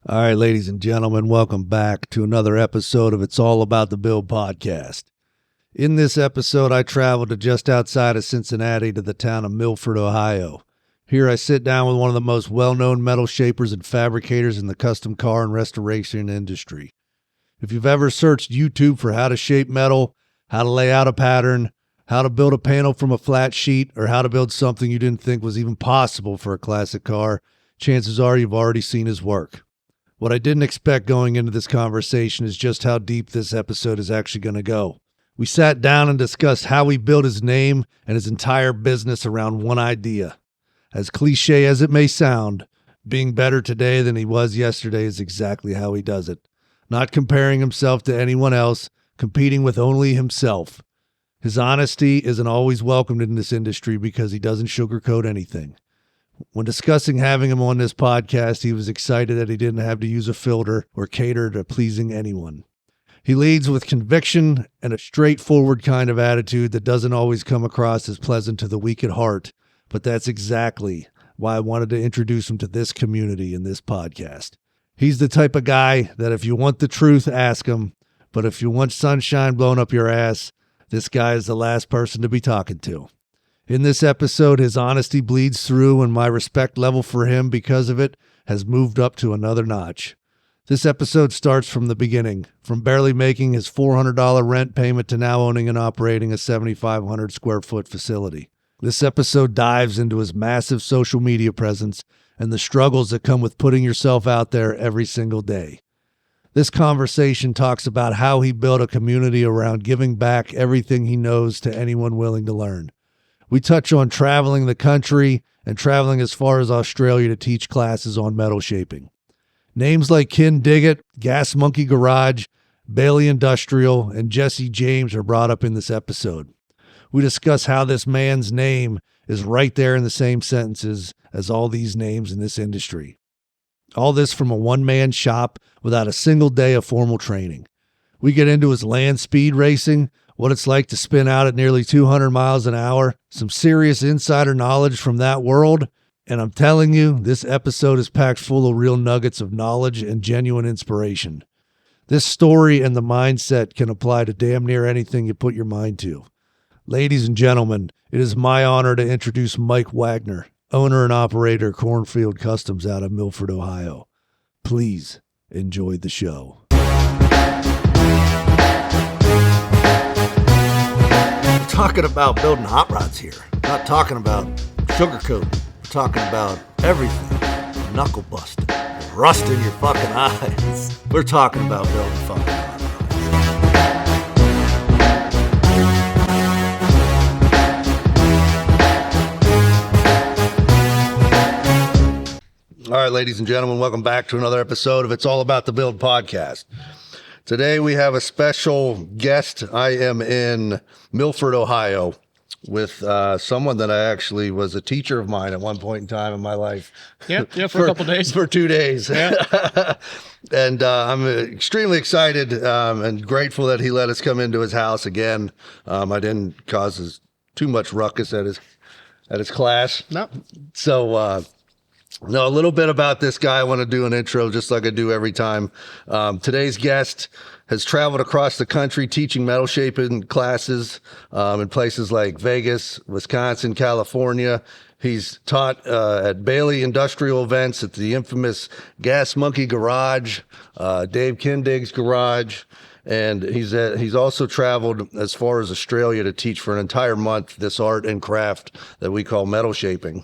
All right, ladies and gentlemen, welcome back to another episode of It's All About the Build podcast. In this episode, I traveled to just outside of Cincinnati to the town of Milford, Ohio. Here I sit down with one of the most well-known metal shapers and fabricators in the custom car and restoration industry. If you've ever searched YouTube for how to shape metal, how to lay out a pattern, how to build a panel from a flat sheet, or how to build something you didn't think was even possible for a classic car, chances are you've already seen his work. What I didn't expect going into this conversation is just how deep this episode is actually going to go. We sat down and discussed how he built his name and his entire business around one idea. As cliche as it may sound, being better today than he was yesterday is exactly how he does it. Not comparing himself to anyone else, competing with only himself. His honesty isn't always welcomed in this industry because he doesn't sugarcoat anything. When discussing having him on this podcast, he was excited that he didn't have to use a filter or cater to pleasing anyone. He leads with conviction and a straightforward kind of attitude that doesn't always come across as pleasant to the weak at heart, but that's exactly why I wanted to introduce him to this community in this podcast. He's the type of guy that if you want the truth, ask him, but if you want sunshine blowing up your ass, this guy is the last person to be talking to. In this episode, his honesty bleeds through, and my respect level for him because of it has moved up to another notch. This episode starts from the beginning, from barely making his $400 rent payment to now owning and operating a 7,500 square foot facility. This episode dives into his massive social media presence and the struggles that come with putting yourself out there every single day. This conversation talks about how he built a community around giving back everything he knows to anyone willing to learn. We touch on traveling the country and traveling as far as Australia to teach classes on metal shaping. Names like Kindig It, Gas Monkey Garage, Baileigh Industrial, and Jesse James are brought up in this episode. We discuss how this man's name is right there in the same sentences as all these names in this industry. All this from a one-man shop without a single day of formal training. We get into his land speed racing, what it's like to spin out at nearly 200 miles an hour, some serious insider knowledge from that world, and I'm telling you, this episode is packed full of real nuggets of knowledge and genuine inspiration. This story and the mindset can apply to damn near anything you put your mind to. Ladies and gentlemen, it is my honor to introduce Mike Wagner, owner and operator Cornfield Customs out of Milford, Ohio. Please enjoy the show. Talking about building hot rods here. Not talking about sugarcoat. We're talking about everything. Knuckle busting. Rust in your fucking eyes. We're talking about building fucking hot rods. All right, ladies and gentlemen, welcome back to another episode of It's All About the Build podcast. Today we have a special guest. I am in Milford, Ohio with someone that I actually was a teacher of mine at one point in time in my life. Yeah, for a couple days. For 2 days. Yeah. And I'm extremely excited and grateful that he let us come into his house again. I didn't cause too much ruckus at his class. No. So, a little bit about this guy. I want to do an intro just like I do every time. Today's guest has traveled across the country teaching metal shaping classes in places like Vegas, Wisconsin, California. He's taught at Baileigh Industrial events at the infamous Gas Monkey Garage, Dave Kindig's garage. And he's also traveled as far as Australia to teach for an entire month this art and craft that we call metal shaping.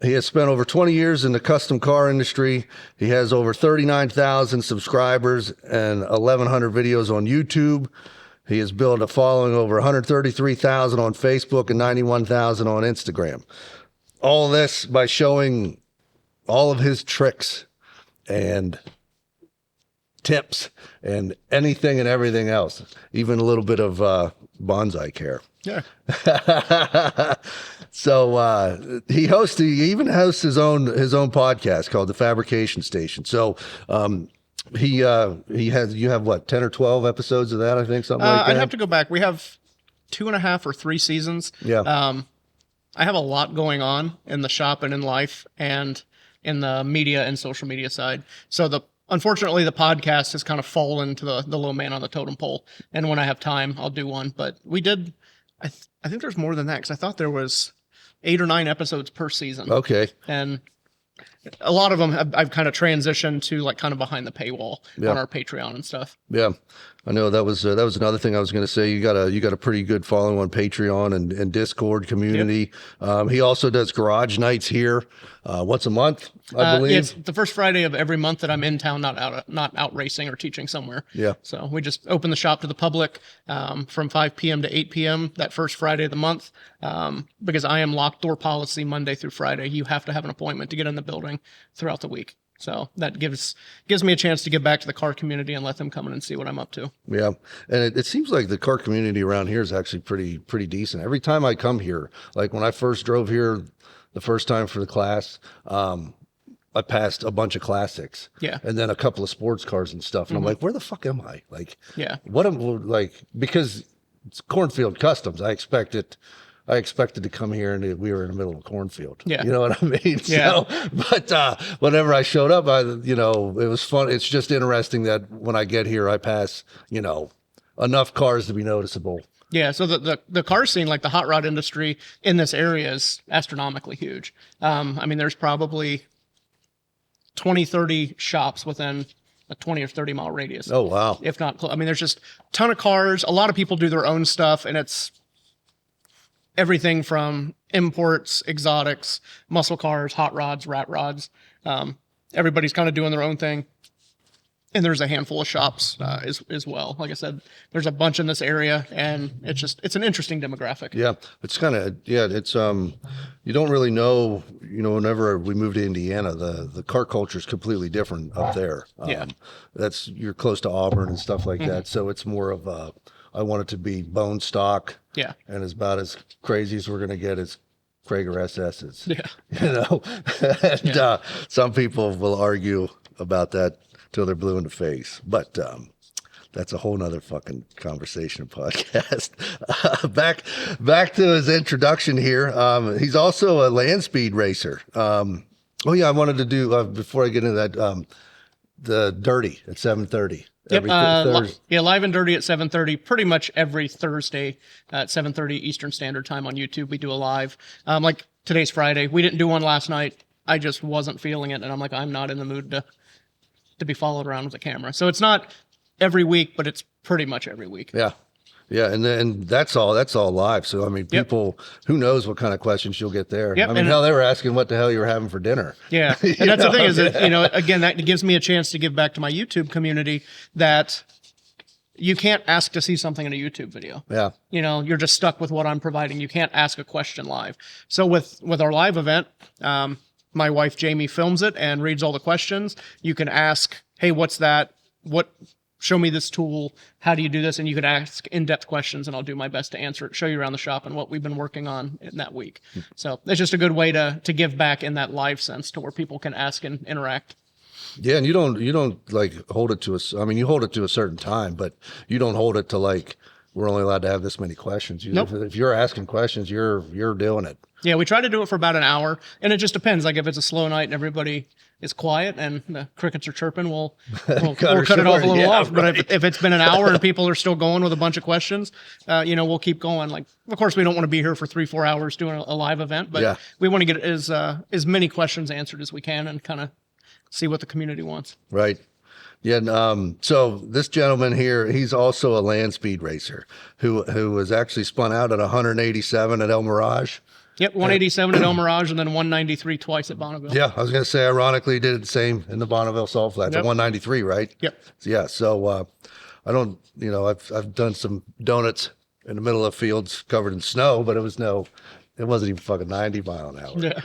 He has spent over 20 years in the custom car industry. He has over 39,000 subscribers and 1,100 videos on YouTube. He has built a following over 133,000 on Facebook and 91,000 on Instagram. All this by showing all of his tricks and tips and anything and everything else, even a little bit of bonsai care. Yeah. So he even hosts his own podcast called the Fabrication Station. So you have what, 10 or 12 episodes of that, I think, something like that? I'd have to go back. We have 2.5 or 3 seasons. Yeah. I have a lot going on in the shop and in life, and in the media and social media side. So unfortunately, the podcast has kind of fallen to the low man on the totem pole. And when I have time, I'll do one. But we did, I think there's more than that, because I thought there was 8 or 9 episodes per season. Okay. And a lot of them I've kind of transitioned to like kind of behind the paywall on our Patreon and stuff. Yeah, I know that was another thing I was going to say. You got a pretty good following on Patreon and Discord community. Yep. He also does garage nights here once a month, I believe. It's the first Friday of every month that I'm in town, not out racing or teaching somewhere. Yeah. So we just open the shop to the public from 5 p.m. to 8 p.m. that first Friday of the month, because I am locked door policy Monday through Friday. You have to have an appointment to get in the building throughout the week. So that gives me a chance to give back to the car community and let them come in and see what I'm up to. Yeah. And it seems like the car community around here is actually pretty decent. Every time I come here, like when I first drove here the first time for the class, I passed a bunch of classics. Yeah. And then a couple of sports cars and stuff. And I'm like, where the fuck am I? Like, yeah. What am like, because it's Cornfield Customs. I expected to come here and we were in the middle of a cornfield. Yeah. You know what I mean? Yeah. So, but whenever I showed up, it was fun. It's just interesting that when I get here, I pass, enough cars to be noticeable. Yeah. So the car scene, like the hot rod industry in this area, is astronomically huge. I mean, there's probably 20, 30 shops within a 20 or 30 mile radius. Oh, wow. If not, I mean, there's just a ton of cars. A lot of people do their own stuff, and it's everything from imports, exotics, muscle cars, hot rods, rat rods. Everybody's kind of doing their own thing. And there's a handful of shops as well. Like I said, there's a bunch in this area, and it's an interesting demographic. Yeah, it's kind of, it's, you don't really know, whenever we moved to Indiana, the car culture is completely different up there. You're close to Auburn and stuff like that. So it's more of I want it to be bone stock. Yeah. And it's about as crazy as we're going to get is Krager SS's. Yeah. And some people will argue about that till they're blue in the face. But that's a whole nother fucking conversation and podcast. Back to his introduction here. He's also a land speed racer. I wanted to do, before I get into that, the Dirty at 7:30. Yep. Live and Dirty at 7:30, pretty much every Thursday at 7:30 Eastern Standard Time on YouTube. We do a live. Like today's Friday. We didn't do one last night. I just wasn't feeling it, and I'm like, I'm not in the mood to be followed around with a camera. So it's not every week, but it's pretty much every week. Yeah. Yeah, and then that's all live. So I mean, people, who knows what kind of questions you'll get there. Yep. I mean, hell, they were asking what the hell you were having for dinner. Yeah, and that's the thing is that, again, that gives me a chance to give back to my YouTube community that you can't ask to see something in a YouTube video. Yeah. You're just stuck with what I'm providing. You can't ask a question live. So with our live event, my wife Jamie films it and reads all the questions. You can ask, hey, what's that? Show me this tool. How do you do this? And you can ask in-depth questions, and I'll do my best to answer it, show you around the shop and what we've been working on in that week. So it's just a good way to give back in that live sense to where people can ask and interact. Yeah, and you don't like hold it to us. I mean, you hold it to a certain time, but you don't hold it to like, we're only allowed to have this many questions. Nope. If you're asking questions, you're doing it. Yeah, we try to do it for about an hour, and it just depends. Like if it's a slow night and everybody is quiet and the crickets are chirping, we'll cut it off a little off. But if it's been an hour and people are still going with a bunch of questions, we'll keep going. Like, of course, we don't want to be here for 3-4 hours doing a live event, but we want to get as many questions answered as we can and kind of see what the community wants. Right. Yeah. And, so this gentleman here, he's also a land speed racer who was actually spun out at 187 at El Mirage. Yep, 187 at El Mirage and then 193 twice at Bonneville. Yeah, I was going to say, ironically, he did the same in the Bonneville Salt Flats at 193, right? Yep. Yeah, so I don't, I've done some donuts in the middle of fields covered in snow, but it wasn't even fucking 90 mile an hour. Yeah.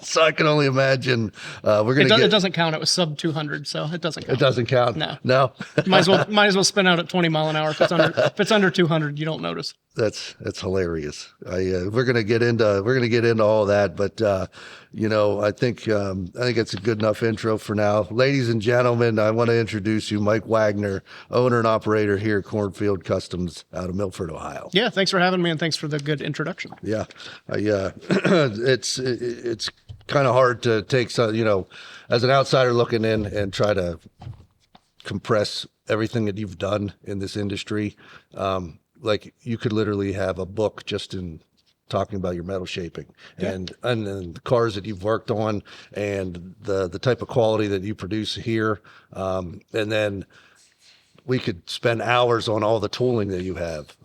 So I can only imagine it doesn't count. It was sub 200, so it doesn't count. It doesn't count. No. Might as well spin out at 20 mile an hour. If it's under 200, you don't notice. That's hilarious. We're gonna get into all that, but I think it's a good enough intro for now. Ladies and gentlemen, I want to introduce you, Mike Wagner, owner and operator here at Cornfield Customs out of Milford, Ohio. Yeah, thanks for having me, and thanks for the good introduction. Yeah, it's kind of hard to take, as an outsider looking in and try to compress everything that you've done in this industry. Like you could literally have a book just in talking about your metal shaping and the cars that you've worked on and the type of quality that you produce here. And then we could spend hours on all the tooling that you have.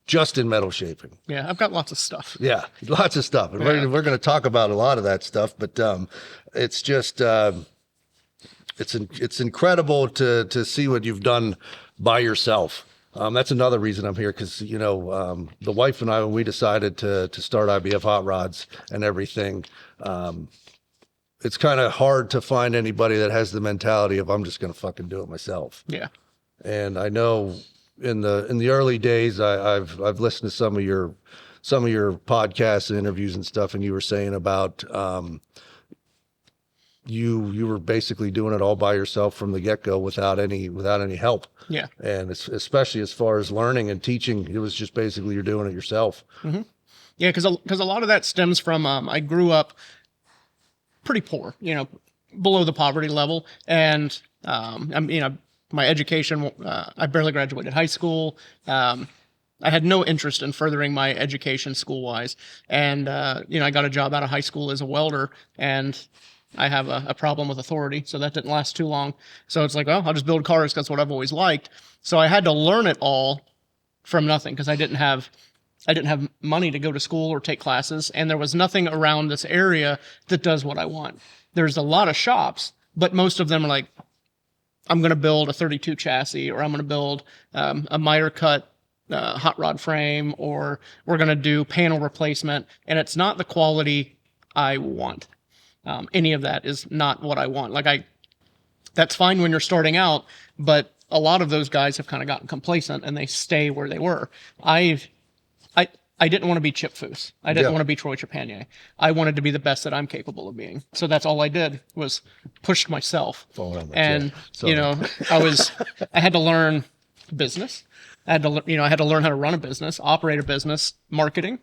Just in metal shaping. Yeah, I've got lots of stuff. Yeah, lots of stuff. And we're going to talk about a lot of that stuff, but it's just it's incredible to see what you've done by yourself. That's another reason I'm here, because the wife and I, when we decided to start I.B.F.HotRods and everything, it's kind of hard to find anybody that has the mentality of I'm just going to fucking do it myself. Yeah, and I know. In the early days, I've listened to some of your podcasts and interviews and stuff, and you were saying about you were basically doing it all by yourself from the get-go without any help. Yeah, and especially as far as learning and teaching, it was just basically you're doing it yourself. Mm-hmm. Yeah, because a lot of that stems from I grew up pretty poor, below the poverty level, and my education, I barely graduated high school. I had no interest in furthering my education school-wise. And, I got a job out of high school as a welder, and I have a problem with authority, so that didn't last too long. So it's like, well, I'll just build cars. That's what I've always liked. So I had to learn it all from nothing, because I didn't have money to go to school or take classes, and there was nothing around this area that does what I want. There's a lot of shops, but most of them are like, I'm going to build a 32 chassis, or I'm going to build a miter cut hot rod frame, or we're going to do panel replacement. And it's not the quality I want. Any of that is not what I want. That's fine when you're starting out, but a lot of those guys have kind of gotten complacent and they stay where they were. I didn't want to be Chip Foose. I didn't want to be Troy Trepanier. I wanted to be the best that I'm capable of being. So that's all I did, was pushed myself. And I had to learn business. I had to learn how to run a business, operate a business, marketing.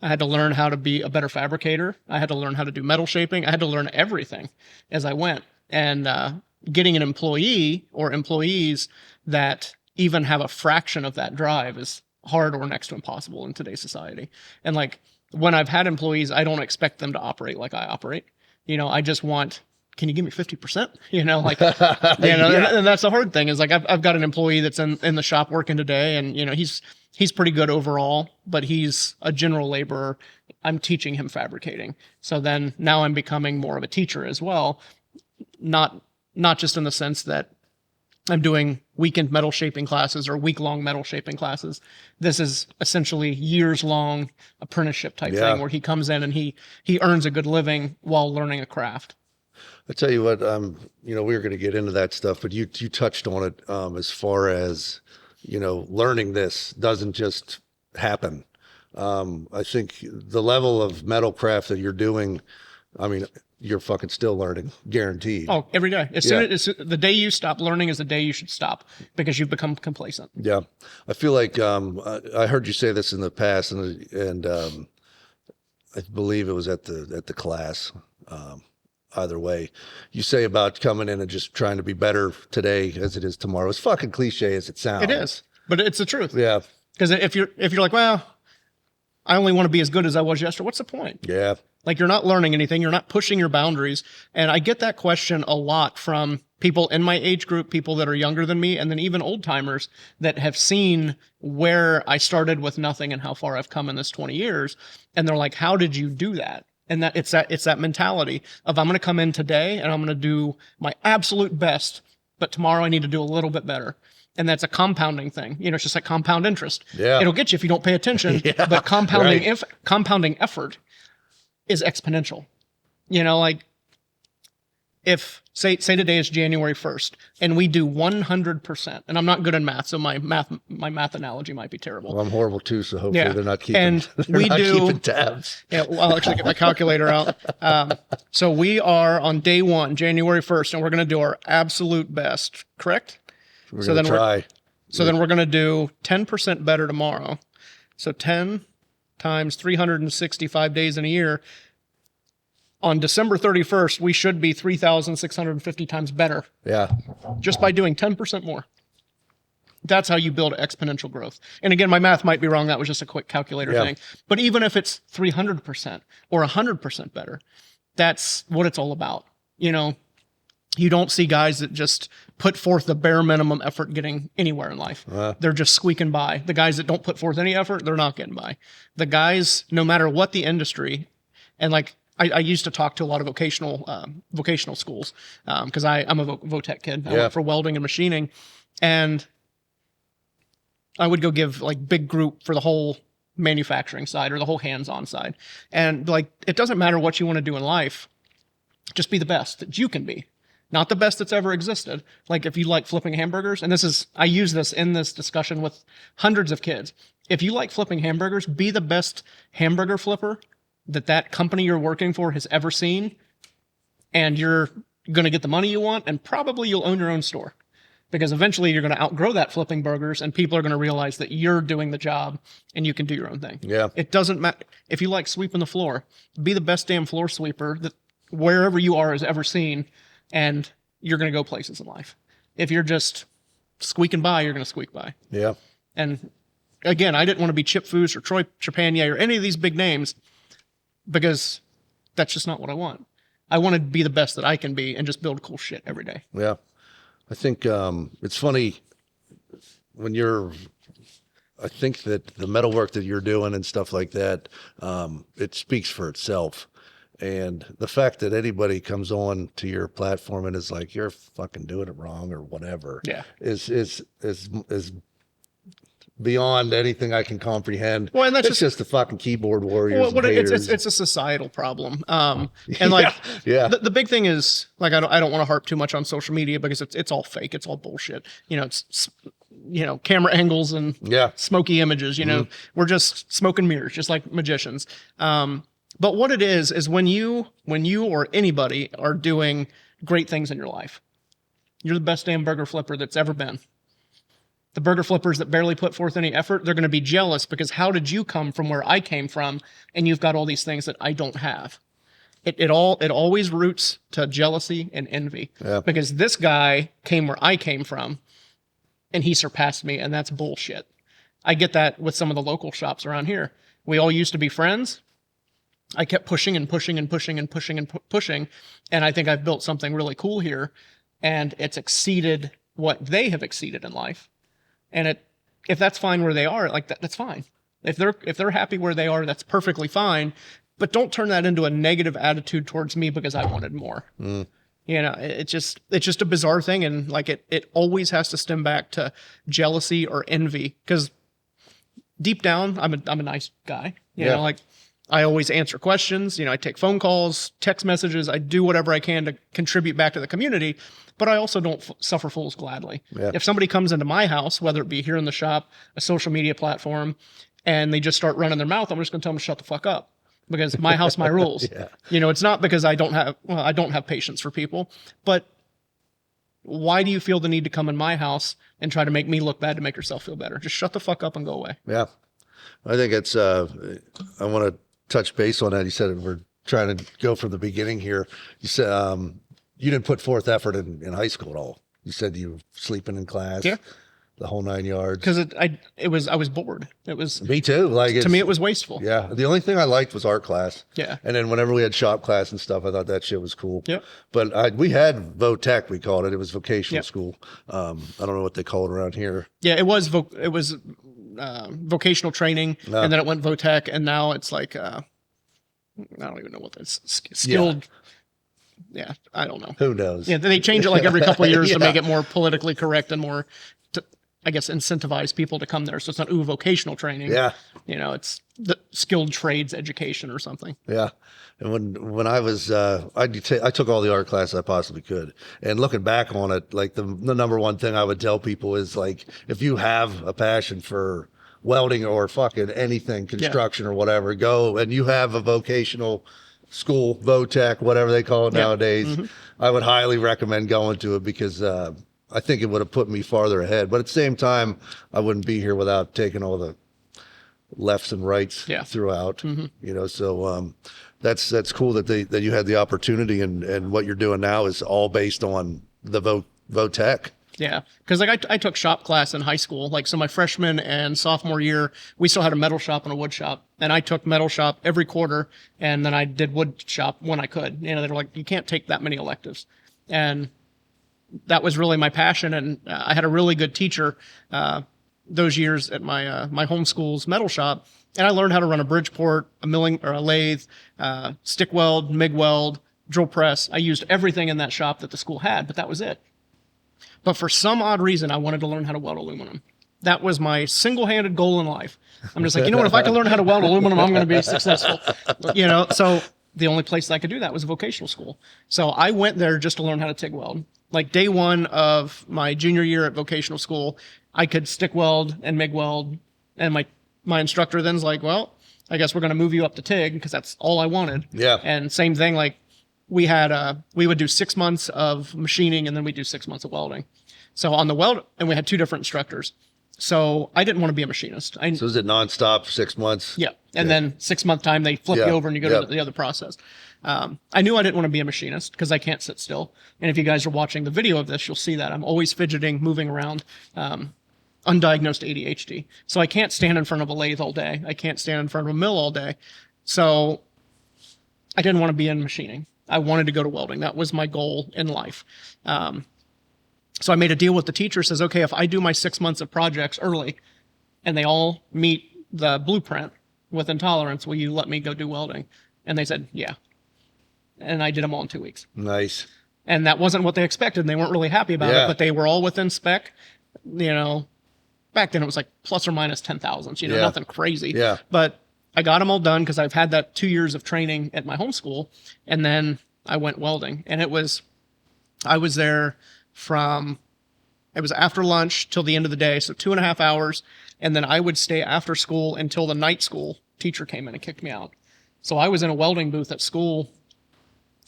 I had to learn how to be a better fabricator. I had to learn how to do metal shaping. I had to learn everything as I went. And getting an employee or employees that even have a fraction of that drive is hard or next to impossible in today's society. And when I've had employees, I don't expect them to operate like I operate. I just want, can you give me 50%? And that's the hard thing is I've got an employee that's in the shop working today, and he's pretty good overall, but he's a general laborer. I'm teaching him fabricating. So then now I'm becoming more of a teacher as well. Not just in the sense that I'm doing weekend metal shaping classes or week-long metal shaping classes. This is essentially years-long apprenticeship type thing where he comes in and he earns a good living while learning a craft. I tell you what, we were going to get into that stuff, but you touched on it as far as, learning this doesn't just happen. I think the level of metal craft that you're doing, you're fucking still learning, guaranteed. Oh, every day. As soon as the day you stop learning is the day you should stop, because you've become complacent. Yeah. I feel like I heard you say this in the past, and I believe it was at the class. Either way, you say about coming in and just trying to be better today as it is tomorrow. It's fucking cliche as it sounds. It is, but it's the truth. Yeah. Because if you're like, well, I only want to be as good as I was yesterday, what's the point? Yeah. You're not learning anything. You're not pushing your boundaries. And I get that question a lot from people in my age group, people that are younger than me, and then even old timers that have seen where I started with nothing and how far I've come in this 20 years. And they're like, how did you do that? And it's that mentality of, I'm going to come in today and I'm going to do my absolute best, but tomorrow I need to do a little bit better. And that's a compounding thing. It's just like compound interest. Yeah. It'll get you if you don't pay attention, but compounding effort is exponential. If say today is January 1st and we do 100%, and I'm not good in math, so my math analogy might be terrible. Well, I'm horrible too, so hopefully they're not keeping, keeping tabs. Yeah, well, I'll actually get my calculator out. So we are on day 1, January 1st, and we're going to do our absolute best, correct? We're going to try. Then we're going to do 10% better tomorrow. So 10 times 365 days in a year, on December 31st, we should be 3,650 times better Yeah. just by doing 10% more. That's how you build exponential growth. And again, my math might be wrong. That was just a quick calculator thing. But even if it's 300% or 100% better, that's what it's all about. You know, you don't see guys that just put forth the bare minimum effort getting anywhere in life. They're just squeaking by. The guys that don't put forth any effort, they're not getting by. The guys, no matter what the industry, and like I used to talk to a lot of vocational schools because I'm a Votech kid. I went for welding and machining, and I would go give like big group for the whole manufacturing side or the whole hands-on side. And like, it doesn't matter what you want to do in life. Just be the best that you can be. Not the best that's ever existed. Like if you like flipping hamburgers, and I use this in this discussion with hundreds of kids. If you like flipping hamburgers, be the best hamburger flipper that company you're working for has ever seen. And you're going to get the money you want, and probably you'll own your own store. Because eventually you're going to outgrow that flipping burgers, and people are going to realize that you're doing the job and you can do your own thing. Yeah. It doesn't matter. If you like sweeping the floor, be the best damn floor sweeper that wherever you are has ever seen, and you're going to go places in life. If you're just squeaking by, you're going to squeak by. Yeah. And again, I didn't want to be Chip Foose or Troy Trepanier or any of these big names because that's just not what I want. I want to be the best that I can be and just build cool shit every day. Yeah. I think it's funny when I think that the metalwork that you're doing and stuff like that, it speaks for itself. And the fact that anybody comes on to your platform and is like, you're fucking doing it wrong or whatever, is beyond anything I can comprehend. Well, and that's just the fucking keyboard warriors. Well, it's a societal problem. And like, the big thing is like, I don't want to harp too much on social media because it's all fake. It's all bullshit. You know, it's camera angles and smoky images, we're just smoke and mirrors, just like magicians. But what it is when you or anybody are doing great things in your life, you're the best damn burger flipper that's ever been. The burger flippers that barely put forth any effort, they're going to be jealous because how did you come from where I came from and you've got all these things that I don't have? It always roots to jealousy and envy because this guy came where I came from and he surpassed me, and that's bullshit. I get that with some of the local shops around here. We all used to be friends. I kept pushing and pushing and pushing and pushing and pushing, and I think I've built something really cool here, and it's exceeded what they have exceeded in life. And if that's fine where they are, like that's fine. If they're happy where they are, that's perfectly fine. But don't turn that into a negative attitude towards me because I wanted more. It's just a bizarre thing, and like it always has to stem back to jealousy or envy. Because deep down, I'm a nice guy. You know, like I always answer questions. I take phone calls, text messages. I do whatever I can to contribute back to the community. But I also don't suffer fools gladly. Yeah. If somebody comes into my house, whether it be here in the shop, a social media platform, and they just start running their mouth, I'm just going to tell them to shut the fuck up because my house, my rules. It's not because I don't have patience for people, but why do you feel the need to come in my house and try to make me look bad to make yourself feel better? Just shut the fuck up and go away. Yeah. I think it's, I want to touch base on that. You said we're trying to go from the beginning here. You said, you didn't put forth effort in high school at all. You said you were sleeping in class, the whole 9 yards. Because I was bored. It was me too. Like to me, it was wasteful. Yeah. The only thing I liked was art class. Yeah. And then whenever we had shop class and stuff, I thought that shit was cool. Yeah. But we had Votech, we called it. It was vocational school. I don't know what they call it around here. Yeah, it was vocational training, and then it went Votech, and now it's like I don't even know what that's skilled. Yeah, I don't know. Who knows? Yeah, they change it like every couple of years to make it more politically correct and more, I guess, incentivize people to come there. So it's not vocational training. Yeah, it's the skilled trades education or something. Yeah, and when I was, I took all the art classes I possibly could, and looking back on it, like the number one thing I would tell people is like, if you have a passion for welding or fucking anything, construction or whatever, go and you have a vocational school, Votech, whatever they call it nowadays, I would highly recommend going to it because I think it would have put me farther ahead. But at the same time, I wouldn't be here without taking all the lefts and rights Yeah. throughout. You know, so that's cool that you had the opportunity, and what you're doing now is all based on the Votech. Yeah, because like I took shop class in high school. Like, so my freshman and sophomore year, we still had a metal shop and a wood shop, and I took metal shop every quarter, and then I did wood shop when I could. You know, they were like, you can't take that many electives, and that was really my passion. And I had a really good teacher those years at my my homeschool's metal shop, and I learned how to run a Bridgeport, a milling or a lathe, stick weld, MIG weld, drill press. I used everything in that shop that the school had, but that was it. But for some odd reason, I wanted to learn how to weld aluminum. That was my single-handed goal in life. I'm just like, you know what? If I can learn how to weld aluminum, I'm going to be successful. You know, so the only place I could do that was a vocational school. So I went there just to learn how to TIG weld. Like day one of my junior year at vocational school, I could stick weld and MIG weld. And my instructor then's like, well, I guess we're going to move you up to TIG because that's all I wanted. Yeah. And same thing, like, we would do 6 months of machining and then we'd do 6 months of welding. So on the weld, and we had two different instructors. So I didn't want to be a machinist. So is it nonstop 6 months? Yeah. And then 6 month time, they flip you over and you go to the other process. I knew I didn't want to be a machinist because I can't sit still. And if you guys are watching the video of this, you'll see that I'm always fidgeting, moving around, undiagnosed ADHD. So I can't stand in front of a lathe all day. I can't stand in front of a mill all day. So I didn't want to be in machining. I wanted to go to welding. That was my goal in life. So I made a deal with the teacher, says, okay, if I do my 6 months of projects early and they all meet the blueprint with intolerance, will you let me go do welding? And they said, yeah. And I did them all in 2 weeks. Nice. And that wasn't what they expected. And they weren't really happy about it, but they were all within spec. You know, back then it was like plus or minus 10 thousandths, you know, nothing crazy. Yeah. But I got them all done because I've had that 2 years of training at my homeschool. And then I went welding. And I was there it was after lunch till the end of the day. So 2.5 hours. And then I would stay after school until the night school teacher came in and kicked me out. So I was in a welding booth at school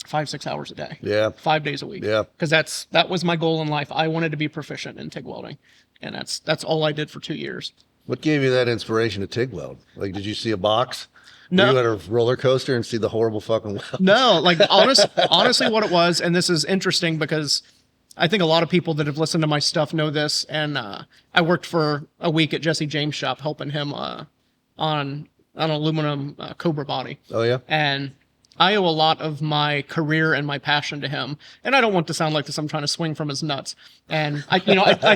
5-6 hours a day. Yeah. 5 days a week. Yeah. Because that was my goal in life. I wanted to be proficient in TIG welding. And that's all I did for 2 years. What gave you that inspiration to TIG weld? Like, did you see a box? No. Were you at a roller coaster and see the horrible fucking weld? No, like honestly what it was, and this is interesting because I think a lot of people that have listened to my stuff know this, and I worked for a week at Jesse James' shop helping him on an aluminum Cobra body. Oh, yeah? And I owe a lot of my career and my passion to him. And I don't want to sound like this, I'm trying to swing from his nuts. And I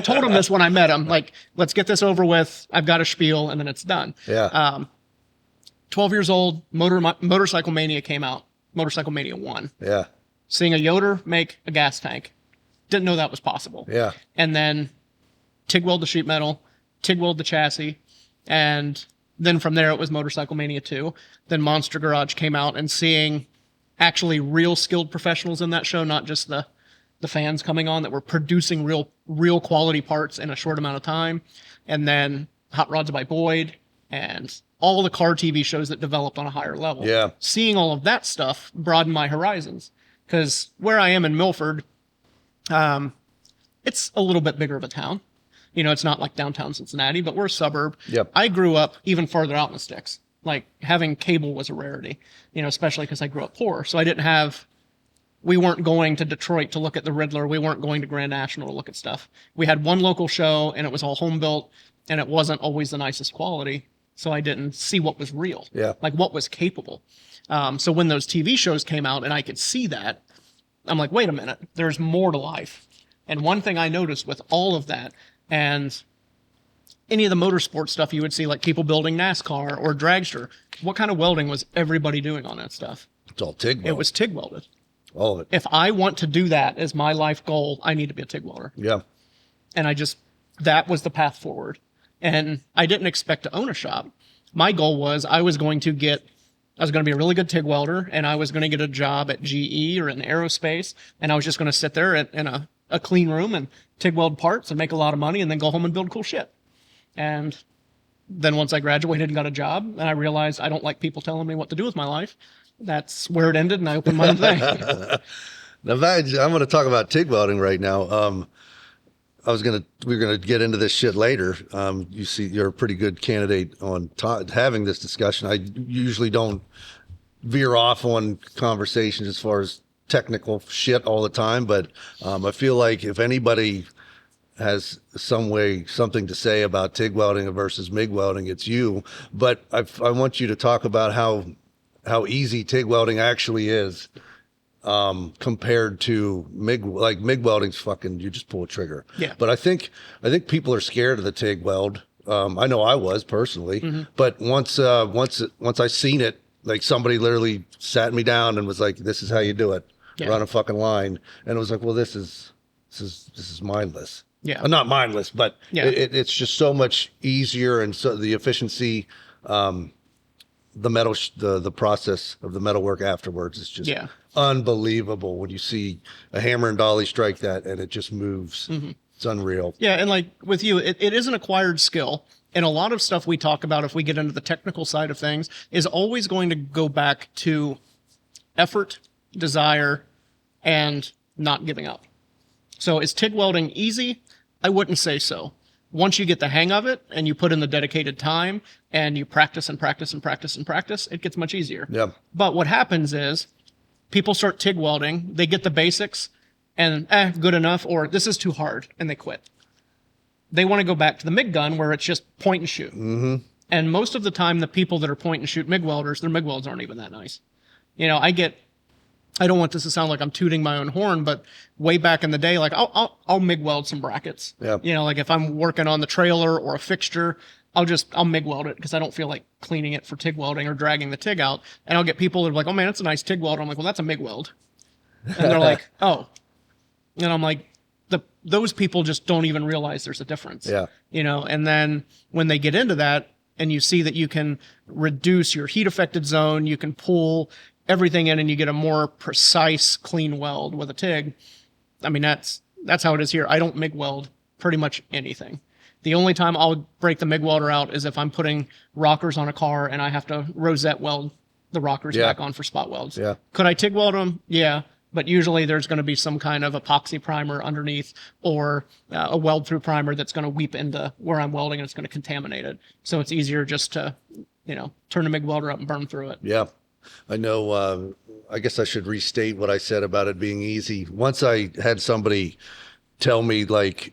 told him this when I met him, like, let's get this over with. I've got a spiel and then it's done. Yeah. 12 years old, Motorcycle Mania came out. Motorcycle Mania 1. Yeah. Seeing a Yoder make a gas tank. Didn't know that was possible. Yeah. And then TIG weld the sheet metal, TIG weld the chassis, and then from there it was Motorcycle Mania 2. Then Monster Garage came out, and seeing actually real skilled professionals in that show, not just the fans coming on that were producing real quality parts in a short amount of time. And then Hot Rods by Boyd and all the car TV shows that developed on a higher level. Yeah. Seeing all of that stuff broadened my horizons, because where I am in Milford, it's a little bit bigger of a town. You know, it's not like downtown Cincinnati, but we're a suburb. Yep. I grew up even farther out in the sticks. Like, having cable was a rarity, you know, especially because I grew up poor. So we weren't going to Detroit to look at the Riddler. We weren't going to Grand National to look at stuff. We had one local show and it was all home built and it wasn't always the nicest quality. So I didn't see what was real, like what was capable. So when those TV shows came out and I could see that, I'm like, wait a minute, there's more to life. And one thing I noticed with all of that, and any of the motorsport stuff you would see, like people building NASCAR or dragster, what kind of welding was everybody doing on that stuff? It's all TIG weld. It was TIG welded. All of it. If I want to do that as my life goal, I need to be a TIG welder. Yeah. And that was the path forward. And I didn't expect to own a shop. My goal was I was going to be a really good TIG welder, and I was going to get a job at GE or in aerospace, and I was just going to sit there in a clean room and TIG weld parts and make a lot of money and then go home and build cool shit. And then once I graduated and got a job, and I realized I don't like people telling me what to do with my life, that's where it ended, and I opened my own thing. Now, I'm going to talk about TIG welding right now. we're gonna get into this shit later. You see, you're a pretty good candidate on having this discussion. I usually don't veer off on conversations as far as technical shit all the time, but I feel like if anybody has something to say about TIG welding versus MIG welding, it's you. But I want you to talk about how easy TIG welding actually is compared to MIG. Like MIG welding's fucking, you just pull a trigger. Yeah. But I think people are scared of the TIG weld. I know I was personally, but once I seen it, like somebody literally sat me down and was like, "This is how you do it. Run a fucking line." And it was like, well, this is mindless. Yeah. Not mindless, but it's just so much easier, and so the efficiency, the process of the metalwork afterwards is just unbelievable. When you see a hammer and dolly strike that, and it just moves, it's unreal. Yeah, and like with you, it is an acquired skill. And a lot of stuff we talk about, if we get into the technical side of things, is always going to go back to effort, desire, and not giving up. So is TIG welding easy? I wouldn't say so. Once you get the hang of it and you put in the dedicated time and you practice and practice and practice and practice, it gets much easier. Yeah. But what happens is people start TIG welding, they get the basics and good enough, or this is too hard, and they quit. They want to go back to the MIG gun where it's just point and shoot. And most of the time, the people that are point and shoot MIG welders, their MIG welds aren't even that nice. You know, I don't want this to sound like I'm tooting my own horn, but way back in the day, like I'll MIG weld some brackets. Yeah. You know, like if I'm working on the trailer or a fixture, I'll MIG weld it because I don't feel like cleaning it for TIG welding or dragging the TIG out. And I'll get people that are like, "Oh man, that's a nice TIG weld." I'm like, "Well, that's a MIG weld." And they're like, "Oh," and I'm like, those people just don't even realize there's a difference. Yeah. You know, and then when they get into that and you see that you can reduce your heat affected zone, you can pull everything in and you get a more precise, clean weld with a TIG. I mean, that's how it is here. I don't MIG weld pretty much anything. The only time I'll break the MIG welder out is if I'm putting rockers on a car and I have to rosette weld the rockers back on for spot welds. Yeah. Could I TIG weld them? Yeah. But usually there's going to be some kind of epoxy primer underneath or a weld through primer that's going to weep into where I'm welding and it's going to contaminate it. So it's easier just to, turn the MIG welder up and burn through it. Yeah. I know. I guess I should restate what I said about it being easy. Once I had somebody tell me, like,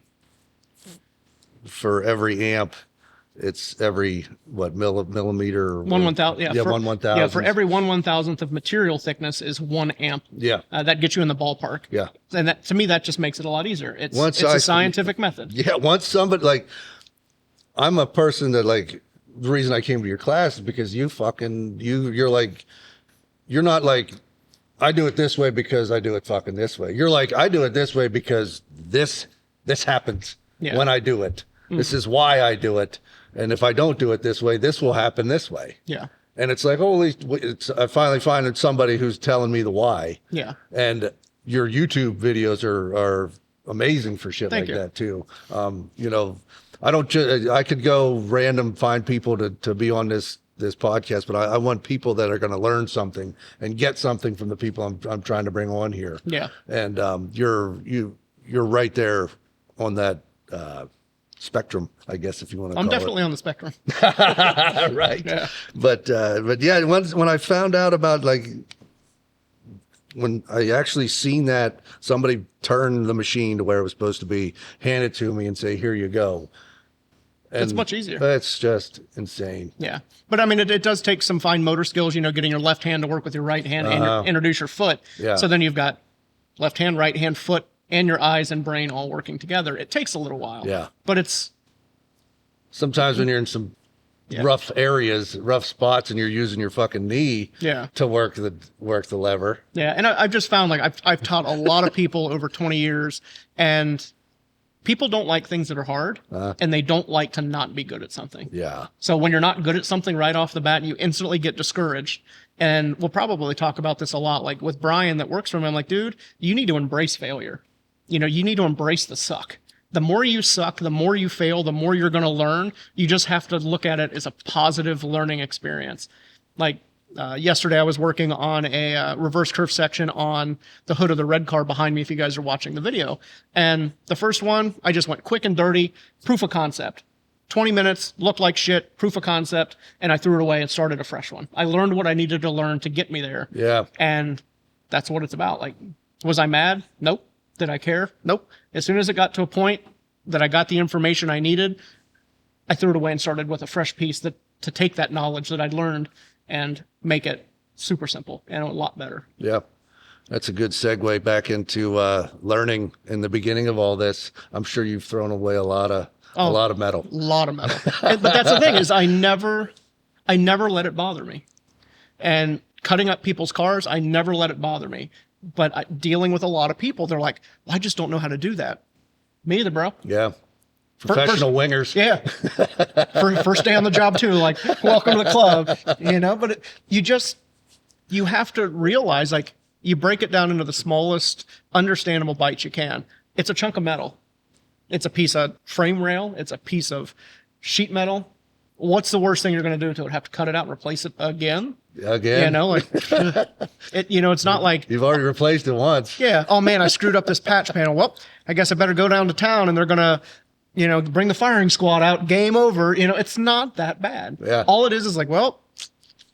for every amp, it's every millimeter. 1/1000. Yeah. 1/1000. Yeah. For every 1/1000th of material thickness is 1 amp. Yeah. That gets you in the ballpark. Yeah. And that, to me, that just makes it a lot easier. It's a scientific method. Yeah. Once somebody, like, I'm a person that, like, the reason I came to your class is because you're like, you're not like, I do it this way because I do it fucking this way. You're like, I do it this way because this happens when I do it. This is why I do it. And if I don't do it this way, this will happen this way. Yeah. And it's like, I finally find somebody who's telling me the why. Yeah. And your YouTube videos are amazing for shit like that too. I could go random find people to be on this podcast, but I want people that are going to learn something and get something from the people I'm trying to bring on here. Yeah. And you're right there on that spectrum, I guess, if you want to call it. I'm definitely on the spectrum. Right. Yeah. But yeah, when I found out about, like, when I actually seen that somebody turn the machine to where it was supposed to be, hand it to me and say, "Here you go." And it's much easier. It's just insane. Yeah. But I mean, it does take some fine motor skills, getting your left hand to work with your right hand and introduce your foot. Yeah. So then you've got left hand, right hand, foot, and your eyes and brain all working together. It takes a little while. Yeah. But it's sometimes when you're in some rough areas, rough spots, and you're using your fucking knee to work the lever. Yeah. And I've just found, like, I've taught a lot of people over 20 years, and people don't like things that are hard, and they don't like to not be good at something. Yeah. So when you're not good at something right off the bat, you instantly get discouraged. And we'll probably talk about this a lot. Like with Brian that works for me, I'm like, dude, you need to embrace failure. You need to embrace the suck. The more you suck, the more you fail, the more you're going to learn. You just have to look at it as a positive learning experience. Like, Yesterday, I was working on a reverse curve section on the hood of the red car behind me, if you guys are watching the video. And the first one, I just went quick and dirty, proof of concept. 20 minutes, looked like shit, proof of concept, and I threw it away and started a fresh one. I learned what I needed to learn to get me there. Yeah. And that's what it's about. Like, was I mad? Nope. Did I care? Nope. As soon as it got to a point that I got the information I needed, I threw it away and started with a fresh piece to take that knowledge that I'd learned and make it super simple and a lot better. Yeah. That's a good segue back into learning in the beginning of all this. I'm sure you've thrown away a lot of metal. A lot of metal. But that's the thing is I never let it bother me. And cutting up people's cars, I never let it bother me. But dealing with a lot of people, they're like, well, I just don't know how to do that. Me either, bro. Yeah. Professional wingers. Yeah. First day on the job too, like, welcome to the club, but you have to realize, like, you break it down into the smallest understandable bites you can. It's a chunk of metal. It's a piece of frame rail. It's a piece of sheet metal. What's the worst thing you're going to do to it? Have to cut it out and replace it again? Again? It's not like... You've already replaced it once. Yeah. Oh, man, I screwed up this patch panel. Well, I guess I better go down to town and they're going to, bring the firing squad out. Game over. It's not that bad. Yeah. All it is like, well,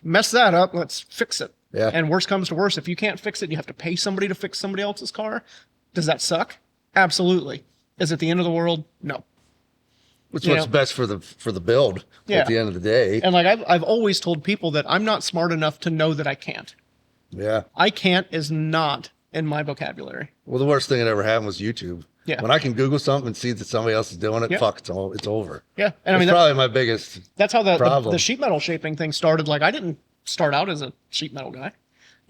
mess that up. Let's fix it. Yeah. And worst comes to worst, if you can't fix it, you have to pay somebody to fix somebody else's car. Does that suck? Absolutely. Is it the end of the world? No. Which what's best for the build at the end of the day. And like I've always told people that I'm not smart enough to know that I can't. Yeah. I can't is not in my vocabulary. Well, the worst thing that ever happened was YouTube. Yeah. When I can Google something and see that somebody else is doing it, it's over. Yeah. And it's probably my biggest That's how problem. the sheet metal shaping thing started. Like, I didn't start out as a sheet metal guy.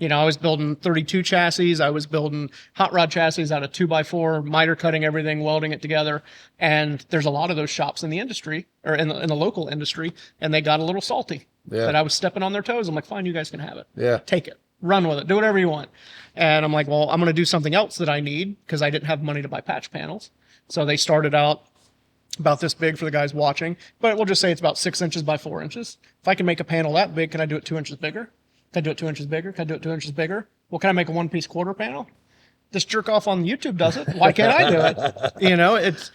I was building 32 chassis. I was building hot rod chassis out of 2x4, miter cutting everything, welding it together. And there's a lot of those shops in the industry, or in the local industry, and they got a little salty that I was stepping on their toes. I'm like, fine, you guys can have it. Yeah. Take it. Run with it. Do whatever you want. And I'm like, well, I'm going to do something else that I need because I didn't have money to buy patch panels. So they started out about this big for the guys watching, but we'll just say it's about 6 inches by 4 inches. If I can make a panel that big, can I do it 2 inches bigger? Can I do it 2 inches bigger? Can I do it 2 inches bigger? Well, can I make a one-piece quarter panel? This jerk off on YouTube does it. Why can't I do it?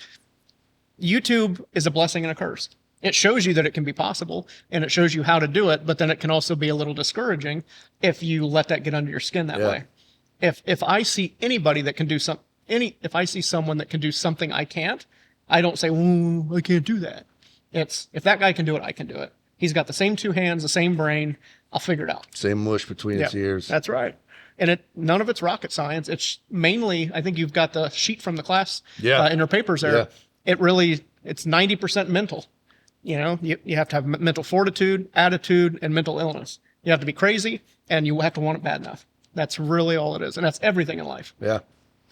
YouTube is a blessing and a curse. It shows you that it can be possible, and it shows you how to do it, but then it can also be a little discouraging if you let that get under your skin that way. If I see anybody that can do if I see someone that can do something I can't, I don't say, I can't do that. It's, if that guy can do it, I can do it. He's got the same two hands, the same brain. I'll figure it out. Same mush between its ears. That's right. And none of it's rocket science. It's mainly, I think you've got the sheet from the class in your papers there. Yeah. It's 90% mental. You have to have mental fortitude, attitude, and mental illness. You have to be crazy, and you have to want it bad enough. That's really all it is. And that's everything in life. Yeah.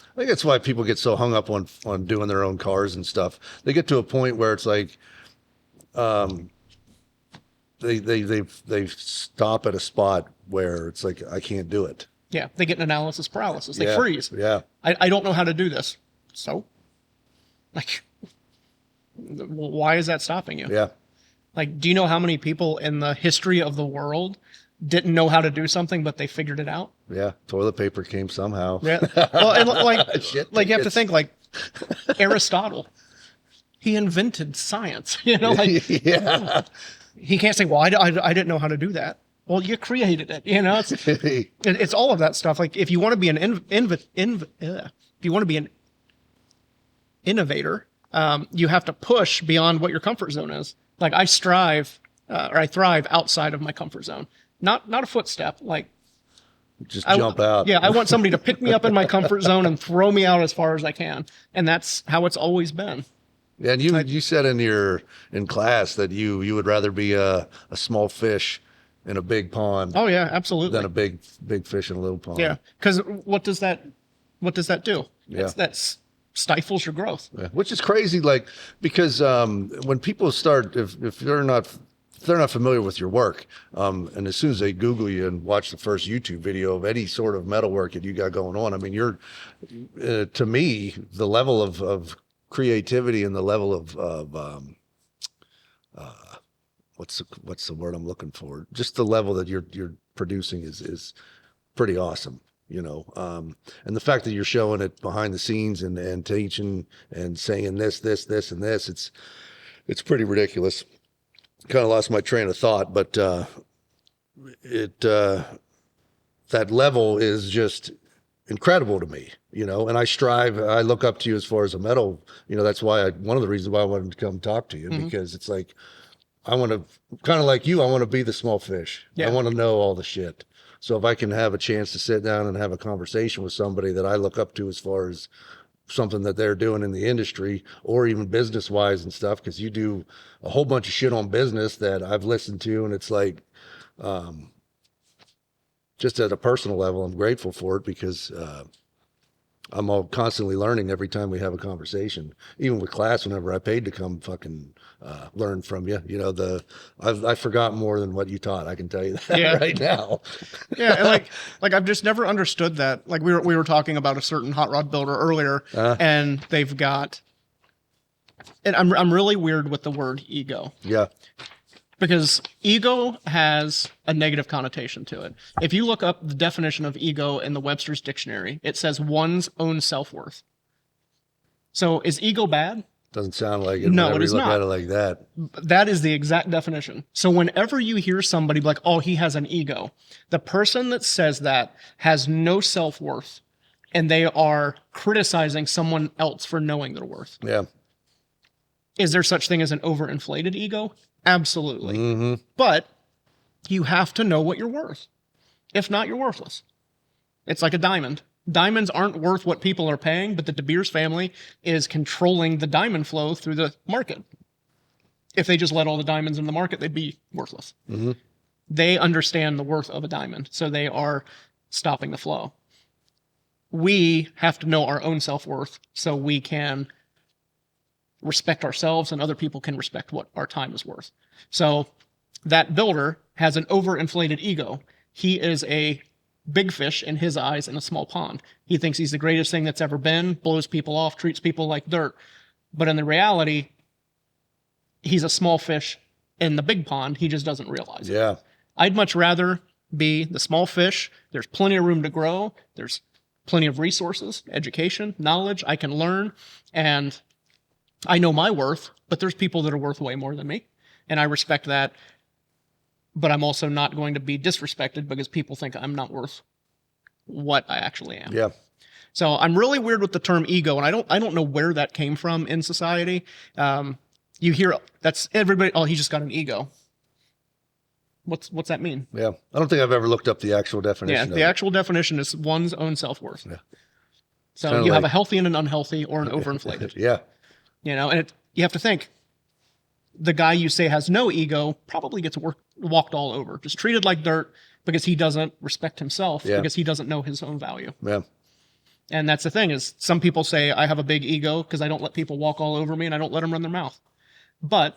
I think that's why people get so hung up on doing their own cars and stuff. They get to a point where it's like, they stop at a spot where it's like, I can't do it. Yeah, they get an analysis paralysis. They freeze. Yeah. I don't know how to do this. So, like, why is that stopping you? Yeah. Like, do you know how many people in the history of the world didn't know how to do something, but they figured it out? Yeah. Toilet paper came somehow. Yeah. Well, and like you have to think, like, Aristotle, he invented science, Yeah. He can't say, well, I didn't know how to do that. Well, you created it, it's all of that stuff. Like, if you want to be an innovator, you have to push beyond what your comfort zone is. Like, I thrive outside of my comfort zone. Not a footstep. Like, just jump out. Yeah, I want somebody to pick me up in my comfort zone and throw me out as far as I can. And that's how it's always been. Yeah, and you said in class that you would rather be a small fish in a big pond. Oh yeah, absolutely. Than a big fish in a little pond. Yeah, because what does that do? Yeah. That stifles your growth. Yeah. Which is crazy, like, because when people start, if they're not familiar with your work, and as soon as they Google you and watch the first YouTube video of any sort of metalwork that you got going on, I mean, you're to me, the level of creativity and the level of what's the word I'm looking for? Just the level that you're producing is pretty awesome, you know. And the fact that you're showing it behind the scenes and teaching and saying this, and this, it's pretty ridiculous. Kind of lost my train of thought, but that level is just incredible to me, you know. And I look up to you as far as a metal, you know. That's why one of the reasons why I wanted to come talk to you, because it's like, I want to, kind of like you, I want to be the small fish. Yeah. I want to know all the shit. So if I can have a chance to sit down and have a conversation with somebody that I look up to as far as something that they're doing in the industry, or even business wise and stuff, because you do a whole bunch of shit on business that I've listened to, and it's like, just at a personal level, I'm grateful for it, because I'm all constantly learning every time we have a conversation. Even with class, whenever I paid to come fucking learn from you, you know, I forgot more than what you taught. I can tell you that right now. Yeah, and like I've just never understood that. Like we were talking about a certain hot rod builder earlier, and they've got, and I'm really weird with the word ego. Yeah. Because ego has a negative connotation to it. If you look up the definition of ego in the Webster's dictionary, it says one's own self-worth. So is ego bad? Doesn't sound like it. No, it is look not. at it like that. That is the exact definition. So whenever you hear somebody be like, oh, he has an ego, the person that says that has no self-worth, and they are criticizing someone else for knowing their worth. Yeah. Is there such thing as an overinflated ego? Absolutely. But you have to know what you're worth. If not, you're worthless. It's like a diamond. Diamonds aren't worth what people are paying, but the De Beers family is controlling the diamond flow through the market. If they just let all the diamonds in the market, they'd be worthless. They understand the worth of a diamond, so they are stopping the flow. We have to know our own self-worth so we can respect ourselves and other people can respect what our time is worth. So that builder has an overinflated ego. He is a big fish in his eyes in a small pond. He thinks he's the greatest thing that's ever been, blows people off, treats people like dirt. But in the reality, he's a small fish in the big pond. He just doesn't realize it. Yeah. I'd much rather be the small fish. There's plenty of room to grow. There's plenty of resources, education, knowledge. I can learn, and I know my worth, but there's people that are worth way more than me, and I respect that. But I'm also not going to be disrespected because people think I'm not worth what I actually am. Yeah. So I'm really weird with the term ego, and I don't know where that came from in society. You hear that's everybody. Oh, he just got an ego. What's that mean? Yeah. I don't think I've ever looked up the actual definition. Yeah, the actual definition is one's own self-worth. Yeah. So Kinda you have like- a healthy and an unhealthy, or an overinflated. Yeah. You know, and you have to think, the guy you say has no ego probably gets walked all over, just treated like dirt because he doesn't respect himself, because he doesn't know his own value. Yeah. And that's the thing is, some people say I have a big ego because I don't let people walk all over me and I don't let them run their mouth. But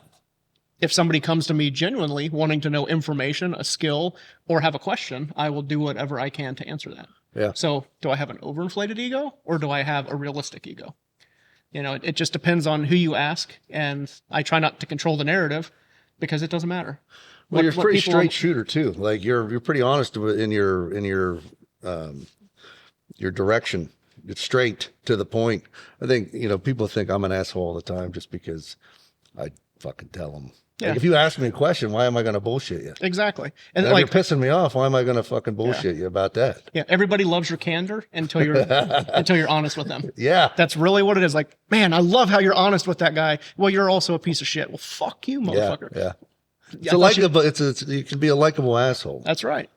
if somebody comes to me genuinely wanting to know information, a skill, or have a question, I will do whatever I can to answer that. Yeah. So do I have an overinflated ego, or do I have a realistic ego? You know, it just depends on who you ask, and I try not to control the narrative because it doesn't matter. Well, you're a pretty straight shooter too. Like you're pretty honest in your direction. It's straight to the point. I think, you know, people think I'm an asshole all the time just because I fucking tell them. Yeah. Like, if you ask me a question, why am I going to bullshit you? Exactly. And And if like, you're pissing me off, why am I going to fucking bullshit you about that? yeah, everybody loves your candor until you're honest with them. Yeah. That's really what it is. Like, man, I love how you're honest with that guy. Well, you're also a piece of shit. Well, fuck you, motherfucker. Yeah. It's I a thought you- likable. You can be a likable asshole. That's right.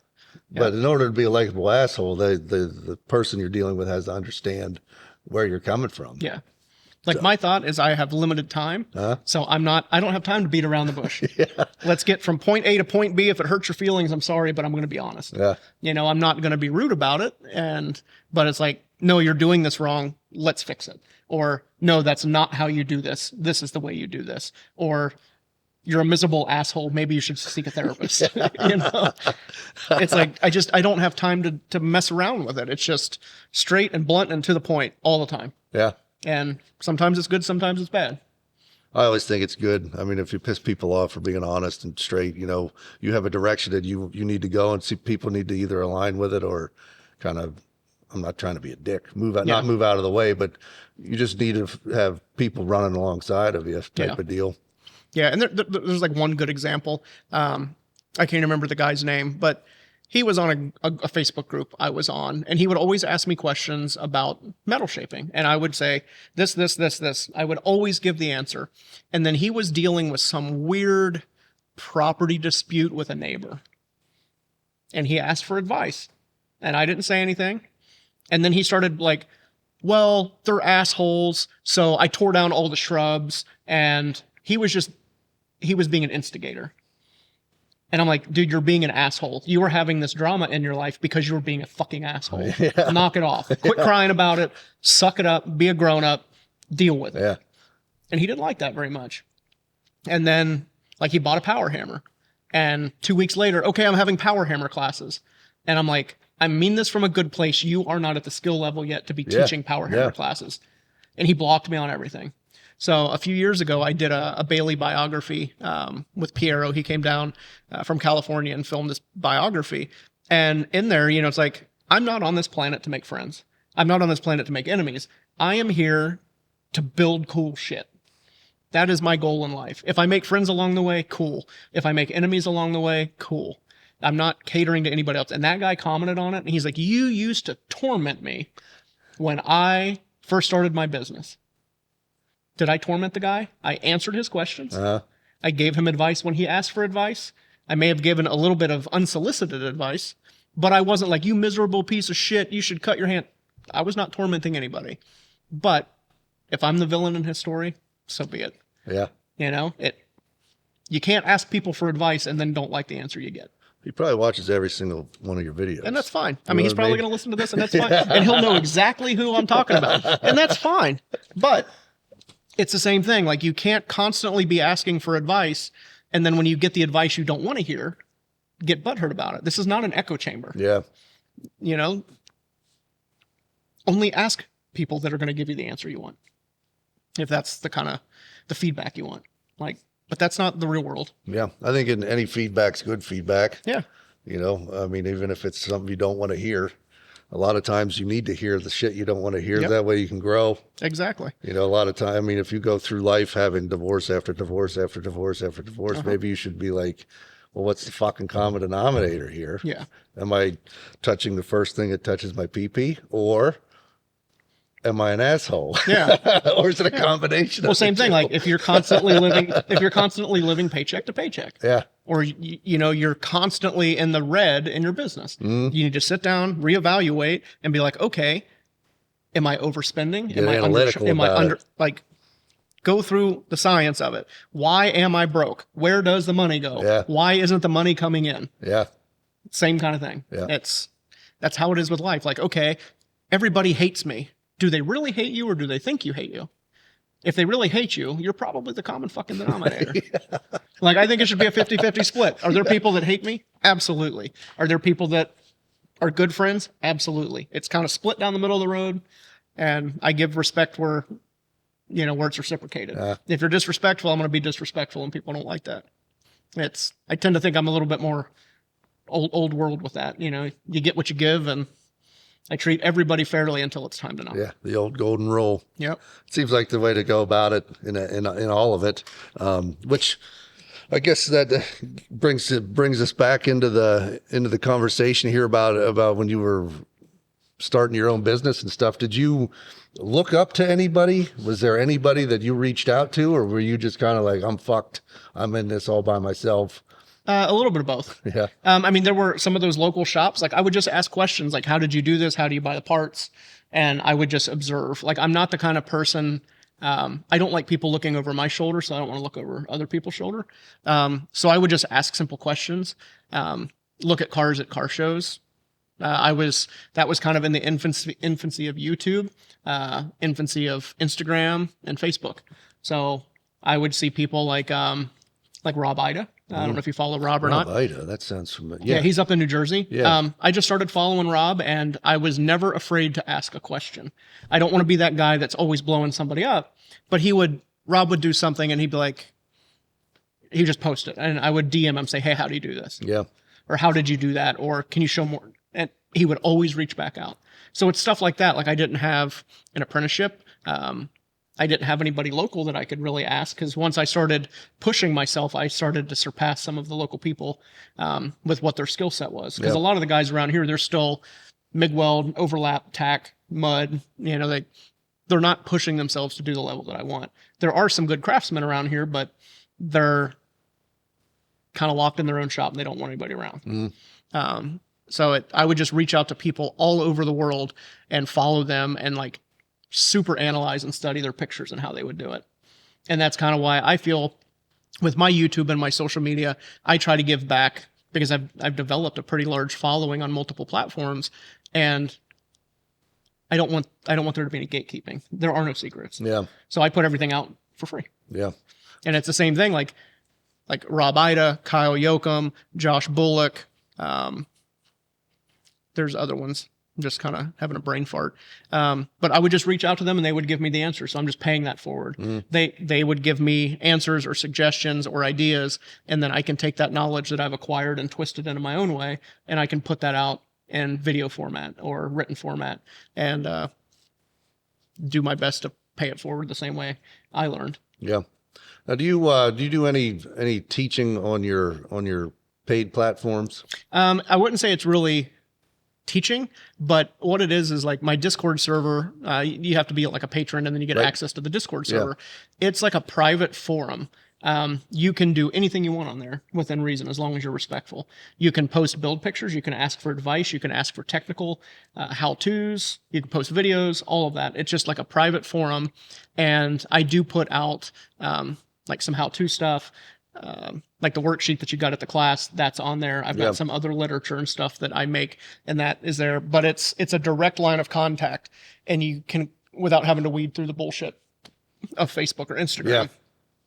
But in order to be a likable asshole, the person you're dealing with has to understand where you're coming from. Yeah. Like, my thought is I have limited time. So I don't have time to beat around the bush. Let's get from point A to point B. If it hurts your feelings, I'm sorry, but I'm going to be honest. Yeah. You know, I'm not going to be rude about it. But it's like, no, you're doing this wrong. Let's fix it. Or no, that's not how you do this. This is the way you do this. Or you're a miserable asshole. Maybe you should seek a therapist. You know, it's like, I don't have time to mess around with it. It's just straight and blunt and to the point all the time. Yeah. And sometimes it's good, sometimes it's bad. I always think it's good. I mean, if you piss people off for being honest and straight, you have a direction that you need to go, and see people need to either align with it or kind of, I'm not trying to be a dick, not move out of the way, but you just need to have people running alongside of you type of deal. Yeah. And there's like one good example. I can't remember the guy's name, but he was on a Facebook group I was on, and he would always ask me questions about metal shaping. And I would say, this. I would always give the answer. And then he was dealing with some weird property dispute with a neighbor. And he asked for advice. And I didn't say anything. And then he started like, well, they're assholes. So I tore down all the shrubs. And he was being an instigator. And I'm like, dude, you're being an asshole. You were having this drama in your life because you were being a fucking asshole. Yeah. Knock it off. Quit crying about it. Suck it up. Be a grown up. Deal with it. Yeah. And he didn't like that very much. And then, like, he bought a power hammer. And 2 weeks later, okay, I'm having power hammer classes. And I'm like, I mean this from a good place. You are not at the skill level yet to be teaching power hammer classes. And he blocked me on everything. So a few years ago, I did a Baileigh biography with Piero. He came down from California and filmed this biography. And in there, it's like, I'm not on this planet to make friends. I'm not on this planet to make enemies. I am here to build cool shit. That is my goal in life. If I make friends along the way, cool. If I make enemies along the way, cool. I'm not catering to anybody else. And that guy commented on it, and he's like, you used to torment me when I first started my business. Did I torment the guy? I answered his questions. I gave him advice when he asked for advice. I may have given a little bit of unsolicited advice, but I wasn't like, you miserable piece of shit, you should cut your hand. I was not tormenting anybody. But if I'm the villain in his story, so be it. Yeah. You can't ask people for advice and then don't like the answer you get. He probably watches every single one of your videos. And that's fine. I mean, he's probably going to listen to this, and that's fine. And he'll know exactly who I'm talking about. And that's fine. But it's the same thing. Like, you can't constantly be asking for advice, and then when you get the advice you don't want to hear, get butthurt about it. This is not an echo chamber. Yeah. Only ask people that are going to give you the answer you want. If that's the kind of the feedback you want. But that's not the real world. Yeah. I think any feedback's good feedback. Yeah. I mean, even if it's something you don't want to hear, a lot of times you need to hear the shit you don't want to hear. That way you can grow. Exactly. A lot of time, I mean, if you go through life having divorce after divorce after divorce after divorce, maybe you should be like, well, what's the fucking common denominator here? Yeah. Am I touching the first thing that touches my pee-pee, or am I an asshole? Yeah. Or is it a combination? Well, same thing. Like, if you're constantly living paycheck to paycheck. Yeah. Or, you're constantly in the red in your business. You need to sit down, reevaluate, and be like, okay, am I overspending? Get analytical about it. Go through the science of it. Why am I broke? Where does the money go? Yeah. Why isn't the money coming in? Yeah. Same kind of thing. Yeah. That's how it is with life. Like, okay, everybody hates me. Do they really hate you, or do they think you hate you? If they really hate you, you're probably the common fucking denominator. Yeah. Like, I think it should be a 50-50 split. Are there people that hate me? Absolutely. Are there people that are good friends? Absolutely. It's kind of split down the middle of the road, and I give respect where it's reciprocated. If you're disrespectful, I'm going to be disrespectful, and people don't like that. I tend to think I'm a little bit more old world with that. You get what you give, and I treat everybody fairly until it's time to know. Yeah, the old golden rule. Yep. Seems like the way to go about it in all of it, which I guess that brings us back into the conversation here about when you were starting your own business and stuff. Did you look up to anybody? Was there anybody that you reached out to, or were you just kind of like, I'm fucked, I'm in this all by myself? A little bit of both. Yeah. I mean, there were some of those local shops. Like, I would just ask questions like, how did you do this? How do you buy the parts? And I would just observe. Like, I'm not the kind of person, I don't like people looking over my shoulder, so I don't want to look over other people's shoulder. So I would just ask simple questions, look at cars at car shows. That was kind of in the infancy of YouTube, infancy of Instagram and Facebook. So I would see people like Rob Ida. I don't know if you follow Rob or not. Rob Ida, that sounds familiar. Yeah, he's up in New Jersey. Yeah. I just started following Rob, and I was never afraid to ask a question. I don't want to be that guy that's always blowing somebody up, but he would Rob would do something and he'd be like, he just post it, and I would DM him, say, hey, how do you do this? Yeah. Or how did you do that? Or can you show more? And he would always reach back out. So it's stuff like that. Like I didn't have an apprenticeship. I didn't have anybody local that I could really ask, because once I started pushing myself, I started to surpass some of the local people with what their skill set was. Because a lot of the guys around here, they're still MIG weld, overlap, tack, mud. You know, they're not pushing themselves to do the level that I want. There are some good craftsmen around here, but they're kind of locked in their own shop and they don't want anybody around. So I would just reach out to people all over the world and follow them and like super analyze and study their pictures and how they would do it. And that's kind of why I feel with my YouTube and my social media, I try to give back, because I've developed a pretty large following on multiple platforms, and I don't want there to be any gatekeeping. There are no secrets. Yeah. So I put everything out for free. Yeah. And it's the same thing, like Rob Ida, Kyle Yoakum, Josh Bullock. There's other ones. I'm just kind of having a brain fart. But I would just reach out to them and they would give me the answer. So I'm just paying that forward. They would give me answers or suggestions or ideas, and then I can take that knowledge that I've acquired and twist it into my own way, and I can put that out in video format or written format and do my best to pay it forward the same way I learned. Yeah. Now, do you do any teaching on your paid platforms? I wouldn't say it's really teaching, but what it is like my Discord server. You have to be like a patron, and then you get access to the Discord server. Yeah. It's like a private forum. You can do anything you want on there within reason, as long as you're respectful. You can post build pictures. You can ask for advice. You can ask for technical how-tos. You can post videos, all of that. It's just like a private forum. And I do put out like some how-to stuff, like the worksheet that you got at the class, that's on there. I've got some other literature and stuff that I make, and that is there. But it's a direct line of contact, and you can, without having to weed through the bullshit of Facebook or Instagram. Yeah.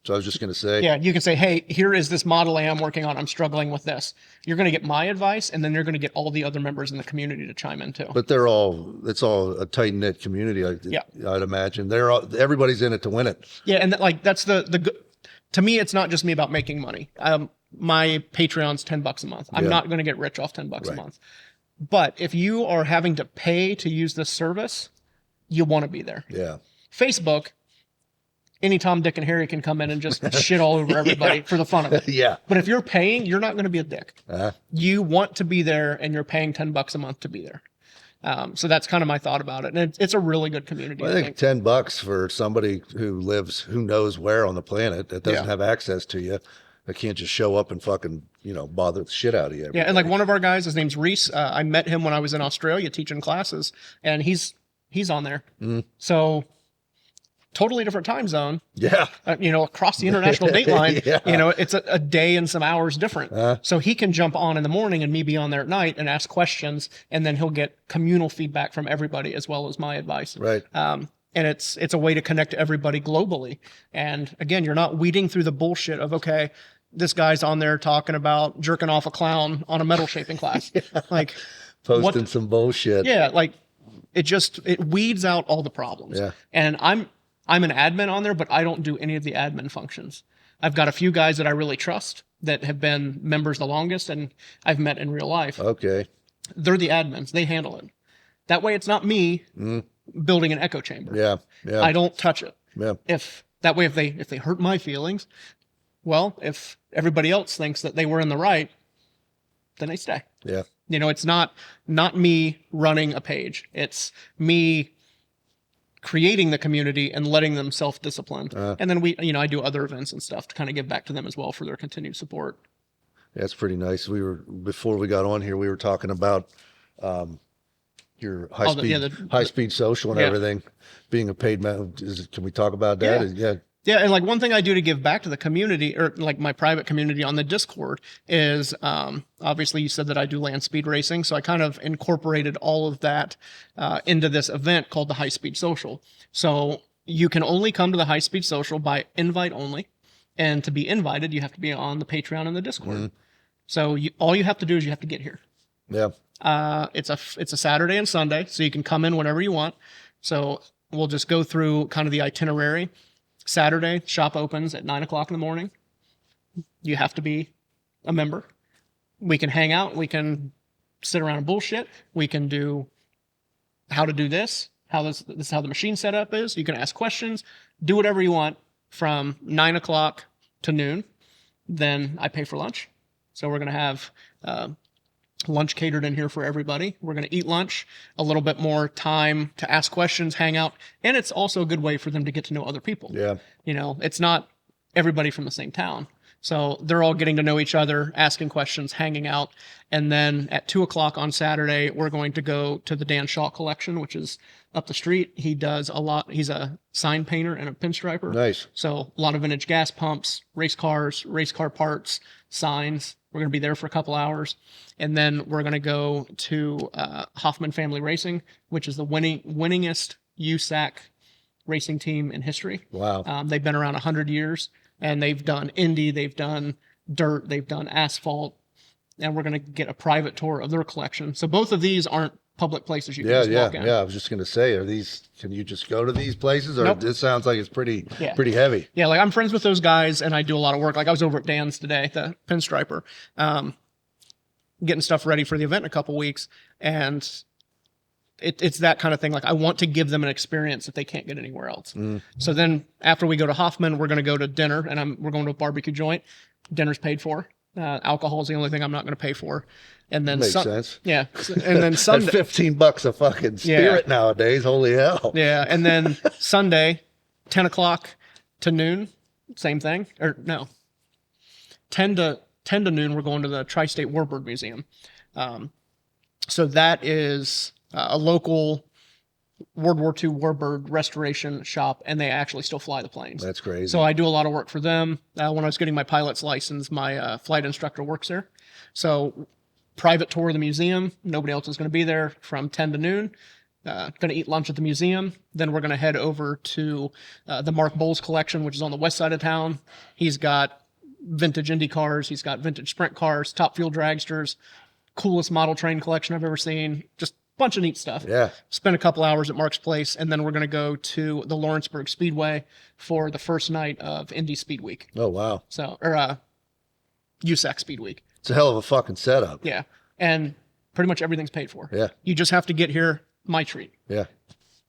So I was just going to say. Yeah, you can say, hey, here is this Model A I'm working on. I'm struggling with this. You're going to get my advice, and then you're going to get all the other members in the community to chime in too. But it's all a tight-knit community, I'd imagine. Everybody's in it to win it. Yeah, and that's the to me, it's not just me about making money. My Patreon's $10 a month. I'm not going to get rich off $10 a month. But if you are having to pay to use this service, you want to be there. Yeah. Facebook, any Tom, Dick, and Harry can come in and just shit all over everybody for the fun of it. Yeah. But if you're paying, you're not going to be a dick. You want to be there, and you're paying $10 a month to be there. So that's kind of my thought about it. And it's a really good community. Well, I think $10 for somebody who lives who knows where on the planet that doesn't have access to you, that can't just show up and fucking, bother the shit out of you. Yeah. And like one of our guys, his name's Reese. I met him when I was in Australia teaching classes, and he's on there. So totally different time zone. Yeah. Across the international date line, it's a day and some hours different. So he can jump on in the morning and me be on there at night and ask questions, and then he'll get communal feedback from everybody as well as my advice. Right. And it's a way to connect everybody globally. And again, you're not weeding through the bullshit of, okay, this guy's on there talking about jerking off a clown on a metal shaping class. Like posting some bullshit. Yeah. Like it weeds out all the problems. Yeah. And I'm an admin on there, but I don't do any of the admin functions. I've got a few guys that I really trust that have been members the longest and I've met in real life. Okay. They're the admins. They handle it. That way it's not me building an echo chamber. Yeah. Yeah. I don't touch it. Yeah. If they hurt my feelings, well, if everybody else thinks that they were in the right, then they stay. Yeah. It's not me running a page. It's me creating the community and letting them self-discipline. And then I do other events and stuff to kind of give back to them as well for their continued support. That's pretty nice. Before we got on here, we were talking about your high speed social and everything, being a paid man. Can we talk about that? Yeah. Yeah, and like one thing I do to give back to the community, or like my private community on the Discord, is obviously you said that I do land speed racing, so I kind of incorporated all of that into this event called the High Speed Social. So you can only come to the High Speed Social by invite only, and to be invited, you have to be on the Patreon and the Discord. So all you have to do is you have to get here. Yeah. It's a Saturday and Sunday, so you can come in whenever you want. So we'll just go through kind of the itinerary. Saturday, shop opens at 9:00 in the morning. You have to be a member. We can hang out. We can sit around and bullshit. We can do how to do this, this is how the machine setup is. You can ask questions, do whatever you want from 9:00 to noon. Then I pay for lunch. So we're going to have lunch catered in here for everybody. We're going to eat lunch, a little bit more time to ask questions, hang out. And it's also a good way for them to get to know other people. Yeah. You know, it's not everybody from the same town. So they're all getting to know each other, asking questions, hanging out. And then at 2:00 on Saturday, we're going to go to the Dan Shaw collection, which is up the street. He does a lot. He's a sign painter and a pinstriper. Nice. So a lot of vintage gas pumps, race car parts, signs. We're going to be there for a couple hours. And then we're going to go to Hoffman Family Racing, which is the winningest USAC racing team in history. Wow. They've been around 100 years. And they've done Indy, they've done dirt, they've done asphalt, and we're going to get a private tour of their collection. So both of these aren't public places you can just walk in. Yeah. I was just going to say, can you just go to these places? Or Nope. This sounds like it's pretty heavy. Yeah, like I'm friends with those guys, and I do a lot of work. Like I was over at Dan's today, the pinstriper, getting stuff ready for the event in a couple weeks, and it's that kind of thing. Like I want to give them an experience that they can't get anywhere else. So then after we go to Hoffman, we're going to go to dinner, and we're going to a barbecue joint. Dinner's paid for. Alcohol is the only thing I'm not going to pay for. And then Makes sense. Yeah. And then Sunday, At $15 a fucking spirit nowadays. Holy hell. Yeah. And then Sunday, 10:00 to noon, same thing. Or no, 10 to noon, we're going to the Tri-State Warbird Museum. So that is a local World War II warbird restoration shop, and they actually still fly the planes. That's crazy. So I do a lot of work for them. When I was getting my pilot's license, my flight instructor works there. So private tour of the museum. Nobody else is going to be there from 10 to noon. Going to eat lunch at the museum. Then we're going to head over to the Mark Bowles collection, which is on the west side of town. He's got vintage Indy cars. He's got vintage sprint cars, top fuel dragsters, coolest model train collection I've ever seen. Just bunch of neat stuff. Yeah. Spend a couple hours at Mark's place, and then we're going to go to the Lawrenceburg Speedway for the first night of Indy Speed Week. Oh, wow. So, or USAC Speed Week. It's a hell of a fucking setup. Yeah. And pretty much everything's paid for. Yeah. You just have to get here, my treat. Yeah.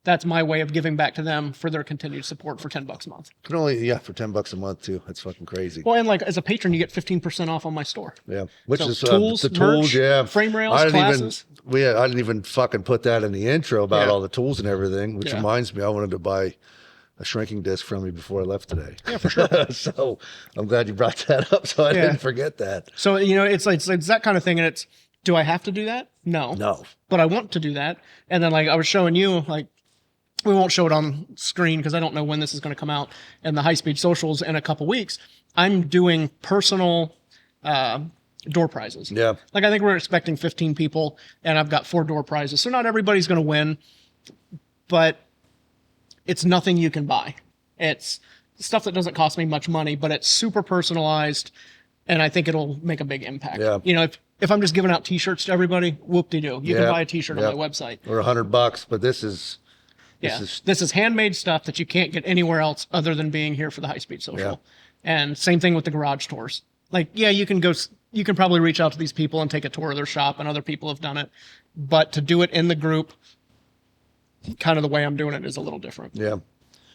That's my way of giving back to them for their continued support for $10 a month. Can only, for $10 a month too. That's fucking crazy. Well, and like as a patron, you get 15% off on my store. Yeah. Which So is tools, the tools, merch, frame rails, I classes. I didn't even fucking put that in the intro about Yeah. all the tools and everything, which Yeah. reminds me, I wanted to buy a shrinking disc from you before I left today. Yeah, for sure. So I'm glad you brought that up so I didn't forget that. So, you know, it's that kind of thing. And it's, do I have to do that? No. No. But I want to do that. And then like I was showing you, like, we won't show it on screen because I don't know when this is going to come out in the high speed socials in a couple weeks. I'm doing personal door prizes. Yeah. Like I think we're expecting 15 people and I've got 4 door prizes. So not everybody's going to win, but it's nothing you can buy. It's stuff that doesn't cost me much money, but it's super personalized and I think it'll make a big impact. Yeah. You know, if I'm just giving out t-shirts to everybody, whoop-de-doo. You can buy a t-shirt on my website. Or $100, but this is This is handmade stuff that you can't get anywhere else other than being here for the high speed social. Yeah. And same thing with the garage tours. Like, yeah, you can probably reach out to these people and take a tour of their shop, and other people have done it. But to do it in the group, kind of the way I'm doing it is a little different. Yeah.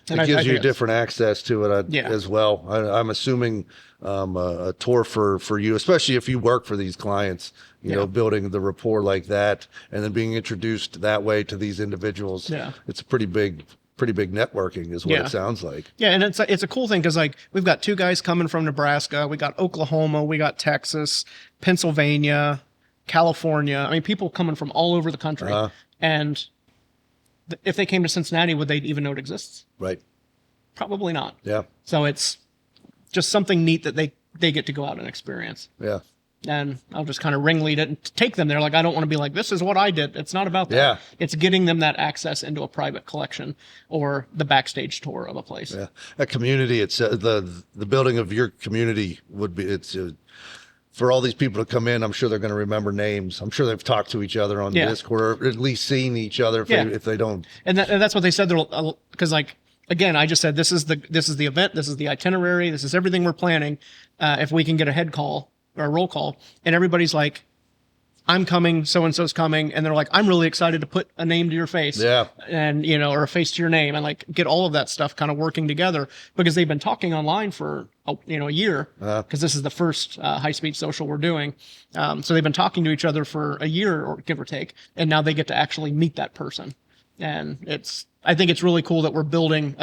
And It gives you think different access to it Yeah. as well. I'm assuming a tour for you, especially if you work for these clients, you know, building the rapport like that and then being introduced that way to these individuals. Yeah. It's a pretty big networking is what it sounds like. Yeah, and it's a cool thing because like we've got 2 guys coming from Nebraska, we got Oklahoma, we got Texas, Pennsylvania, California. I mean, people coming from all over the country, and if they came to Cincinnati, would they even know it exists? Right. Probably not. Yeah. So it's just something neat that they get to go out and experience. Yeah. And I'll just kind of ringlead it and take them there. Like, I don't want to be like, this is what I did. It's not about that. Yeah. It's getting them that access into a private collection or the backstage tour of a place. Yeah. A community, it's the building of your community would be, for all these people to come in, I'm sure they're going to remember names. I'm sure they've talked to each other on Discord, or at least seen each other if they don't. And that's what they said. Because like again, I just said, this is the event, this is the itinerary, this is everything we're planning. If we can get a head call or a roll call, and everybody's like, I'm coming, so-and-so's coming. And they're like, I'm really excited to put a name to your face. Yeah. And, you know, or a face to your name, and like get all of that stuff kind of working together, because they've been talking online for, a year, because this is the first high-speed social we're doing. So they've been talking to each other for a year, or give or take. And now they get to actually meet that person. And I think it's really cool that we're building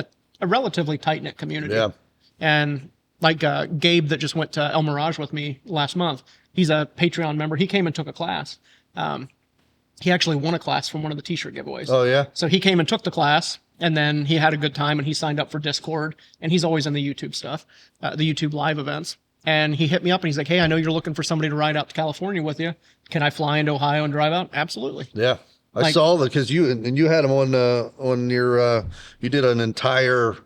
a relatively tight-knit community. Yeah. And like Gabe that just went to El Mirage with me last month, he's a Patreon member. He came and took a class. He actually won a class from one of the t-shirt giveaways. Oh, yeah? So he came and took the class, and then he had a good time, and he signed up for Discord, and he's always in the YouTube stuff, the YouTube live events. And he hit me up, and he's like, hey, I know you're looking for somebody to ride out to California with you. Can I fly into Ohio and drive out? Absolutely. Yeah. I saw that, because you had him on your, you did an entire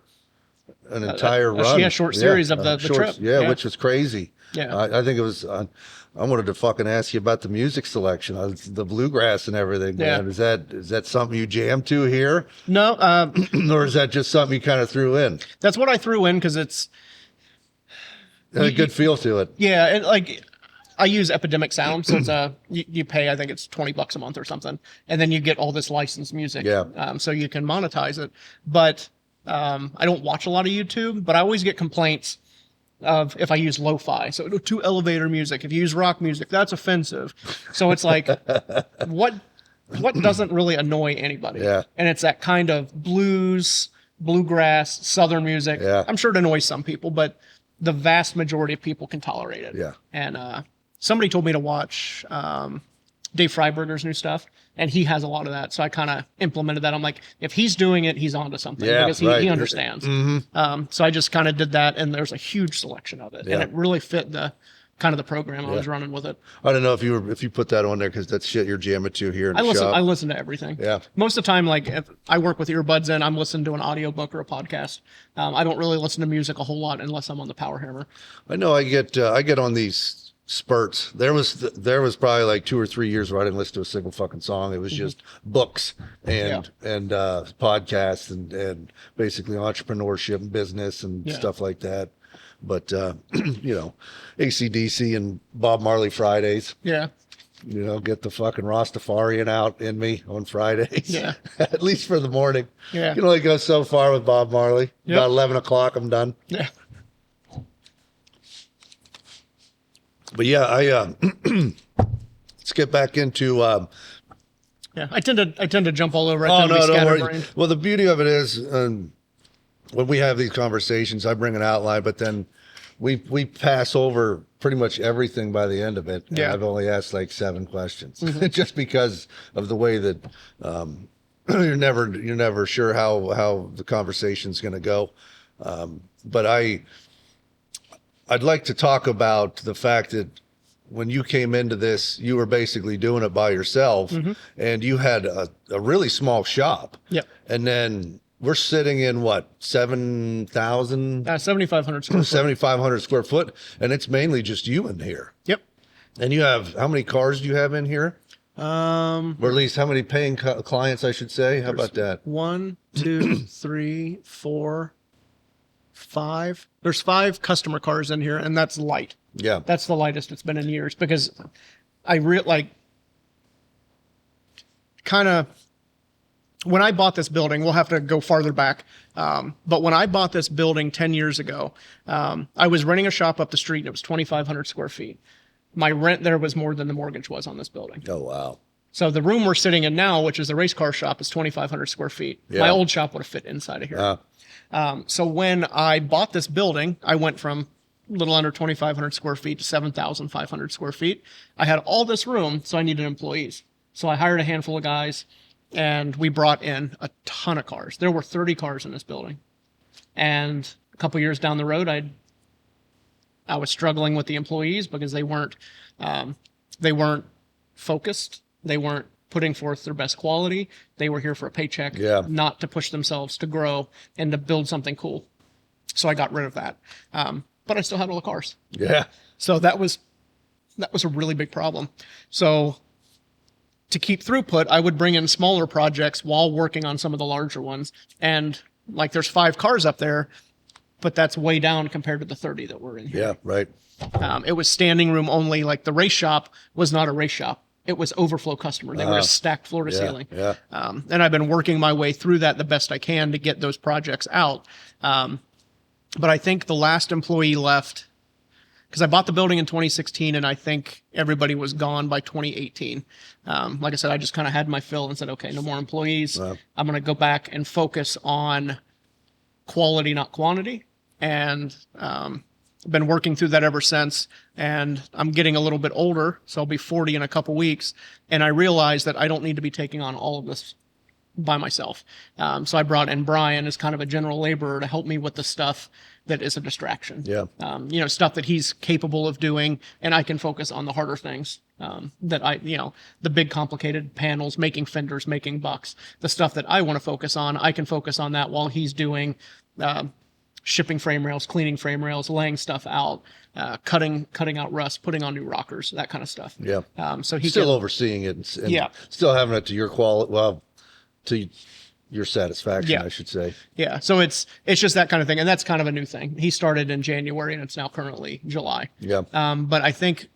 run. Short series of the trip. Yeah, which was crazy. Yeah. I think it was, I wanted to fucking ask you about the music selection, the bluegrass and everything, man. Yeah. Is that something you jam to here? No. Or is that just something you kind of threw in? That's what I threw in, because it's a good feel to it. Yeah. And like, I use Epidemic Sound, so it's you pay, I think it's $20 a month or something, and then you get all this licensed music. Yeah. So you can monetize it. But I don't watch a lot of YouTube, but I always get complaints of if I use lo-fi. So too elevator music. If you use rock music, that's offensive. So it's like, what doesn't really annoy anybody? Yeah. And it's that kind of bluegrass, southern music. Yeah. I'm sure it annoys some people, but the vast majority of people can tolerate it. Yeah. And somebody told me to watch Dave Freiberger's new stuff, and he has a lot of that. So I kind of implemented that. I'm like, if he's doing it, he's onto something, because he understands. Mm-hmm. So I just kind of did that, and there's a huge selection of it, Yeah. and it really fit the kind of the program I was running with it. I don't know if you put that on there, because that's shit you're jamming to here in the shop. I listen to everything. Yeah. Most of the time, like if I work with earbuds in, I'm listening to an audiobook or a podcast. I don't really listen to music a whole lot unless I'm on the power hammer. I know I get on these spurts. There was probably like 2 or 3 years where I didn't listen to a single fucking song. It was just books and podcasts and basically entrepreneurship and business and stuff like that. But AC/DC and Bob Marley Fridays. Yeah. Get the fucking Rastafarian out in me on Fridays. Yeah. At least for the morning. Yeah. You can only go so far with Bob Marley. Yep. About 11 o'clock, I'm done. Yeah. But yeah, let's get back into. I tend to jump all over. Don't worry. Well, the beauty of it is, when we have these conversations, I bring an outline, but then we pass over pretty much everything by the end of it. And I've only asked like 7 questions, just because of the way that you're never sure how the conversation's going to go. But I'd like to talk about the fact that when you came into this, you were basically doing it by yourself, and you had a really small shop. Yep. And then we're sitting in what, 7,000? 7,500 square foot. 7,500 square foot, and it's mainly just you in here. Yep. And you have, how many cars do you have in here? Or at least how many paying clients, I should say? How about that? 1, 2, 3, 4, 5. There's 5 customer cars in here, and that's light. Yeah. That's the lightest it's been in years, because I kind of, when I bought this building, we'll have to go farther back. But when I bought this building 10 years ago, I was renting a shop up the street, and it was 2,500 square feet. My rent there was more than the mortgage was on this building. Oh, wow. So the room we're sitting in now, which is the race car shop, is 2,500 square feet. Yeah. My old shop would have fit inside of here. So when I bought this building, I went from a little under 2,500 square feet to 7,500 square feet. I had all this room, so I needed employees. So I hired a handful of guys, and we brought in a ton of cars. There were 30 cars in this building. And a couple years down the road, I was struggling with the employees, because they weren't focused. They weren't putting forth their best quality. They were here for a paycheck, not to push themselves to grow and to build something cool. So I got rid of that. But I still had all the cars. Yeah. So that was a really big problem. So to keep throughput, I would bring in smaller projects while working on some of the larger ones. And Like there's 5 cars up there, but that's way down compared to the 30 that were in here. Yeah, right. It was standing room only. Like the race shop was not a race shop. It was overflow customer. They were just stacked floor to ceiling. Yeah. And I've been working my way through that the best I can to get those projects out. But I think the last employee left, because I bought the building in 2016, and I think everybody was gone by 2018. Like I said, I just kind of had my fill and said, okay, no more employees. Wow. I'm going to go back and focus on quality, not quantity. And been working through that ever since. And I'm getting a little bit older, so I'll be 40 in a couple weeks. And I realized that I don't need to be taking on all of this by myself. So I brought in Brian as kind of a general laborer to help me with the stuff that is a distraction. Yeah. Stuff that he's capable of doing, and I can focus on the harder things that the big complicated panels, making fenders, making bucks, the stuff that I want to focus on. I can focus on that while he's doing shipping frame rails, cleaning frame rails, laying stuff out, cutting out rust, putting on new rockers, that kind of stuff. Yeah. So he's still overseeing it and still having it to your quality, to your satisfaction, I should say. Yeah. So it's just that kind of thing. And that's kind of a new thing. He started in January and it's now currently July. Yeah. But I think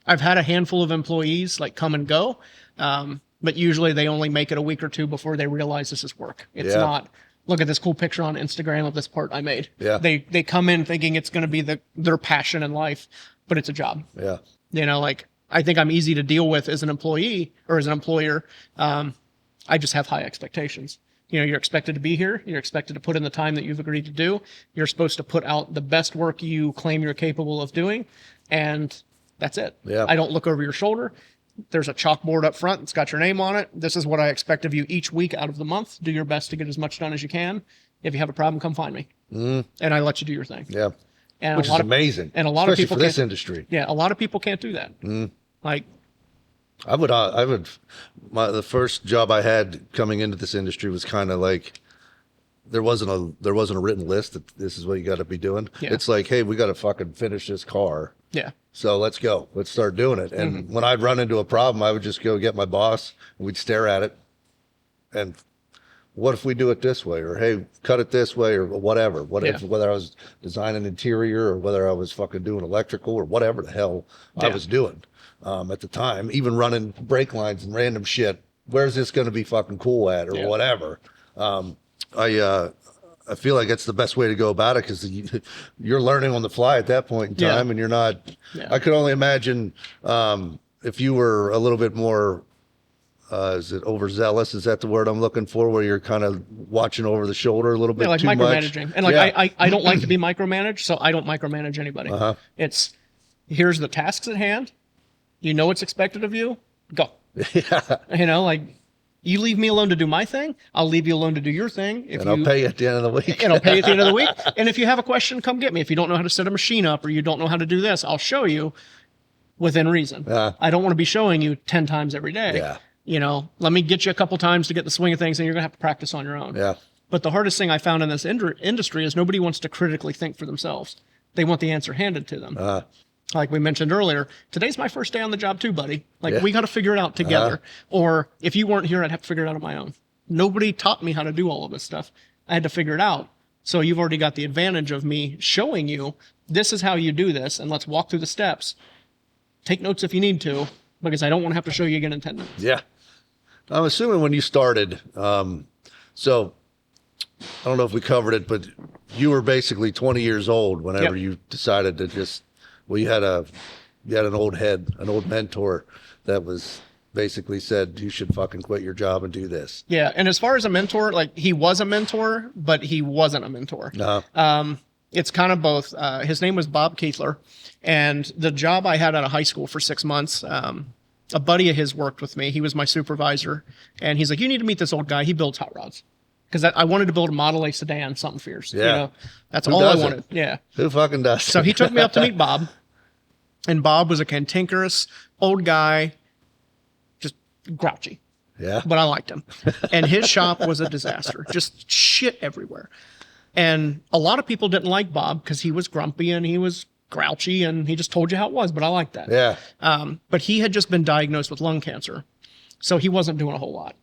I've had a handful of employees like come and go. But usually they only make it a week or two before they realize this is work. It's not, look at this cool picture on Instagram of this part I made. Yeah. They come in thinking it's going to be their passion in life, but it's a job. Yeah. I think I'm easy to deal with as an employee or as an employer. I just have high expectations. You're expected to be here. You're expected to put in the time that you've agreed to do. You're supposed to put out the best work you claim you're capable of doing. And that's it. Yeah. I don't look over your shoulder. There's a chalkboard up front. It's got your name on it. This is what I expect of you each week out of the month. Do your best to get as much done as you can. If you have a problem, come find me. And I let you do your thing. Yeah. And which is amazing. And a lot especially of people for this industry. Yeah. A lot of people can't do that. Like, the first job I had coming into this industry was kind of like, there wasn't a written list that this is what you got to be doing. Yeah. It's like, hey, we got to fucking finish this car. Yeah. So let's go. Let's start doing it. And when I'd run into a problem, I would just go get my boss and we'd stare at it. And what if we do it this way? Or, hey, cut it this way or whatever. Whether I was designing interior or whether I was fucking doing electrical or whatever the hell I was doing at the time, even running brake lines and random shit. Where's this going to be fucking cool at or whatever? I feel like that's the best way to go about it because you're learning on the fly at that point in time, and you're not. Yeah. I could only imagine if you were a little bit more. Is it overzealous? Is that the word I'm looking for? Where you're kind of watching over the shoulder a little bit too much? Micromanaging. And I don't like to be micromanaged, so I don't micromanage anybody. It's here's the tasks at hand. You know what's expected of you. Go. Yeah. You leave me alone to do my thing. I'll leave you alone to do your thing. I'll pay you at the end of the week. And I'll pay you at the end of the week. And if you have a question, come get me. If you don't know how to set a machine up or you don't know how to do this, I'll show you within reason. I don't want to be showing you 10 times every day. Yeah. Let me get you a couple times to get the swing of things, and you're going to have to practice on your own. Yeah. But the hardest thing I found in this industry is nobody wants to critically think for themselves. They want the answer handed to them. Like we mentioned earlier, today's my first day on the job too, buddy. We got to figure it out together. Or if you weren't here, I'd have to figure it out on my own. Nobody taught me how to do all of this stuff. I had to figure it out. So you've already got the advantage of me showing you, this is how you do this, and let's walk through the steps. Take notes if you need to, because I don't want to have to show you again in 10 minutes. Yeah. I'm assuming when you started, so I don't know if we covered it, but you were basically 20 years old whenever you decided to just... Well, you had an old mentor that was basically said you should fucking quit your job and do this. Yeah, and as far as a mentor, he was a mentor, but he wasn't a mentor. It's kind of both. His name was Bob Keithler, and the job I had out of high school for 6 months, a buddy of his worked with me. He was my supervisor, and he's like, "You need to meet this old guy. He builds hot rods." Because I wanted to build a Model A sedan, something fierce. Yeah. That's all I wanted. Yeah. Who fucking does? So he took me up to meet Bob. And Bob was a cantankerous old guy, just grouchy. Yeah. But I liked him. And his shop was a disaster. Just shit everywhere. And a lot of people didn't like Bob because he was grumpy and he was grouchy and he just told you how it was. But I liked that. Yeah. But he had just been diagnosed with lung cancer. So he wasn't doing a whole lot.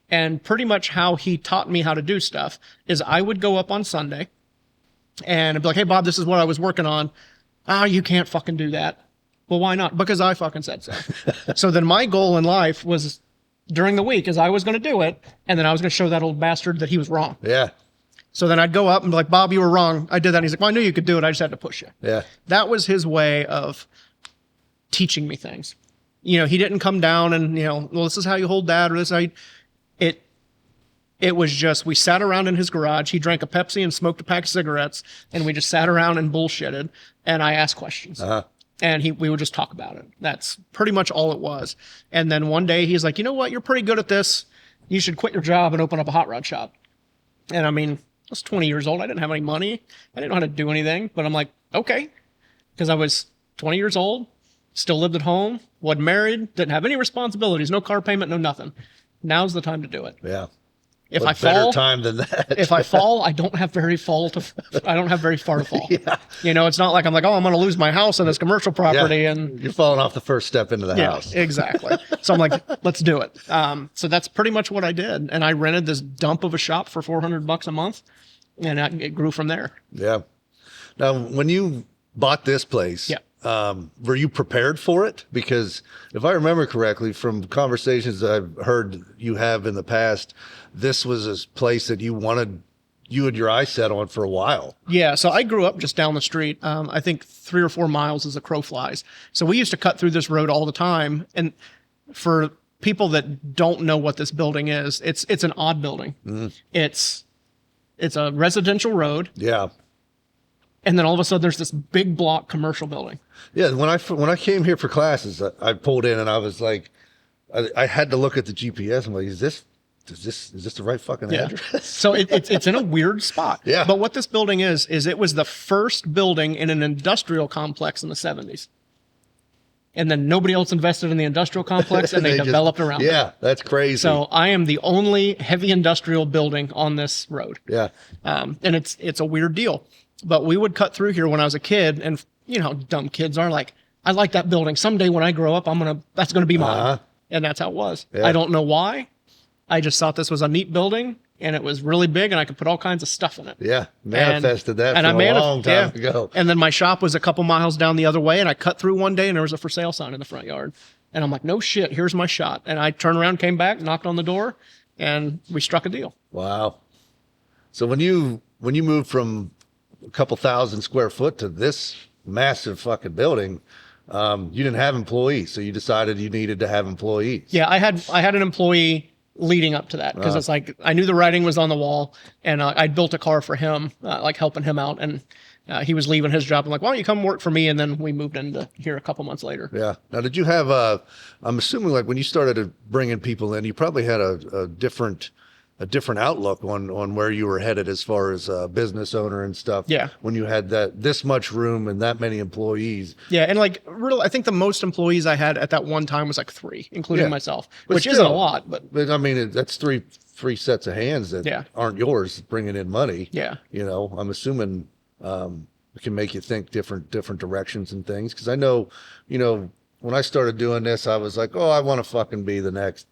And pretty much how he taught me how to do stuff is I would go up on Sunday and I'd be like, hey, Bob, this is what I was working on. Oh, you can't fucking do that. Well, why not? Because I fucking said so. So then my goal in life was during the week is I was going to do it. And then I was going to show that old bastard that he was wrong. Yeah. So then I'd go up and be like, Bob, you were wrong. I did that. And he's like, well, I knew you could do it. I just had to push you. Yeah. That was his way of teaching me things. You know, he didn't come down and, you know, well, this is how you hold that, or this is how you, it was just, we sat around in his garage. He drank a Pepsi and smoked a pack of cigarettes, and we just sat around and bullshitted, and I asked questions. And we would just talk about it. That's pretty much all it was. And then one day he's like, you know what? You're pretty good at this. You should quit your job and open up a hot rod shop. And I mean, I was 20 years old. I didn't have any money. I didn't know how to do anything, but I'm like, okay. Because I was 20 years old, still lived at home, wasn't married, didn't have any responsibilities, no car payment, no nothing. Now's the time to do it. Yeah. If what I fall, better time than that? If I fall, I don't have very far to fall. Yeah. You know, it's not like I'm like, oh, I'm going to lose my house on this commercial property, and you're falling off the first step into the house. Exactly. So I'm like, let's do it. So that's pretty much what I did, and I rented this dump of a shop for $400 a month, and it grew from there. Yeah. Now, when you bought this place, were you prepared for it? Because if I remember correctly from conversations I've heard you have in the past, this was a place that you had your eyes set on for a while. Yeah. So I grew up just down the street. I think 3 or 4 miles as a crow flies. So we used to cut through this road all the time. And for people that don't know what this building is, it's an odd building. Mm. It's a residential road. Yeah. And then all of a sudden there's this big block commercial building. Yeah. When I came here for classes, I pulled in and I was like, I had to look at the GPS. I'm like, is this the right fucking address? So it's in a weird spot. Yeah. But what this building is it was the first building in an industrial complex in the 70s. And then nobody else invested in the industrial complex, and they developed around it. Yeah, that's crazy. So I am the only heavy industrial building on this road. Yeah. And it's a weird deal. But we would cut through here when I was a kid, and you know how dumb kids are, like, I like that building. Someday when I grow up, that's gonna be mine. And that's how it was. Yeah. I don't know why. I just thought this was a neat building, and it was really big, and I could put all kinds of stuff in it. Yeah, manifested that a long time ago. And then my shop was a couple miles down the other way, and I cut through one day, and there was a for sale sign in the front yard. And I'm like, no shit, here's my shot. And I turned around, came back, knocked on the door, and we struck a deal. Wow. So when you moved from a couple thousand square foot to this massive fucking building, you didn't have employees, so you decided you needed to have employees. Yeah, I had an employee leading up to that, because it's like I knew the writing was on the wall, and I'd built a car for him, like helping him out, and he was leaving his job. I'm like, why don't you come work for me? And then we moved into here a couple months later. Yeah. Now, did you have I'm assuming like when you started bringing people in, you probably had a different outlook on where you were headed as far as business owner and stuff. Yeah. When you had this much room and that many employees. Yeah. And like really, I think the most employees I had at that one time was like 3, including myself, which still, isn't a lot, but I mean, that's three sets of hands that aren't yours bringing in money. Yeah. You know, I'm assuming it can make you think different directions and things. Cause I know, you know, when I started doing this, I was like, oh, I want to fucking be the next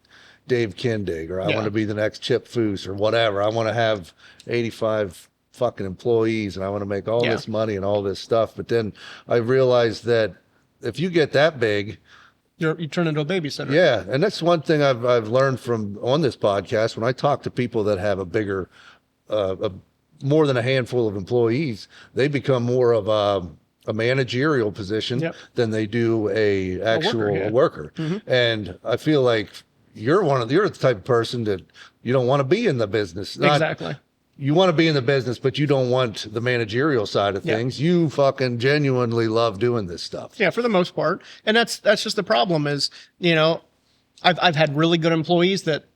Dave Kindig, or I want to be the next Chip Foose or whatever. I want to have 85 fucking employees, and I want to make all this money and all this stuff. But then I realized that if you get that big, you turn into a babysitter. Yeah. And that's one thing I've learned on this podcast. When I talk to people that have a bigger, more than a handful of employees, they become more of a managerial position than they do a worker. Mm-hmm. And I feel like you're the type of person that you don't want to be in the business. Exactly. You want to be in the business, but you don't want the managerial side of things. You fucking genuinely love doing this stuff. Yeah, for the most part. And that's just the problem is, you know, I've had really good employees that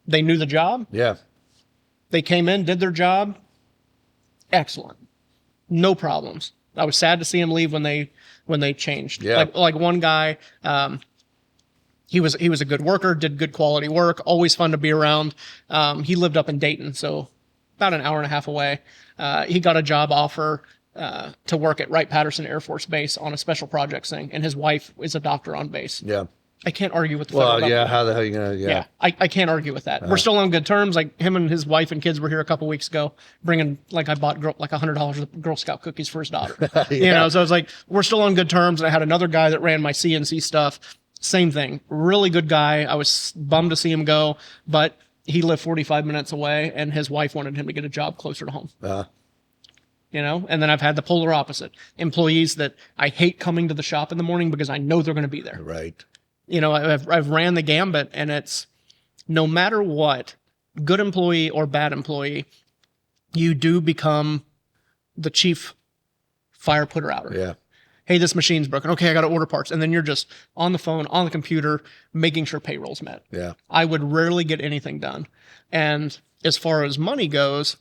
they knew the job. Yeah. They came in, did their job. Excellent. No problems. I was sad to see them leave when they changed. Yeah. Like one guy, he was a good worker, did good quality work, always fun to be around. He lived up in Dayton, so about an hour and a half away. He got a job offer to work at Wright-Patterson Air Force Base on a special projects thing, and his wife is a doctor on base. Yeah. I can't argue with the federal Well, yeah. government. How the hell are you gonna? Yeah. Yeah, I can't argue with that. We're still on good terms. Like him and his wife and kids were here a couple weeks ago, bringing like I bought like $100 of Girl Scout cookies for his daughter. You know, so it's like we're still on good terms. And I had another guy that ran my CNC stuff. Same thing. Really good guy. I was bummed to see him go, but he lived 45 minutes away, and his wife wanted him to get a job closer to home. You know, and then I've had the polar opposite. Employees that I hate coming to the shop in the morning because I know they're going to be there. Right. You know, I've ran the gambit, and it's no matter what, good employee or bad employee, you do become the chief fire putter outer. Yeah. Hey, this machine's broken. Okay, I got to order parts. And then you're just on the phone, on the computer, making sure payroll's met. Yeah. I would rarely get anything done. And as far as money goes,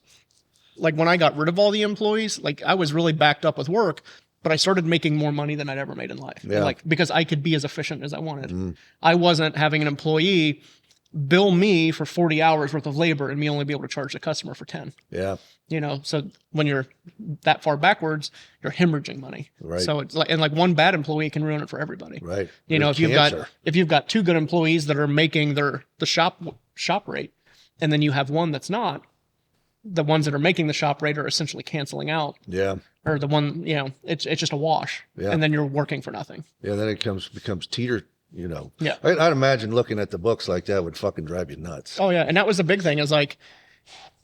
like when I got rid of all the employees, like I was really backed up with work, but I started making more money than I'd ever made in life. Yeah. Like, because I could be as efficient as I wanted. I wasn't having an employee bill me for 40 hours worth of labor and me only be able to charge the customer for 10. Yeah. You know, so when you're that far backwards, you're hemorrhaging money. Right. So it's like, and like one bad employee can ruin it for everybody. Right. You know, if you've got two good employees that are making the shop rate, and then you have one that's not, the ones that are making the shop rate are essentially canceling out. Yeah. Or the one, you know, it's just a wash. Yeah. And then you're working for nothing. Yeah. Then it becomes teeter. You know. Yeah. I'd imagine looking at the books like that would fucking drive you nuts. Oh yeah, and that was the big thing. Is like,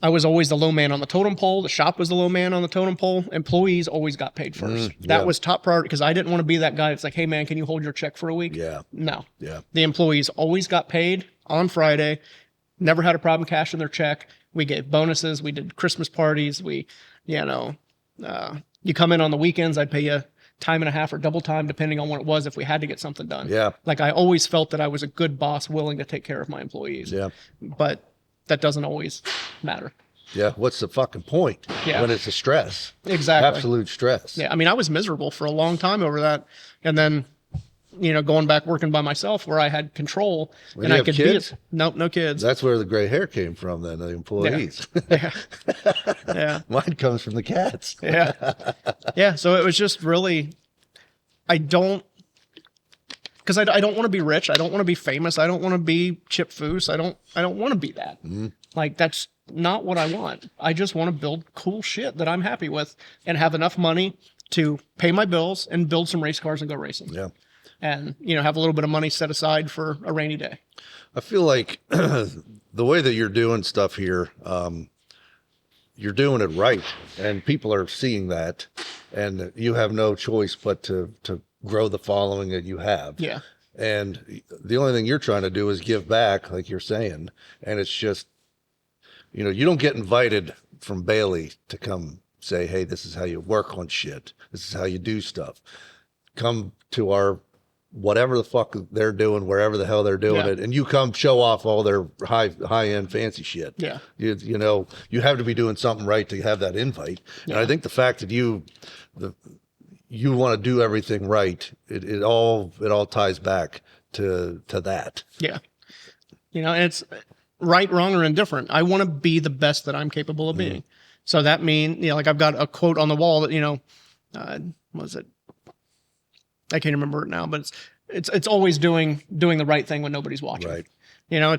I was always the low man on the totem pole. The shop was the low man on the totem pole. Employees always got paid first. That was top priority because I didn't want to be that guy that's like, hey man, can you hold your check for a week? Yeah. No. Yeah. The employees always got paid on Friday. Never had a problem cashing their check. We gave bonuses. We did Christmas parties. We, you know, you come in on the weekends, I'd pay you time and a half or double time, depending on what it was, if we had to get something done. Yeah. Like I always felt that I was a good boss willing to take care of my employees. Yeah. But that doesn't always matter. Yeah. What's the fucking point? Yeah. When it's a stress. Exactly. Absolute stress. Yeah. I mean, I was miserable for a long time over that. And then, you know, going back working by myself where I had control and I could kids? Nope, no kids. That's where the gray hair came from then, the employees. Yeah. Yeah. Mine comes from the cats. Yeah. Yeah. So it was just really, I don't want to be rich. I don't want to be famous. I don't want to be Chip Foose. I don't want to be that. Like, that's not what I want. I just want to build cool shit that I'm happy with and have enough money to pay my bills and build some race cars and go racing. Yeah. And, you know, have a little bit of money set aside for a rainy day. I feel like the way that you're doing stuff here, you're doing it right, and people are seeing that, and you have no choice but to grow the following that you have. Yeah. And the only thing you're trying to do is give back, like you're saying, and it's just, you know, you don't get invited from Baileigh to come say, hey, this is how you work on shit. This is how you do stuff. Come to our whatever the fuck they're doing, wherever the hell they're doing it, and you come show off all their high end fancy shit. Yeah. You know, you have to be doing something right to have that invite. Yeah. And I think the fact that you want to do everything right, it all ties back to that. Yeah. You know, and it's right, wrong, or indifferent. I want to be the best that I'm capable of being. So that means, you know, like I've got a quote on the wall that, you know, what was it? I can't remember it now, but it's always doing the right thing when nobody's watching. Right. You know,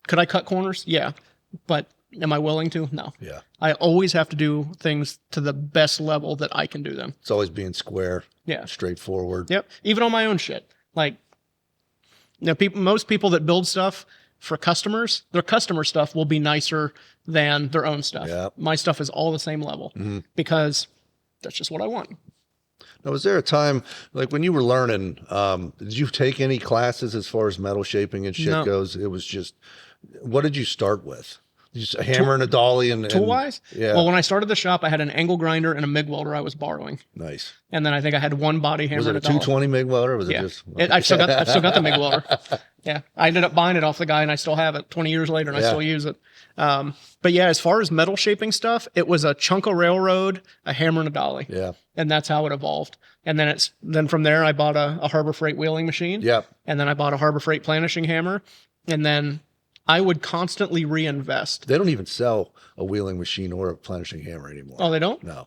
could I cut corners? Yeah. But am I willing to? No. Yeah. I always have to do things to the best level that I can do them. It's always being square. Yeah. Straightforward. Yep. Even on my own shit. Like, you know, most people that build stuff for customers, their customer stuff will be nicer than their own stuff. Yeah. My stuff is all the same level because that's just what I want. Now, was there a time, like when you were learning, did you take any classes as far as metal shaping and shit goes? It was just, what did you start with? Just a hammer and a dolly and tool-wise? Yeah. Well, when I started the shop, I had an angle grinder and a MIG welder I was borrowing. Nice. And then I think I had one body hammer Was it and a a dolly. 220 MIG welder? Or was it just? I've still got the MIG welder. Yeah. I ended up buying it off the guy and I still have it 20 years later and I still use it. But yeah, as far as metal shaping stuff, it was a chunk of railroad, a hammer and a dolly. Yeah. And that's how it evolved. And then from there, I bought a Harbor Freight wheeling machine. Yep. And then I bought a Harbor Freight planishing hammer. And then I would constantly reinvest. They don't even sell a wheeling machine or a planishing hammer anymore. Oh, they don't? No.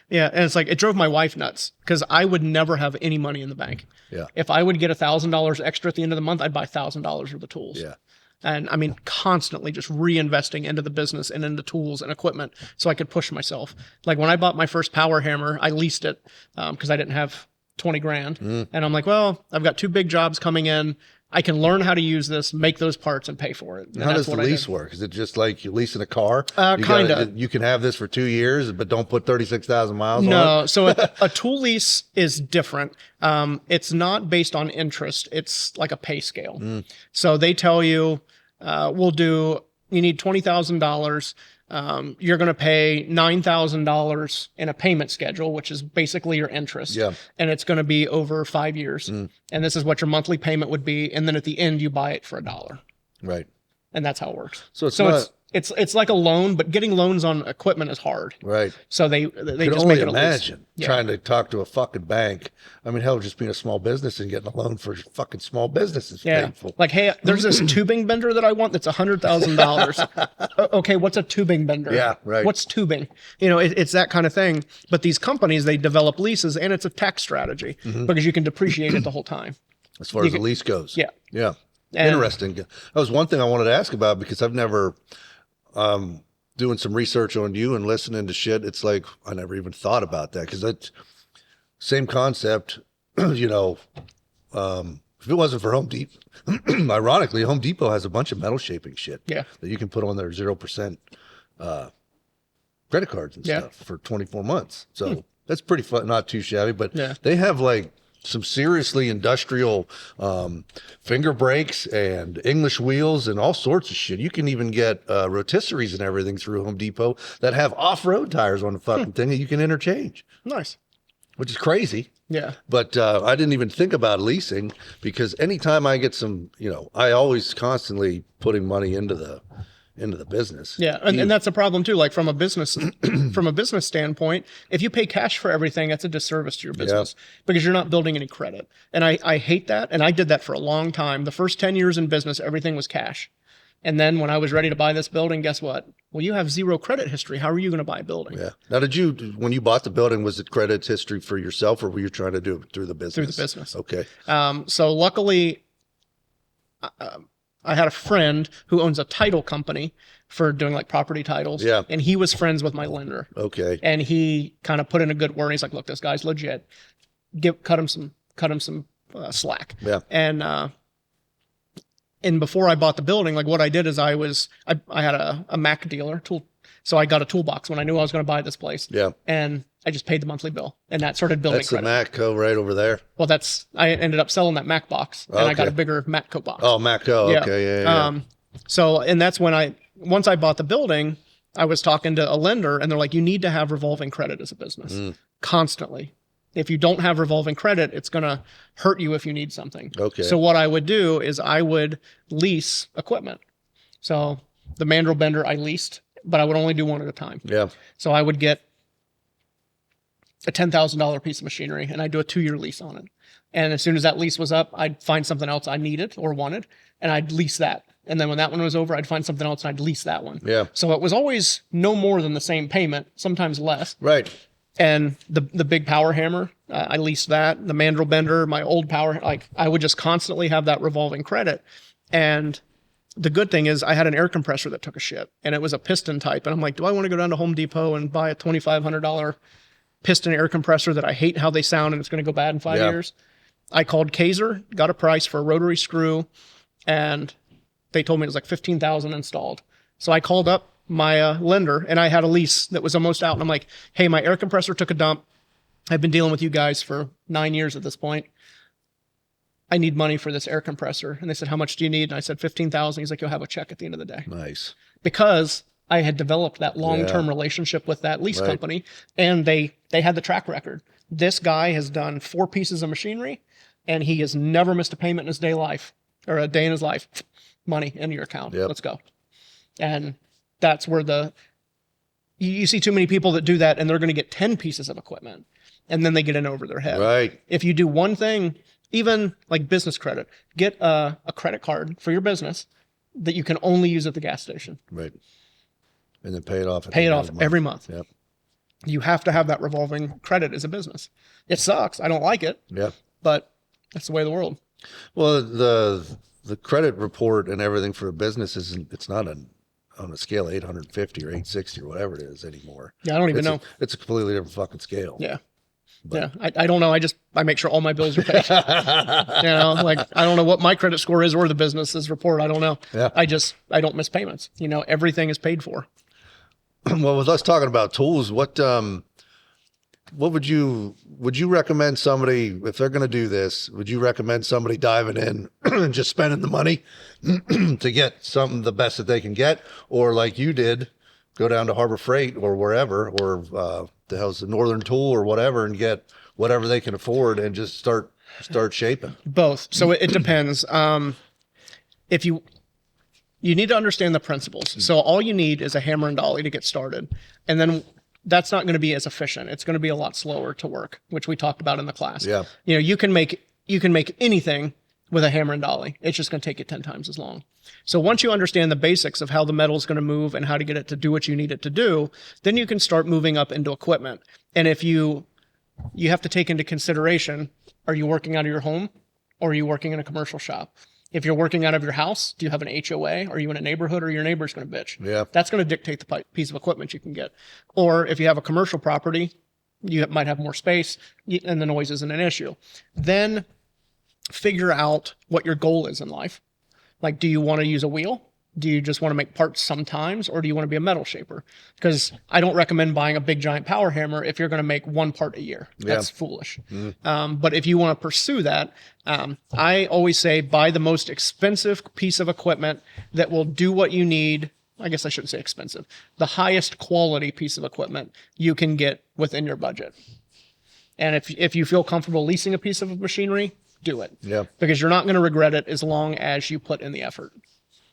Yeah, and it's like it drove my wife nuts because I would never have any money in the bank. Yeah. If I would get $1,000 extra at the end of the month, I'd buy $1,000 worth of tools. Yeah. And I mean, constantly just reinvesting into the business and into tools and equipment so I could push myself. Like when I bought my first power hammer, I leased it because I didn't have 20 grand. And I'm like, well, I've got 2 big jobs coming in. I can learn how to use this, make those parts, and pay for it. And how does the lease work? Is it just like you're leasing a car? Kind of. You can have this for 2 years, but don't put 36,000 miles on it? No. So a tool lease is different. It's not based on interest. It's like a pay scale. So they tell you, you need $20,000. You're going to pay $9,000 in a payment schedule, which is basically your interest. Yeah. And it's going to be over 5 years. And this is what your monthly payment would be. And then at the end, you buy it for $1. Right. And that's how it works. So it's like a loan, but getting loans on equipment is hard. Right. So they just only make it imagine trying to talk to a fucking bank. I mean, hell, just being a small business and getting a loan for fucking small business is painful. Like, hey, there's this tubing bender that I want that's $100,000. Okay, what's a tubing bender? Yeah, right. What's tubing? You know, it's that kind of thing. But these companies, they develop leases, and it's a tax strategy because you can depreciate it the whole time. As far as the lease goes. Yeah. Yeah. And interesting. That was one thing I wanted to ask about because I've never, doing some research on you and listening to shit. It's like, I never even thought about that because that's same concept, you know, if it wasn't for Home Depot, ironically, Home Depot has a bunch of metal shaping shit that you can put on their 0%, credit cards and stuff for 24 months. So that's pretty fun. Not too shabby, but they have like some seriously industrial finger brakes and English wheels and all sorts of shit. You can even get rotisseries and everything through Home Depot that have off-road tires on the fucking thing that you can interchange. Nice. Which is crazy. Yeah. But I didn't even think about leasing because anytime I get some, you know, I always constantly putting money into the business. Yeah, and that's a problem too. Like from a business standpoint, if you pay cash for everything, that's a disservice to your business because you're not building any credit. And I hate that. And I did that for a long time. The first 10 years in business, everything was cash. And then when I was ready to buy this building, guess what? Well, you have zero credit history. How are you going to buy a building? Yeah. Now, when you bought the building, was it credit history for yourself or were you trying to do it through the business? Through the business. Okay. So luckily, I had a friend who owns a title company for doing like property titles. Yeah. And he was friends with my lender. Okay. And he kind of put in a good word. He's like, look, this guy's legit. Cut him some slack. Yeah. And before I bought the building, like what I did is I had a Mac dealer tool. So I got a toolbox when I knew I was going to buy this place. Yeah. And I just paid the monthly bill and that started building That's credit. the Matco right over there. Well, I ended up selling that Mac box and I got a bigger Matco box. Oh, Matco. Yeah. Okay. Yeah. So, and that's when once I bought the building, I was talking to a lender and they're like, you need to have revolving credit as a business constantly. If you don't have revolving credit, it's going to hurt you if you need something. Okay. So what I would do is I would lease equipment. So the mandrel bender I leased, but I would only do one at a time. Yeah. So I would get a $10,000 piece of machinery and I'd do a 2-year lease on it. And as soon as that lease was up, I'd find something else I needed or wanted and I'd lease that. And then when that one was over, I'd find something else and I'd lease that one. Yeah. So it was always no more than the same payment, sometimes less. Right. And the big power hammer, I leased that. The mandrel bender, my old power, like I would just constantly have that revolving credit. And the good thing is I had an air compressor that took a shit and it was a piston type. And I'm like, do I want to go down to Home Depot and buy a $2,500 piston air compressor that I hate how they sound and it's going to go bad in 5 years? I called Kaiser, got a price for a rotary screw, and they told me it was like $15,000 installed. So I called up my lender and I had a lease that was almost out. And I'm like, hey, my air compressor took a dump. I've been dealing with you guys for 9 years at this point. I need money for this air compressor. And they said, how much do you need? And I said, $15,000. He's like, you'll have a check at the end of the day. Nice. Because I had developed that long-term relationship with that lease company and they had the track record. This guy has done 4 pieces of machinery and he has never missed a payment in his day in his life. Money in your account. Yep. Let's go. And that's where you see too many people that do that and they're going to get 10 pieces of equipment and then they get in over their head. Right. If you do one thing, even like business credit, get a credit card for your business that you can only use at the gas station. Right. And then pay it off. Pay it off every month. Yep. you have to have that revolving credit as a business. It sucks. I don't like it. Yeah. But that's the way of the world. Well, the credit report and everything for a business it's not on a scale of 850 or 860 or whatever it is anymore. Yeah, I don't even know. It's a completely different fucking scale. Yeah. Yeah, I don't know. I make sure all my bills are paid. Like I don't know what my credit score is or the business's report. I don't know. Yeah. I don't miss payments. Everything is paid for. Well, with us talking about tools, what would you recommend somebody, if they're going to do this, would you recommend somebody diving in and just spending the money to get something the best that they can get, or like you did, go down to Harbor Freight or wherever, or the hell's the Northern Tool or whatever, and get whatever they can afford and just start shaping? Both. So it depends. If you need to understand the principles. So all you need is a hammer and dolly to get started, and then that's not going to be as efficient. It's going to be a lot slower to work, which we talked about in the class. Yeah. You can make anything with a hammer and dolly. It's just going to take you 10 times as long. So once you understand the basics of how the metal is going to move and how to get it to do what you need it to do, then you can start moving up into equipment. And if you have to take into consideration, are you working out of your home or are you working in a commercial shop? If you're working out of your house, do you have an HOA? Are you in a neighborhood, or your neighbor's going to bitch? Yeah. That's going to dictate the piece of equipment you can get. Or if you have a commercial property, you might have more space and the noise isn't an issue. Then figure out what your goal is in life. Like, do you want to use a wheel? Do you just want to make parts sometimes, or do you want to be a metal shaper? Because I don't recommend buying a big giant power hammer if you're going to make one part a year. That's foolish. But if you want to pursue that, I always say buy the most expensive piece of equipment that will do what you need. I guess I shouldn't say expensive. The highest quality piece of equipment you can get within your budget. And if you feel comfortable leasing a piece of machinery, do it. Yeah. Because you're not going to regret it as long as you put in the effort.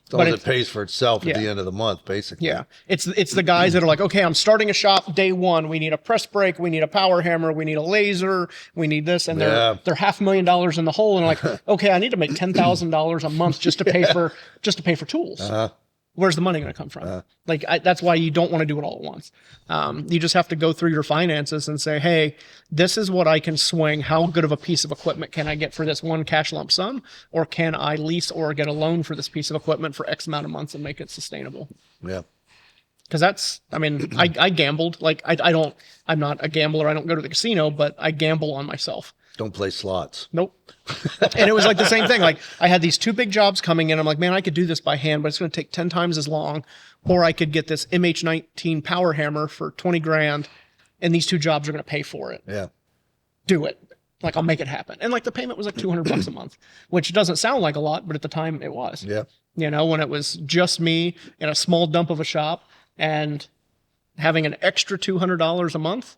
As long as it pays for itself at the end of the month, basically. Yeah. It's the guys that are like, okay, I'm starting a shop day one. We need a press brake. We need a power hammer. We need a laser. We need this. And they're $500,000 in the hole. And like, okay, I need to make $10,000 a month just to pay for tools. Uh-huh. Where's the money going to come from? That's why you don't want to do it all at once. You just have to go through your finances and say, hey, this is what I can swing. How good of a piece of equipment can I get for this one cash lump sum? Or can I lease or get a loan for this piece of equipment for X amount of months and make it sustainable? Yeah. Because I gambled. I'm not a gambler. I don't go to the casino, but I gamble on myself. Don't play slots. Nope. And it was like the same thing. Like, I had these two big jobs coming in. I'm like, man, I could do this by hand, but it's going to take 10 times as long. Or I could get this MH19 power hammer for 20 grand, and these two jobs are going to pay for it. Yeah. Do it. Like, I'll make it happen. And like, the payment was like $200 a month, which doesn't sound like a lot, but at the time it was. Yeah. When it was just me in a small dump of a shop and having an extra $200 a month,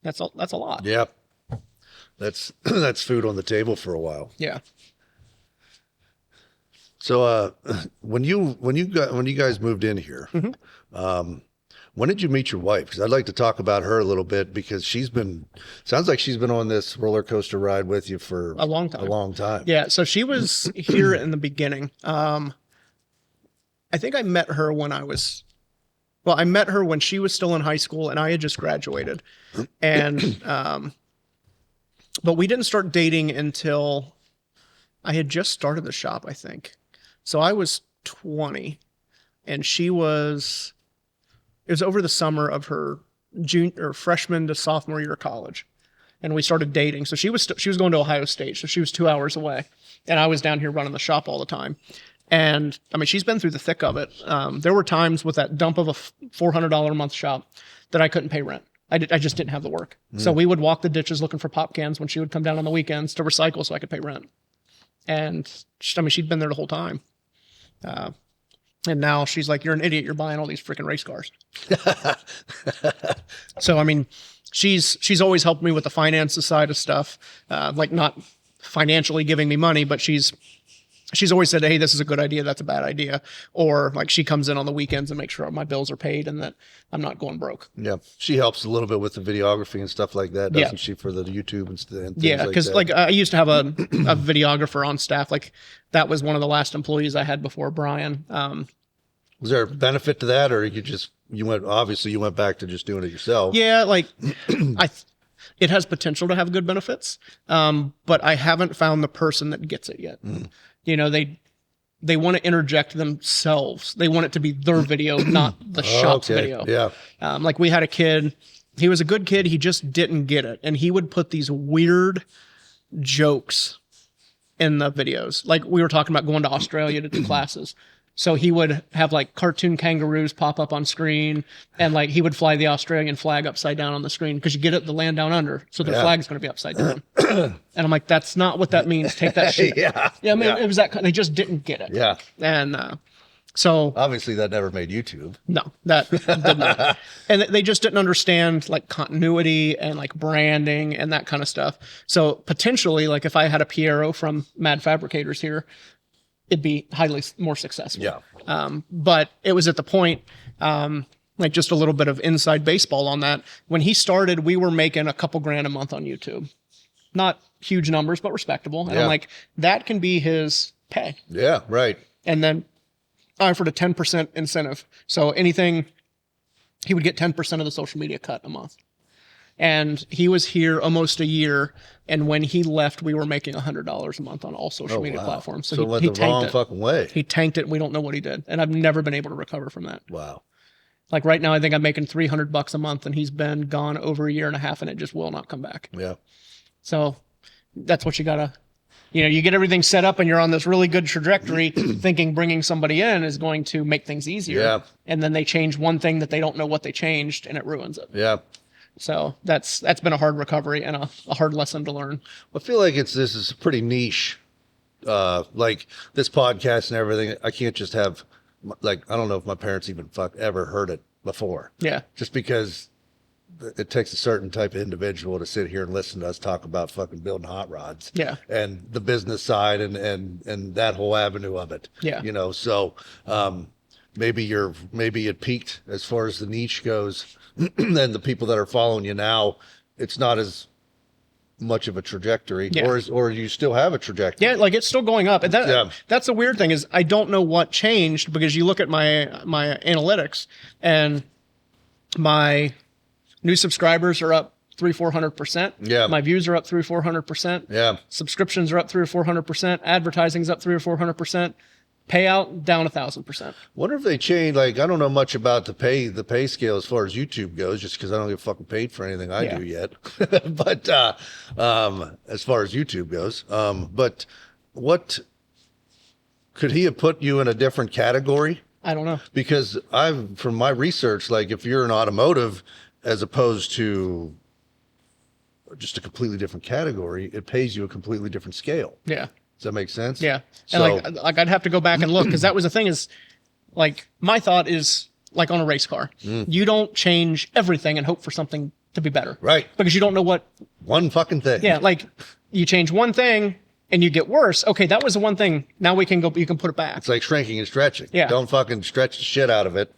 that's a lot. Yeah. That's food on the table for a while. Yeah. So when you guys moved in here, when did you meet your wife? Because I'd like to talk about her a little bit, because sounds like she's been on this roller coaster ride with you for a long time. Yeah. So she was here in the beginning. I think I met her I met her when she was still in high school and I had just graduated, and but we didn't start dating until I had just started the shop, I think. So I was 20 and it was over the summer of her freshman to sophomore year of college. And we started dating. So she was going to Ohio State. So she was 2 hours away and I was down here running the shop all the time. And she's been through the thick of it. There were times with that dump of a $400 a month shop that I couldn't pay rent. I just didn't have the work. So we would walk the ditches looking for pop cans when she would come down on the weekends to recycle so I could pay rent. And she'd been there the whole time. And now she's like, you're an idiot. You're buying all these freaking race cars. So, she's always helped me with the finances side of stuff. Like, not financially giving me money, but she's always said, hey, this is a good idea. That's a bad idea. Or like, she comes in on the weekends and makes sure my bills are paid and that I'm not going broke. Yeah. She helps a little bit with the videography and stuff like that, doesn't she, for the YouTube and things yeah. Cause like I used to have a videographer on staff. Like, that was one of the last employees I had before Brian. Was there a benefit to that, or you went back to just doing it yourself? Yeah, like it has potential to have good benefits, but I haven't found the person that gets it yet. You know, they want to interject themselves. They want it to be their video, not the shop's video. Yeah. Like we had a kid. He was a good kid. He just didn't get it, and he would put these weird jokes in the videos. Like we were talking about going to Australia to do classes. So he would have like cartoon kangaroos pop up on screen, and like he would fly the Australian flag upside down on the screen because you get it the land down under, so their flag's going to be upside down. And I'm like, that's not what that means. Take that shit. Yeah, I mean, it was that kind. They just didn't get it. Yeah, and so obviously that never made YouTube. No, that did not. And they just didn't understand like continuity and like branding and that kind of stuff. So potentially, like if I had a Piero from Mad Fabricators here, it'd be highly more successful. Yeah. But it was at the point, like just a little bit of inside baseball on that. When he started, we were making a couple grand a month on YouTube. Not huge numbers, but respectable. And I'm like, that can be his pay. Yeah, right. And then I offered a 10% incentive. So anything, he would get 10% of the social media cut a month. And he was here almost a year. And when he left, we were making $100 a month on all social media platforms. So he went the wrong fucking way. He tanked it. And we don't know what he did. And I've never been able to recover from that. Wow. Like right now, I think I'm making $300 a month, and he's been gone over a year and a half, and it just will not come back. Yeah. So that's what you gotta, you get everything set up and you're on this really good trajectory thinking bringing somebody in is going to make things easier. Yeah. And then they change one thing that they don't know what they changed, and it ruins it. Yeah. So that's been a hard recovery and a hard lesson to learn. I feel like this is pretty niche. Like this podcast and everything, I can't just have, like, I don't know if my parents even ever heard it before. Yeah. Just because it takes a certain type of individual to sit here and listen to us talk about fucking building hot rods. Yeah. And the business side and that whole avenue of it. Yeah. So maybe it peaked as far as the niche goes. And the people that are following you now, it's not as much of a trajectory, or you still have a trajectory. Yeah, like it's still going up. And that's the weird thing is I don't know what changed, because you look at my analytics, and my new subscribers are up 300-400%. Yeah. My views are up 300-400%. Yeah. Subscriptions are up 300-400%. Advertising's up 300-400%. Payout down 1,000%. Wonder if they change. Like, I don't know much about the pay scale as far as YouTube goes, just because I don't get fucking paid for anything I do yet. But as far as YouTube goes, but what could he have put you in a different category? I don't know, because from my research, like if you're in automotive as opposed to just a completely different category, it pays you a completely different scale. Yeah. Does that make sense? Yeah. So, and like I'd have to go back and look, because that was the thing is, like, my thought is like on a race car, you don't change everything and hope for something to be better. Right. Because you don't know what. One fucking thing. Yeah. Like you change one thing and you get worse. Okay. That was the one thing. Now you can put it back. It's like shrinking and stretching. Yeah. Don't fucking stretch the shit out of it.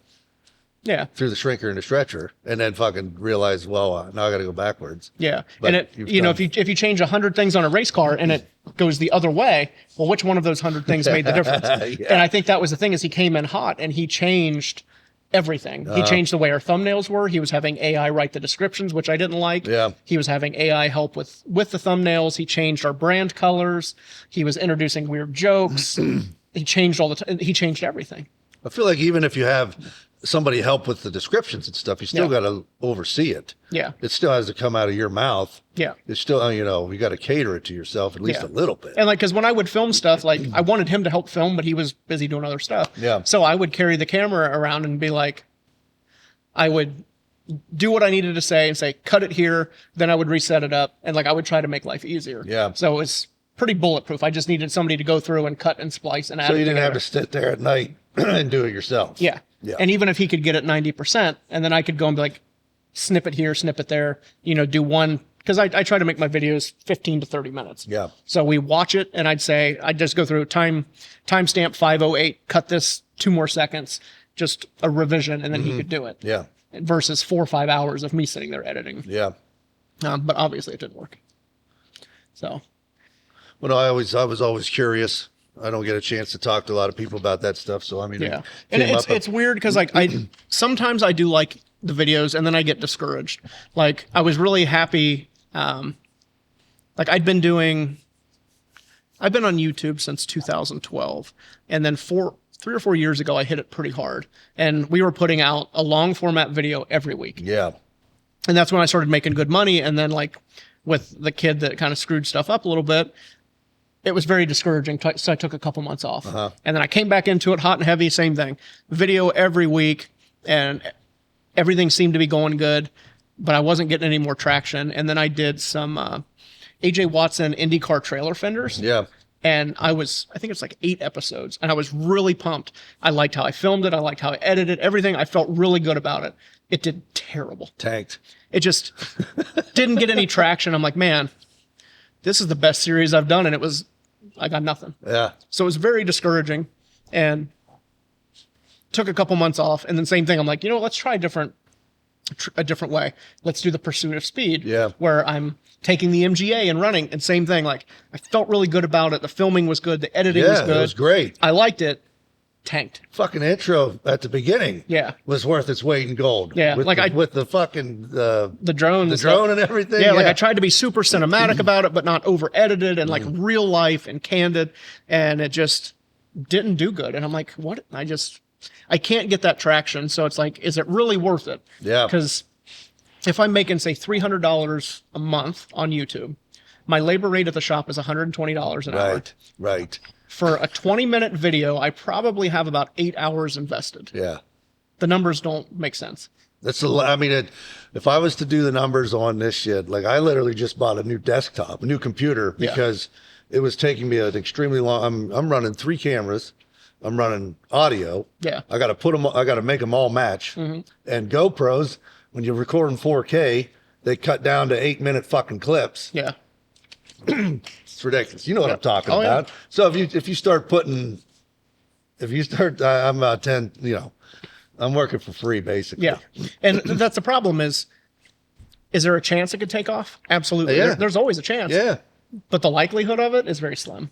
Yeah. Through the shrinker and the stretcher, and then fucking realize, well, now I got to go backwards. Yeah. But and if you change 100 things on a race car and it goes the other way, well, which one of those 100 things made the difference? Yeah. And I think that was the thing is he came in hot and he changed everything. He changed the way our thumbnails were. He was having AI write the descriptions, which I didn't like. Yeah. He was having AI help with the thumbnails. He changed our brand colors. He was introducing weird jokes. He changed he changed everything. I feel like even if you have somebody help with the descriptions and stuff, you still got to oversee it. Yeah. It still has to come out of your mouth. Yeah. It's still, you got to cater it to yourself at least a little bit. And like, because when I would film stuff, like I wanted him to help film, but he was busy doing other stuff. Yeah. So I would carry the camera around and be like, I would do what I needed to say and say, cut it here. Then I would reset it up. And like, I would try to make life easier. Yeah. So it's pretty bulletproof. I just needed somebody to go through and cut and splice and add. So you didn't have to sit there at night and do it yourself. Yeah. Yeah. And even if he could get it 90%, and then I could go and be like, snip it here, snip it there, do one, because I try to make my videos 15 to 30 minutes. Yeah. So we watch it, and I'd just go through timestamp 5:08, cut this 2 more seconds, just a revision, and then he could do it. Yeah. Versus 4 or 5 hours of me sitting there editing. Yeah. But obviously it didn't work. So. Well, I was always curious. I don't get a chance to talk to a lot of people about that stuff. So I mean, yeah, and it's weird because like I sometimes I do like the videos and then I get discouraged. Like I was really happy. Like I've been on YouTube since 2012, and then 3 or 4 years ago I hit it pretty hard, and we were putting out a long format video every week. Yeah, and that's when I started making good money. And then like with the kid that kind of screwed stuff up a little bit, it was very discouraging. So I took a couple months off. And then I came back into it hot and heavy, same thing. Video every week, and everything seemed to be going good, but I wasn't getting any more traction. And then I did some AJ Watson IndyCar trailer fenders. Yeah. And I think it's like 8 episodes, and I was really pumped. I liked how I filmed it. I liked how I edited everything. I felt really good about it. It did terrible. Tanked. It just didn't get any traction. I'm like, man, this is the best series I've done. And I got nothing. Yeah. So it was very discouraging, and took a couple months off. And then same thing. I'm like, let's try a different way. Let's do the Pursuit of Speed. Yeah. Where I'm taking the MGA and running, and same thing. Like I felt really good about it. The filming was good. The editing was good. It was great. I liked it. Tanked. Fucking intro at the beginning. Yeah. Was worth its weight in gold. Yeah. With the fucking the drone. The drone and everything. Yeah, like I tried to be super cinematic about it, but not over edited and like real life and candid, and it just didn't do good. And I'm like, what? I can't get that traction. So it's like, is it really worth it? Yeah. Because if I'm making, say, $300 a month on YouTube, my labor rate at the shop is $120 an hour. Right. For a 20-minute video, I probably have about 8 hours invested. Yeah. The numbers don't make sense. If I was to do the numbers on this shit, like I literally just bought a new desktop, a new computer, because it was taking me an extremely long. I'm running 3 cameras. I'm running audio. Yeah. I got to make them all match. And GoPros, when you're recording 4K, they cut down to 8-minute fucking clips. Yeah. It's ridiculous. You know what I'm talking about. Yeah. So if you start, I'm 10, I'm working for free basically. Yeah. And that's the problem is there a chance it could take off? Absolutely. Yeah. There's always a chance. Yeah. But the likelihood of it is very slim.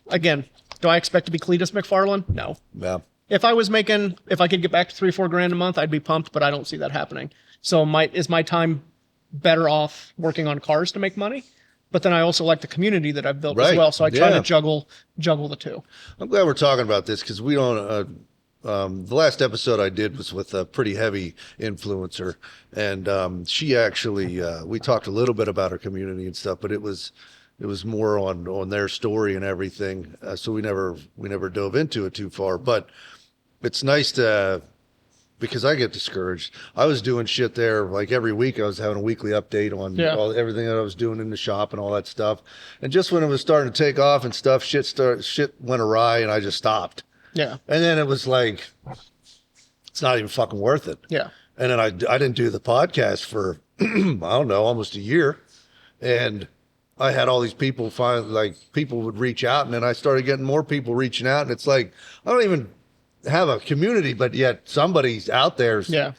Again, do I expect to be Cletus McFarlane? No. Yeah. If I could get back to $3-4 grand a month, I'd be pumped, but I don't see that happening. So is my time better off working on cars to make money? But then I also like the community that I've built as well. So I try to juggle the two. I'm glad we're talking about this because we don't. The last episode I did was with a pretty heavy influencer, and she actually we talked a little bit about her community and stuff, but it was more on their story and everything. So we never dove into it too far. But it's nice to. Because I get discouraged. I was doing shit there like every week. I was having a weekly update on everything that I was doing in the shop and all that stuff. And just when it was starting to take off and stuff, shit went awry, and I just stopped. Yeah. And then it was like, it's not even fucking worth it. Yeah. And then I didn't do the podcast for I don't know, almost a year, and I had all these people people would reach out, and then I started getting more people reaching out, and it's like I don't even have a community, but yet somebody's out there. Yeah.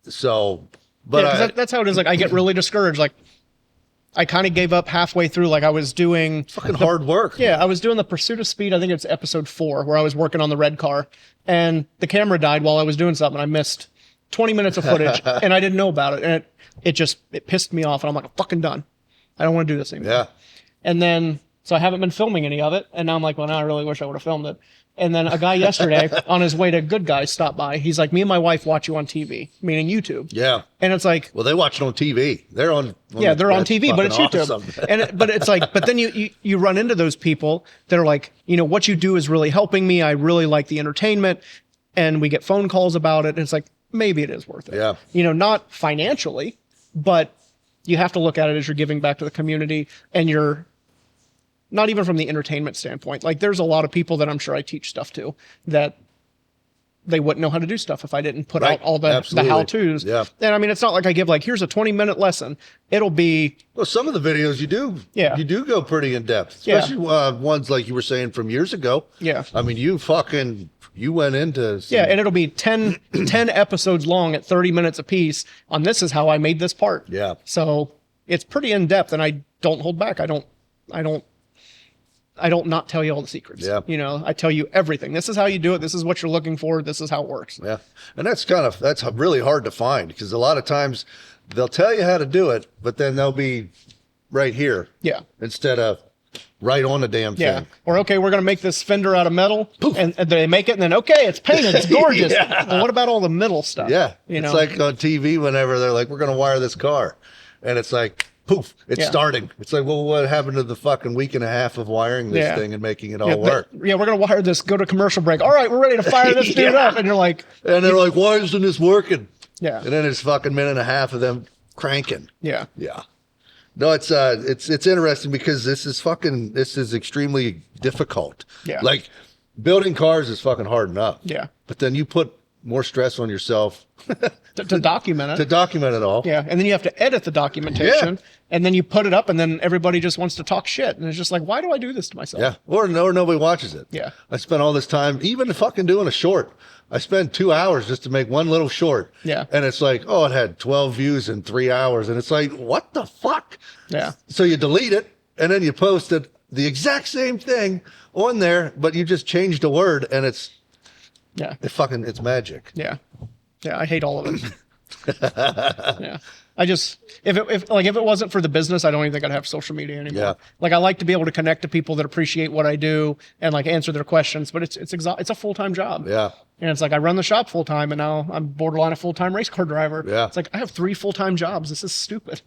So, but that's how it is. Like I get really discouraged. Like I kind of gave up halfway through. Like I was doing fucking hard work. Yeah. I was doing the Pursuit of Speed. I think it's episode 4 where I was working on the red car, and the camera died while I was doing something. I missed 20 minutes of footage and I didn't know about it. And it pissed me off. And I'm like, I'm fucking done. I don't want to do this anymore. Yeah. And then, so I haven't been filming any of it. And now I'm like, well, now I really wish I would have filmed it. And then a guy yesterday on his way to Good Guys stopped by. He's like, me and my wife watch you on TV, meaning YouTube. Yeah. And it's like, well, they watch it on TV. They're on they're on TV, but it's YouTube. Awesome. But it's like, but then you run into those people that are like, what you do is really helping me. I really like the entertainment. And we get phone calls about it. And it's like, maybe it is worth it. Yeah. Not financially, but you have to look at it as you're giving back to the community, and you're not even from the entertainment standpoint. Like there's a lot of people that I'm sure I teach stuff to that they wouldn't know how to do stuff if I didn't put out all the how-tos. Yeah. And I mean, it's not like I give like, here's a 20-minute lesson. It'll be... Well, some of the videos you do. Yeah. You do go pretty in depth. Especially ones like you were saying from years ago. Yeah. I mean, you went into... Yeah, and it'll be 10 episodes long at 30 minutes apiece on this is how I made this part. Yeah. So it's pretty in-depth, and I don't hold back. I don't I don't not tell you all the secrets. Yeah. You know, I tell you everything. This is how you do it. This is what you're looking for. This is how it works. Yeah. And that's really hard to find, because a lot of times they'll tell you how to do it, but then they'll be right here. Yeah. Instead of right on the damn thing. Yeah. Or, okay, we're going to make this fender out of metal. And they make it, and then, okay, it's painted. It's gorgeous. Yeah. Well, what about all the middle stuff? Yeah. You know? It's like on TV whenever they're like, we're going to wire this car. And it's like, poof, it's starting. It's like, well, what happened to the fucking week and a half of wiring this thing and making it all work? We're going to wire this, go to commercial break. All right, we're ready to fire this dude up. And you're like... And they're like, why isn't this working? Yeah. And then it's fucking minute and a half of them cranking. Yeah. Yeah. No, it's interesting, because this is extremely difficult. Yeah. Like, building cars is fucking hard enough. Yeah. But then you put more stress on yourself to document it. To document it all. Yeah. And then you have to edit the documentation. Yeah. And then you put it up, and then everybody just wants to talk shit. And it's just like, why do I do this to myself? Yeah. Or nobody watches it. Yeah. I spent all this time, even fucking doing a short. I spent 2 hours just to make one little short. Yeah. And it's like, oh, it had 12 views in 3 hours. And it's like, what the fuck? Yeah. So you delete it, and then you posted the exact same thing on there, but you just changed a word, and it's magic. Yeah. Yeah. I hate all of it. Yeah. I just, if it wasn't for the business, I don't even think I'd have social media anymore. Yeah. Like, I like to be able to connect to people that appreciate what I do and like answer their questions, but it's a full-time job. Yeah. And it's like, I run the shop full time, and now I'm borderline a full-time race car driver. Yeah. It's like, I have 3 full-time jobs. This is stupid.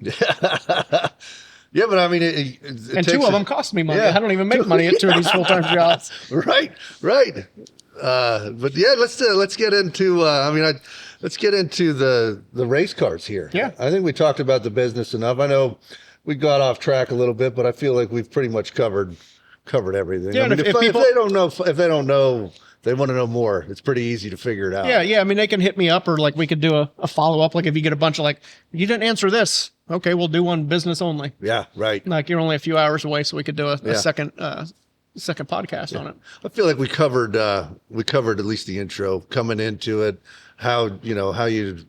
Yeah, but I mean, it and 2 of them cost me money. Yeah. I don't even make money at 2 of these full-time jobs. Right. But yeah, let's get into. Let's get into the race cars here. Yeah. I think we talked about the business enough. I know we got off track a little bit, but I feel like we've pretty much covered everything. Yeah. I mean, if they don't know, they want to know more, it's pretty easy to figure it out. Yeah. I mean, they can hit me up, or like we could do a follow-up. Like, if you get a bunch of like, you didn't answer this. Okay, we'll do one business only. Yeah, right. Like, you're only a few hours away, so we could do a second podcast on it. I feel like we covered at least the intro, coming into it, how you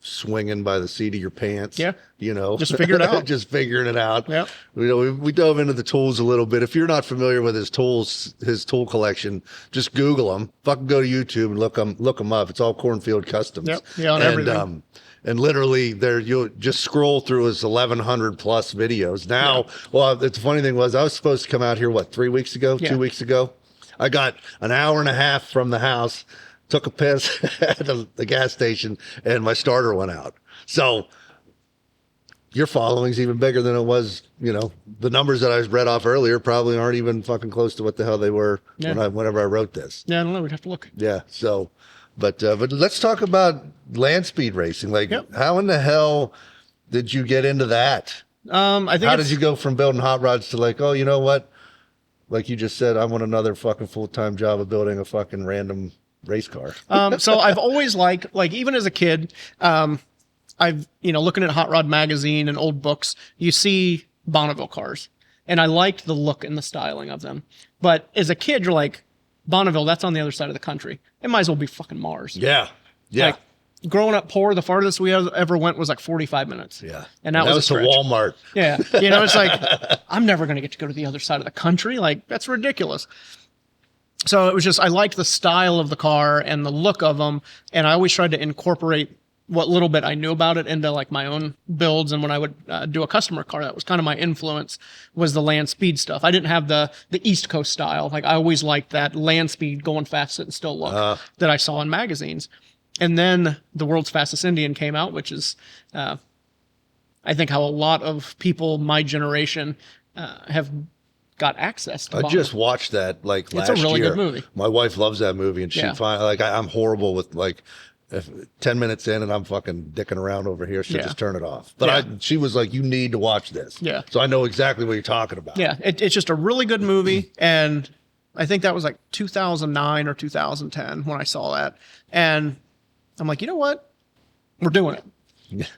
swinging by the seat of your pants. Yeah. Just figure it out. Just figuring it out. Yeah. We dove into the tools a little bit. If you're not familiar with his tool collection, just Google them. Fucking go to YouTube and look them up. It's all Cornfield Customs. Yep. Yeah, on everything. And literally you'll just scroll through his 1,100 plus videos. Now, well, the funny thing was, I was supposed to come out here, 3 weeks ago, 2 weeks ago. I got an hour and a half from the house, took a piss at the gas station, and my starter went out. So your following's even bigger than it was. The numbers that I read off earlier probably aren't even fucking close to what the hell they were whenever I wrote this. Yeah, I don't know. We'd have to look. Yeah. So, but let's talk about land speed racing. Like, how in the hell did you get into that? I think how did you go from building hot rods to like, oh, you know what? Like you just said, I want another fucking full-time job of building a fucking random race car. So I've always liked, like, even as a kid, I've, looking at Hot Rod magazine and old books, you see Bonneville cars, and I liked the look and the styling of them. But as a kid, you're like, Bonneville, that's on the other side of the country. It might as well be fucking Mars. Yeah. Yeah. Like, growing up poor, the farthest we ever went was like 45 minutes. Yeah. And that was to Walmart. Yeah. It's like, I'm never going to get to go to the other side of the country. Like, that's ridiculous. So it was just, I liked the style of the car and the look of them. And I always tried to incorporate what little bit I knew about it into like my own builds. And when I would do a customer car, that was kind of my influence, was the land speed stuff. I didn't have the East Coast style. Like, I always liked that land speed, going fast, sit and still look that I saw in magazines. And then the World's Fastest Indian came out, which is, I think, how a lot of people my generation have got access to. I just watched that last year. It's a really good movie. My wife loves that movie, and I'm horrible with if 10 minutes in and I'm fucking dicking around over here, she'll just turn it off. But she was like, you need to watch this. Yeah. So I know exactly what you're talking about. Yeah. It's just a really good movie. And I think that was like 2009 or 2010 when I saw that. And I'm like, you know what? We're doing it.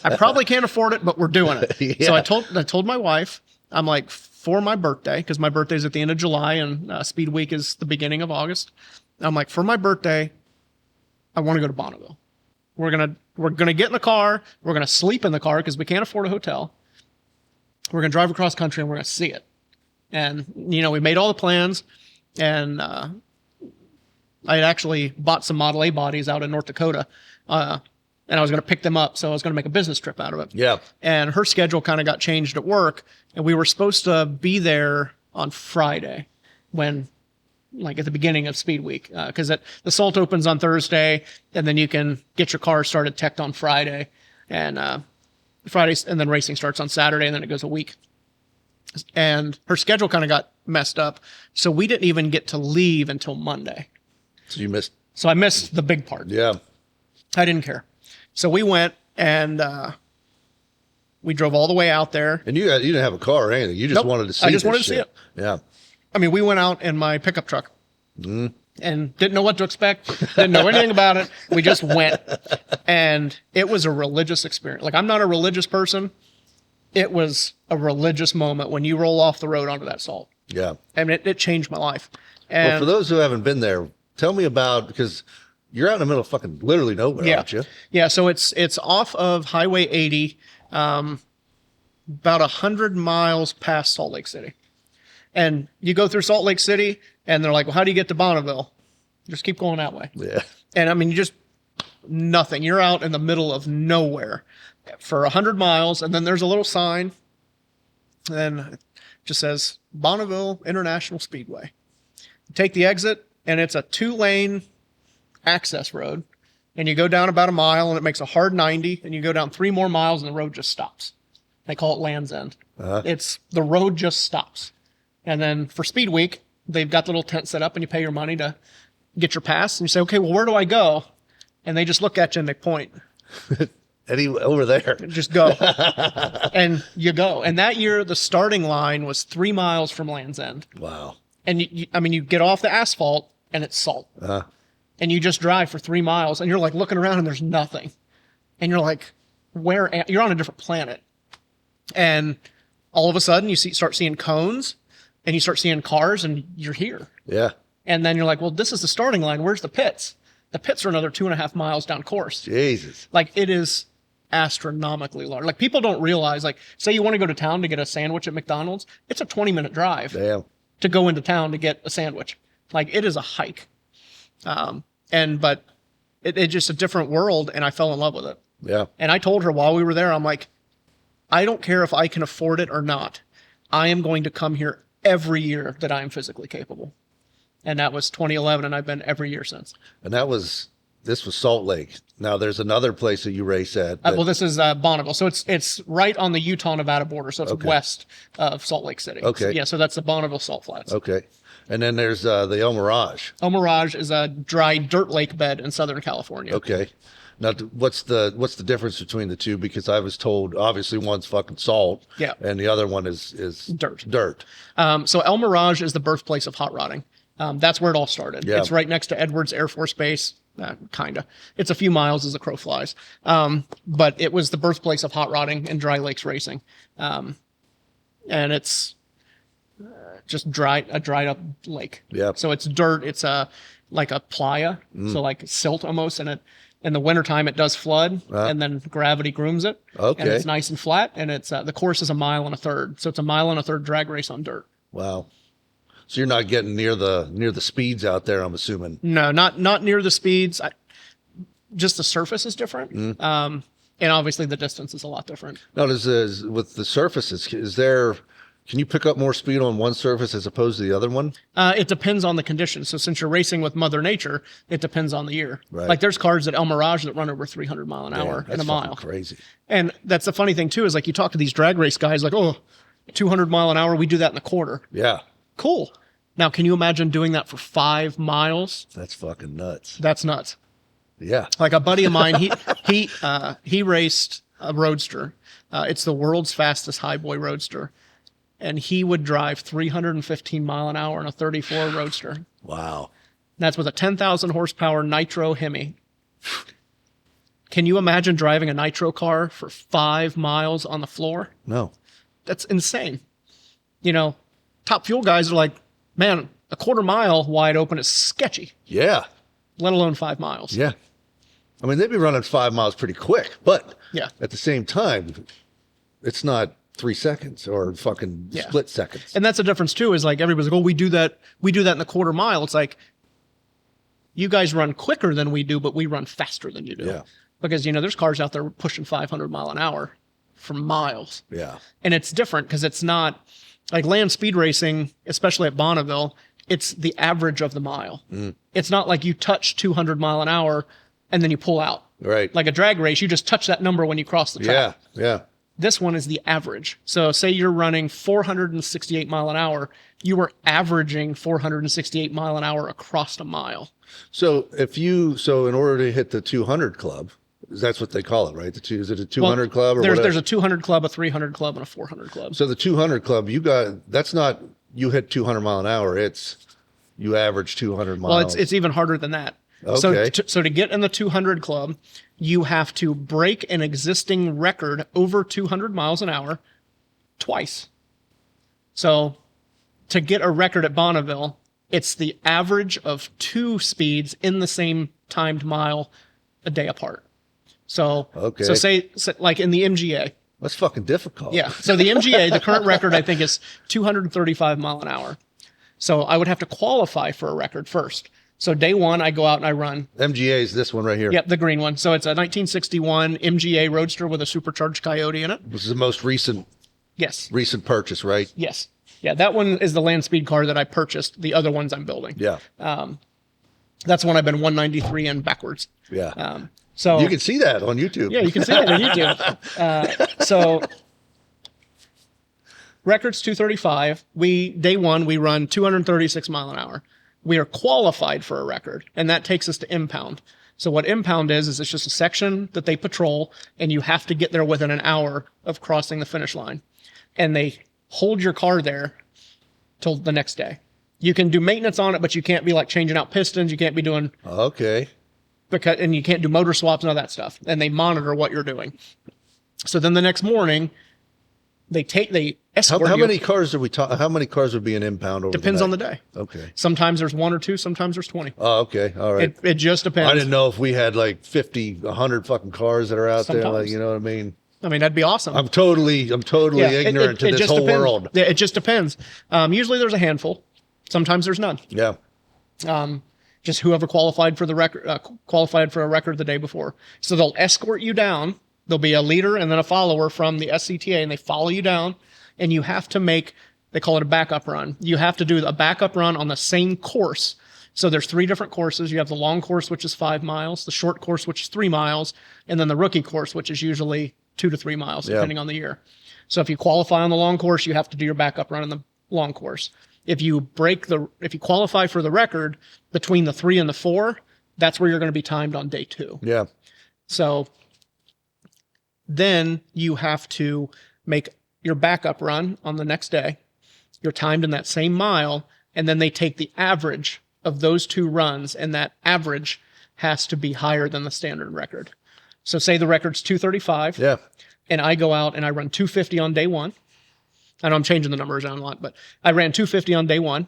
I probably can't afford it, but we're doing it. Yeah. So I told my wife, I'm like, for my birthday, because my birthday's at the end of July and Speed Week is the beginning of August. I'm like, for my birthday, I want to go to Bonneville. We're gonna get in the car. We're gonna sleep in the car because we can't afford a hotel. We're gonna drive across country and we're gonna see it. And, we made all the plans, and I had actually bought some Model A bodies out in North Dakota, and I was going to pick them up. So I was going to make a business trip out of it. Yeah. And her schedule kind of got changed at work, and we were supposed to be there on Friday when, like, at the beginning of Speed Week, because the salt opens on Thursday, and then you can get your car started teched on Friday, and Fridays, and then racing starts on Saturday, and then it goes a week. And her schedule kind of got messed up, so we didn't even get to leave until Monday. So you missed. So I missed the big part. Yeah. I didn't care. So we went, and we drove all the way out there. And you didn't have a car or anything. You just wanted to see it. I just wanted to see it. Yeah. I mean, we went out in my pickup truck and didn't know what to expect. Didn't know anything about it. We just went, and it was a religious experience. Like, I'm not a religious person. It was a religious moment when you roll off the road onto that salt. Yeah. I mean, it changed my life. And well, for those who haven't been there, tell me about, because you're out in the middle of fucking literally nowhere, aren't you? Yeah. So it's off of Highway 80, about 100 miles past Salt Lake City. And you go through Salt Lake City, and they're like, well, how do you get to Bonneville? Just keep going that way. Yeah. And I mean, nothing. You're out in the middle of nowhere for 100 miles, and then there's a little sign, and it just says Bonneville International Speedway. You take the exit, and it's a 2-lane access road, and you go down about a mile, and it makes a hard 90, and you go down 3 more miles, and the road just stops. They call it Land's End. It's the road just stops. And then for Speed Week, they've got the little tent set up, and you pay your money to get your pass, and you say, okay, well, where do I go? And they just look at you and they point. Over there. Just go. And you go. And that year, the starting line was 3 miles from Land's End. Wow. And you get off the asphalt, and it's salt. And you just drive for 3 miles, and you're like looking around, and there's nothing. And you're like, you're on a different planet. And all of a sudden, you start seeing cones, and you start seeing cars, and you're here. Yeah. And then you're like, well, this is the starting line. Where's the pits? The pits are another 2.5 miles down course. Jesus. Like, it is astronomically large. Like, people don't realize, like, say you want to go to town to get a sandwich at McDonald's, it's a 20-minute drive. Damn. To go into town to get a sandwich. Like, it is a hike. But it's just a different world, and I fell in love with it. Yeah. And I told her while we were there, I'm like, I don't care if I can afford it or not. I am going to come here every year that I am physically capable. And that was 2011, and I've been every year since. And this was Salt Lake. Now there's another place that you race at. Well, this is Bonneville. So it's right on the Utah-Nevada border. So it's west of Salt Lake City. Okay. So, so that's the Bonneville Salt Flats. Okay. And then there's the El Mirage. El Mirage is a dry dirt lake bed in Southern California. Okay. Now, what's the difference between the two? Because I was told, obviously, one's fucking salt, and the other one is dirt. Dirt. So El Mirage is the birthplace of hot rodding. That's where it all started. Yeah. It's right next to Edwards Air Force Base, kinda. It's a few miles as the crow flies. But it was the birthplace of hot rodding and dry lakes racing. And it's just a dried up lake. Yeah. So it's dirt. It's like a playa, so like silt almost, and in the wintertime, it does flood, and then gravity grooms it. Okay. And it's nice and flat, and it's the course is 1.33 miles. So it's 1.33 miles drag race on dirt. Wow. So you're not getting near the speeds out there, I'm assuming. No, not near the speeds. Just the surface is different. And obviously the distance is a lot different. Now, with the surfaces, can you pick up more speed on one surface as opposed to the other one? It depends on the conditions. So since you're racing with Mother Nature, it depends on the year. Right. Like there's cars at El Mirage that run over 300 mile an hour in a mile. That's crazy. And that's the funny thing too, is like you talk to these drag race guys like, 200 mile an hour, we do that in a quarter. Yeah. Cool. Now, can you imagine doing that for 5 miles? That's fucking nuts. That's nuts. Yeah. Like a buddy of mine, he raced a Roadster. It's the world's fastest highboy Roadster. And he would drive 315 mile an hour in a 34 Roadster. Wow. That's with a 10,000 horsepower nitro Hemi. Can you imagine driving a nitro car for 5 miles on the floor? No. That's insane. Top fuel guys are like, man, a 1/4 mile wide open is sketchy. Yeah. Let alone 5 miles. Yeah. I mean, they'd be running 5 miles pretty quick, but yeah, at the same time, it's not 3 seconds or fucking split seconds. And that's the difference too, is like everybody's like, oh, we do that in the quarter mile. It's like, you guys run quicker than we do, but we run faster than you do. Yeah. Because, there's cars out there pushing 500 mile an hour for miles. Yeah. And it's different because it's not like land speed racing, especially at Bonneville, it's the average of the mile. It's not like you touch 200 mile an hour and then you pull out. Right. Like a drag race, you just touch that number when you cross the track. Yeah. This one is the average. So say you're running 468 mile an hour, you are averaging 468 mile an hour across a mile. So in order to hit the 200 club, that's what they call it, right? Is it a 200 club or there's a 200 club, a 300 club, and a 400 club. So the 200 club, that's not, you hit 200 mile an hour. It's, you average 200 miles. Well, it's even harder than that. Okay. So to get in the 200 club, you have to break an existing record over 200 miles an hour twice. So to get a record at Bonneville, it's the average of 2 speeds in the same timed mile a day apart. So, so say like in the MGA. That's fucking difficult. Yeah. So the MGA, the current record, I think, is 235 mile an hour. So I would have to qualify for a record first. So day one, I go out and I run. MGA is this one right here. Yep, the green one. So it's a 1961 MGA Roadster with a supercharged Coyote in it. This is the most recent purchase, right? Yes. Yeah, that one is the land speed car that I purchased. The other ones I'm building. Yeah. That's one I've been 193 in backwards. Yeah. So you can see that on YouTube. Yeah, you can see that on YouTube. So record's 235. Day one, we run 236 mile an hour. We are qualified for a record, and that takes us to impound. So what impound is it's just a section that they patrol, and you have to get there within an hour of crossing the finish line. And they hold your car there till the next day. You can do maintenance on it, but you can't be like changing out pistons. You can't be doing... Okay. And you can't do motor swaps and all that stuff. And they monitor what you're doing. So then the next morning, they escort you. How many cars are we talking? How many cars would be an impound over Depends on the day. Okay. Sometimes there's 1 or 2. Sometimes there's 20. Oh, okay. All right. It just depends. I didn't know if we had like 50, 100 fucking cars that are out there. Like, you know what I mean? I mean, that'd be awesome. I'm totally ignorant to this whole world. It just depends. Usually there's a handful. Sometimes there's none. Yeah. Just whoever qualified for the record, qualified for a record the day before. So they'll escort you down. There'll be a leader and then a follower from the SCTA, and they follow you down. And you have to they call it a backup run. You have to do a backup run on the same course. So there's 3 different courses. You have the long course, which is 5 miles, the short course, which is 3 miles, and then the rookie course, which is usually 2 to 3 miles, depending on the year. So if you qualify on the long course, you have to do your backup run on the long course. If you qualify for the record between the 3 and the 4, that's where you're going to be timed on day 2. Yeah. So then you have to make your backup run on the next day. You're timed in that same mile, and then they take the average of those 2 runs, and that average has to be higher than the standard record. So say the record's 235. Yeah. And I go out and I run 250 on day 1. I know I'm changing the numbers around a lot, but I ran 250 on day 1.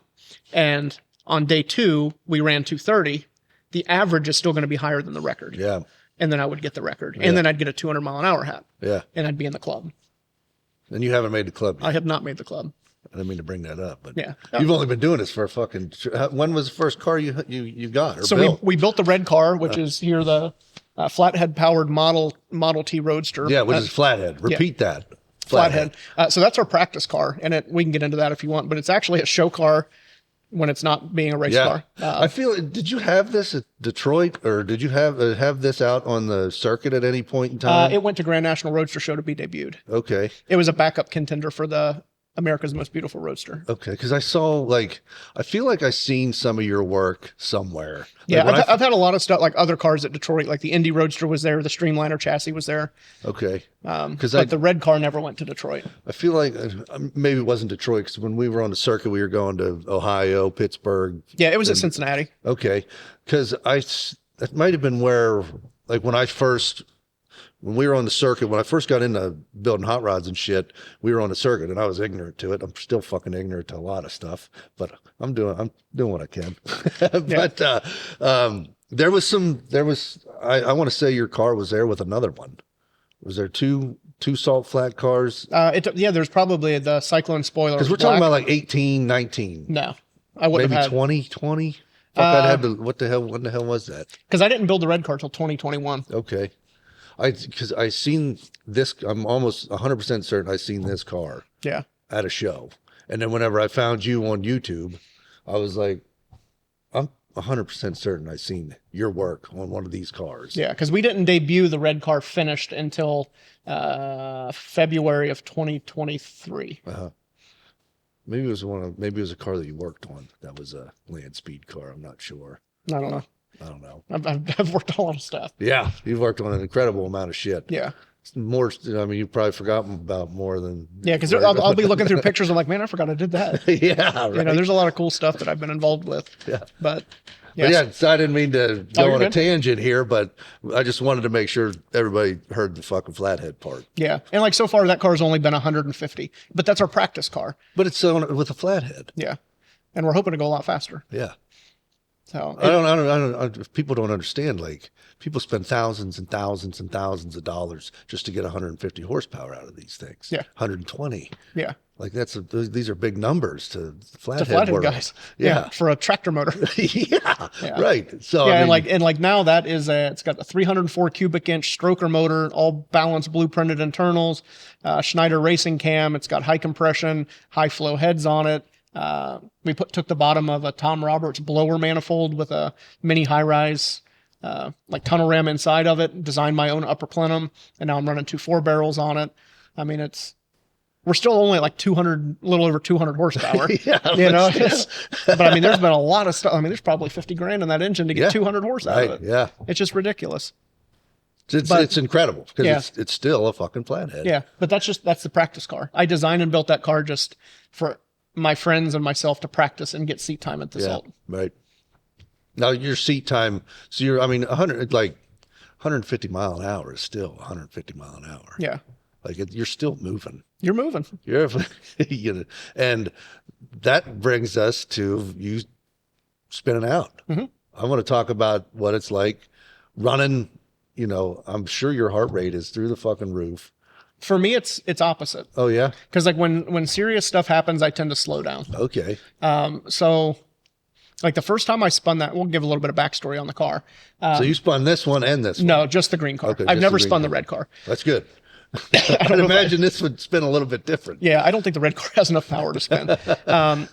And on day 2, we ran 230. The average is still going to be higher than the record. Yeah. And then I would get the record. And then I'd get a 200 mile an hour hat. Yeah. And I'd be in the club. And you haven't made the club yet. I have not made the club. I didn't mean to bring that up, but yeah. You've only been doing this for when was the first car you got or so built? we built the red car, which is here, the Flathead-Powered Model T Roadster. Yeah, which is Flathead. Repeat that. Flathead. So that's our practice car, and we can get into that if you want, but it's actually a show car when it's not being a race car. I feel, did you have this at Detroit, or did you have this out on the circuit at any point in time? It went to Grand National Roadster Show to be debuted. Okay. It was a backup contender for the America's Most Beautiful Roadster. Okay, because I feel like I seen some of your work somewhere. Yeah, I've had a lot of stuff, like other cars at Detroit, like the Indy Roadster was there, the Streamliner chassis was there. Okay. But the red car never went to Detroit. I feel like maybe it wasn't Detroit, because when we were on the circuit, we were going to Ohio, Pittsburgh. Yeah, it was at Cincinnati. Okay, because that might have been where, like when we were on the circuit, when I first got into building hot rods and shit, we were on the circuit, and I was ignorant to it. I'm still fucking ignorant to a lot of stuff, but I'm doing what I can. But I want to say your car was there with another one. Was there two two salt flat cars? There's probably the Cyclone spoiler. Because we're talking about like 18, 19. No, I wouldn't maybe have had 20. Fuck, I'd have to, what the hell was that? because I didn't build the red car till 2021. Okay. Because I seen this, I'm almost 100% certain I seen this car Yeah. at a show. And then whenever I found you on YouTube, I was like, I'm 100% certain I seen your work on one of these cars. Yeah, because we didn't debut the red car finished until February of 2023. Maybe it was a car that you worked on. That was a land speed car. I'm not sure. I don't know. I've worked on a lot of stuff. Yeah, you've worked on an incredible amount of shit. Yeah. More, I mean, you've probably forgotten about more than. Yeah, because I'll be looking through pictures. I'm like, man, I forgot I did that. Yeah, right. You know, there's a lot of cool stuff that I've been involved with. Yeah. But so I didn't mean to go on a good. tangent here, but I just wanted to make sure everybody heard the fucking flathead part. Yeah. And like so far, that car's only been 150, but that's our practice car. But it's with a flathead. Yeah. And we're hoping to go a lot faster. Yeah. So I don't, people don't understand. Like, people spend thousands and thousands and thousands of dollars just to get 150 horsepower out of these things. Yeah. 120. Yeah. Like, these are big numbers to Flathead world. guys. Yeah. For a tractor motor. Yeah. Right. So, yeah. I mean, and like now that is it's got a 304 cubic inch stroker motor, all balanced blueprinted internals, Schneider racing cam. It's got high compression, high flow heads on it. We took the bottom of a Tom Roberts blower manifold with a mini high rise, like tunnel ram inside of it, designed my own upper plenum. And now I'm running 2 4-barrels on it. I mean, we're still only like 200, a little over 200 horsepower. Yeah, you know, but I mean, there's been a lot of stuff. I mean, there's probably 50 grand in that engine to get 200 horse out of it. Yeah. It's just ridiculous. It's incredible because it's still a fucking flathead. Yeah. But that's the practice car. I designed and built that car just for my friends and myself to practice and get seat time at the Salt. Right. Now your seat time, so 150 mile an hour is still 150 mile an hour. Yeah. Like you're still moving. You're moving. And that brings us to you spinning out. Mm-hmm. I want to talk about what it's like running. You know, I'm sure your heart rate is through the fucking roof. For me, it's opposite. Oh yeah. Because like when serious stuff happens, I tend to slow down. Okay. So like the first time I spun that, we'll give a little bit of backstory on the car. So you spun this one and this one? No, just the green car. Okay, I've never spun the red car. That's good. I'd imagine this would spin a little bit different. Yeah, I don't think the red car has enough power to spin.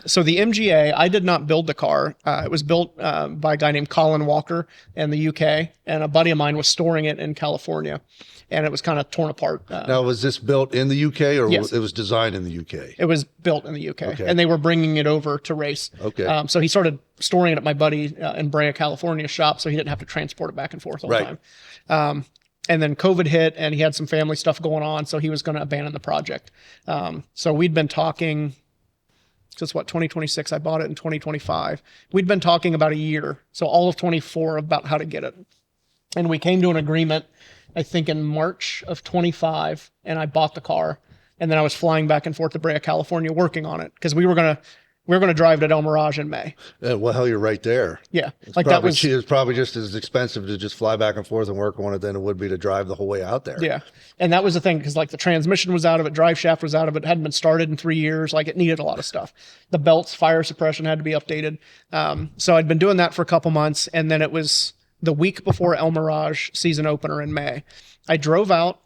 So the MGA, I did not build the car. It was built by a guy named Colin Walker in the UK, and a buddy of mine was storing it in California, and it was kind of torn apart. Now, was this built in the UK or Yes. it was designed in the UK? It was built in the UK, and they were bringing it over to race. Okay. So he started storing it at my buddy in Brea, California shop, so he didn't have to transport it back and forth all the time. And then COVID hit, and he had some family stuff going on, so he was going to abandon the project. So we'd been talking, just 2026, I bought it in 2025. We'd been talking about a year, so all of 24 about how to get it. And we came to an agreement, I think in March of 25, and I bought the car. And then I was flying back and forth to Brea, California, working on it, because we were going to drive to El Mirage in May. Well, hell, you're right there. Yeah. It's probably just as expensive to just fly back and forth and work on it than it would be to drive the whole way out there. Yeah. And that was the thing, because like the transmission was out of it, drive shaft was out of it, hadn't been started in 3 years. Like it needed a lot of stuff. The belts, fire suppression had to be updated. So I'd been doing that for a couple months. And then it was the week before El Mirage season opener in May. I drove out.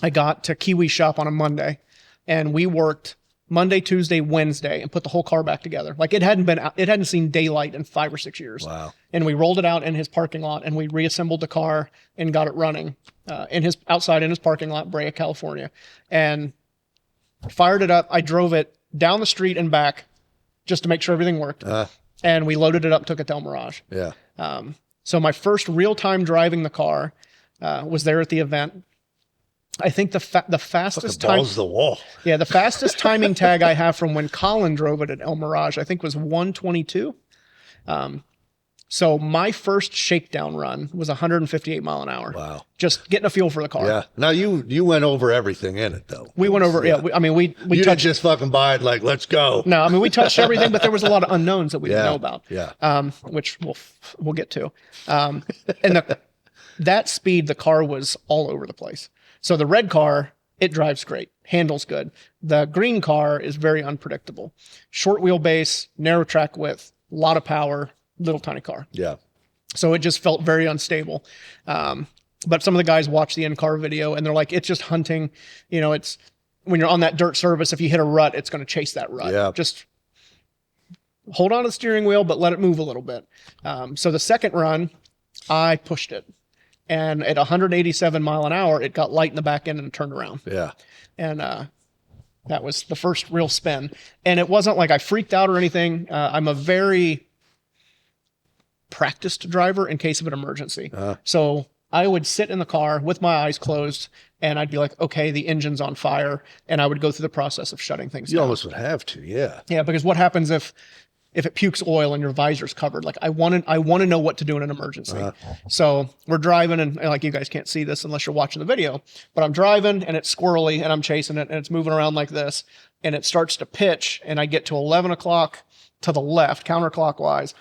I got to Kiwi shop on a Monday, and we worked Monday, Tuesday, Wednesday, and put the whole car back together. Like it hadn't seen daylight in 5 or 6 years. Wow. And we rolled it out in his parking lot, and we reassembled the car and got it running outside in his parking lot, Brea, California, and fired it up. I drove it down the street and back just to make sure everything worked. And we loaded it up, took it to El Mirage. Yeah. So my first real time driving the car was there at the event. I think the fastest time. Balls the wall. Yeah, the fastest timing tag I have from when Colin drove it at El Mirage, I think was 1:22. So my first shakedown run was 158 mile an hour. Wow. Just getting a feel for the car. Yeah. Now you went over everything in it though. We went over. Yeah. We you touched. didn't just fucking buy it like, let's go. No, I mean we touched everything, but there was a lot of unknowns that we didn't know about. Yeah. Which we'll get to. And that speed, the car was all over the place. So the red car, it drives great, handles good. The green car is very unpredictable. Short wheelbase, narrow track width, a lot of power, little tiny car. Yeah. So it just felt very unstable. But some of the guys watch the in-car video and they're like, it's just hunting. You know, it's when you're on that dirt surface, if you hit a rut, it's going to chase that rut. Yeah. Just hold on to the steering wheel, but let it move a little bit. So the second run, I pushed it. And at 187 mile an hour, it got light in the back end and turned around. Yeah. And that was the first real spin. And it wasn't like I freaked out or anything. I'm a very practiced driver in case of an emergency. So I would sit in the car with my eyes closed and I'd be like, okay, the engine's on fire. And I would go through the process of shutting things down. You almost would have to, yeah. Yeah, because what happens if it pukes oil and your visor's covered? Like I want to know what to do in an emergency. So we're driving and like you guys can't see this unless you're watching the video, but I'm driving and it's squirrely and I'm chasing it and it's moving around like this and it starts to pitch and I get to 11 o'clock to the left, counterclockwise.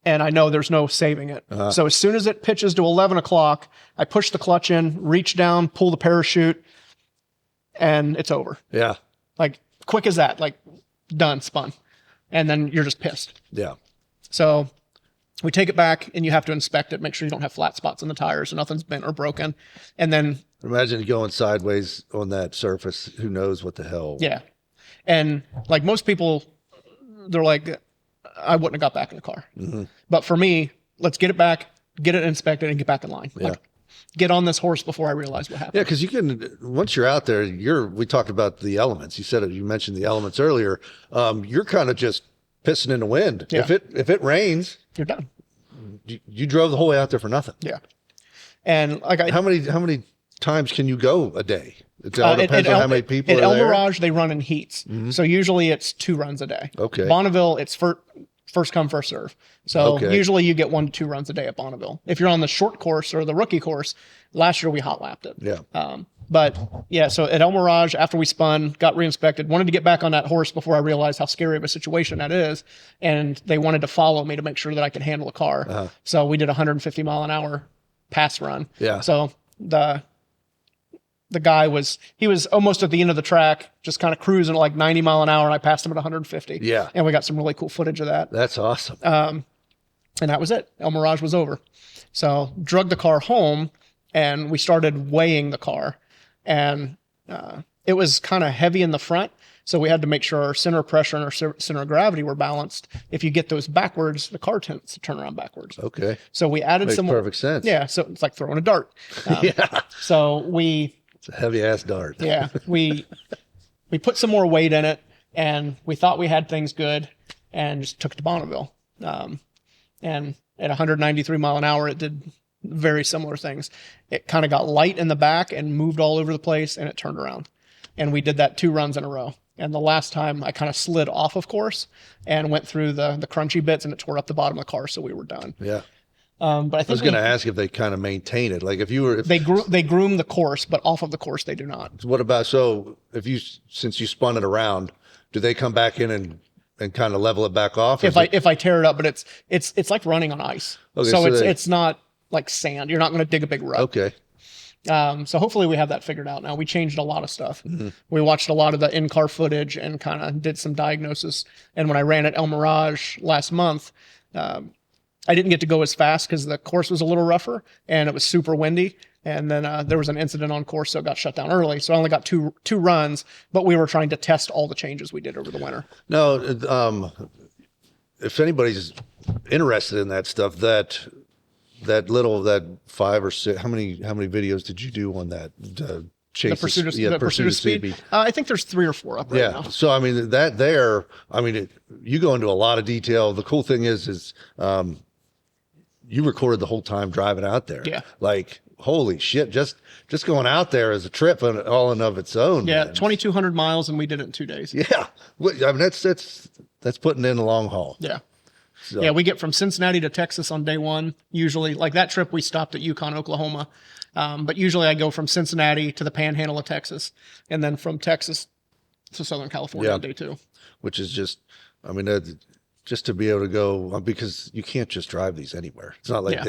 And I know there's no saving it. So as soon as it pitches to 11 o'clock, I push the clutch in, reach down, pull the parachute, and it's over. Yeah. Like quick as that, like done, spun. And then you're just pissed. Yeah. So we take it back and you have to inspect it, make sure you don't have flat spots in the tires, so nothing's bent or broken. And then imagine going sideways on that surface. Who knows what the hell? Yeah. And like most people, they're like, I wouldn't have got back in the car. But for me, let's get it back, get it inspected and get back in line. Yeah. Like, get on this horse before I realize what happened. Yeah, because you can, once you're out there, we talked about the elements. You mentioned the elements earlier. You're kind of just pissing in the wind. Yeah. If it rains, You're done. you drove the whole way out there for nothing. Yeah. And like how many times can you go a day? It all depends on how many people at are El there. Mirage, they run in heats. So usually it's 2 runs a day. Okay. Bonneville, it's first come, first serve. So Okay. usually you get 1 to 2 runs a day at Bonneville. If you're on the short course or the rookie course, last year we hot lapped it. Yeah. But yeah, so at El Mirage, after we spun, got re-inspected, wanted to get back on that horse before I realized how scary of a situation that is. And they wanted to follow me to make sure that I could handle a car. So we did a 150 mile an hour pass run. Yeah. So the guy was almost at the end of the track, just kind of cruising at like 90 mile an hour. And I passed him at 150. Yeah. And we got some really cool footage of that. That's awesome. And that was it. El Mirage was over. So drug the car home and we started weighing the car and it was kind of heavy in the front. So we had to make sure our center of pressure and our center of gravity were balanced. If you get those backwards, the car tends to turn around backwards. Okay. So we added Makes some perfect sense. Yeah. So it's like throwing a dart. Yeah. So It's a heavy ass dart. yeah, we put some more weight in it and we thought we had things good and just took it to Bonneville. And at 193 mile an hour, it did very similar things. It kind of got light in the back and moved all over the place and it turned around. And we did that 2 runs in a row. And the last time I kind of slid off of course and went through the crunchy bits and it tore up the bottom of the car. So we were done. Yeah. But I think I was going to ask if they kind of maintain it. Like if you were, they groom the course, but off of the course, they do not. what about, so since you spun it around, do they come back in and kind of level it back off? If I tear it up, but it's like running on ice. Okay, so so it's not like sand. You're not going to dig a big rut. Okay. So hopefully we have that figured out now. We changed a lot of stuff. We watched a lot of the in-car footage and kind of did some diagnosis. And when I ran at El Mirage last month, I didn't get to go as fast because the course was a little rougher and it was super windy. And then there was an incident on course, so it got shut down early. So I only got two runs, but we were trying to test all the changes we did over the winter. No, if anybody's interested in that stuff, that 5 or 6, how many videos did you do on that? The pursuit of speed. I think there's 3 or 4 up right now. So I mean you go into a lot of detail. The cool thing is you recorded the whole time driving out there. Yeah. Like, holy shit, just going out there is a trip all in of its own. Yeah, man. 2,200 miles, and we did it in 2 days. Yeah. I mean, that's putting in the long haul. Yeah. So. Yeah, we get from Cincinnati to Texas on day 1. Usually, like that trip, we stopped at Yukon, Oklahoma. But usually I go from Cincinnati to the panhandle of Texas, and then from Texas to Southern California on day 2. Which is just, I mean, just to be able to go, because you can't just drive these anywhere. It's not like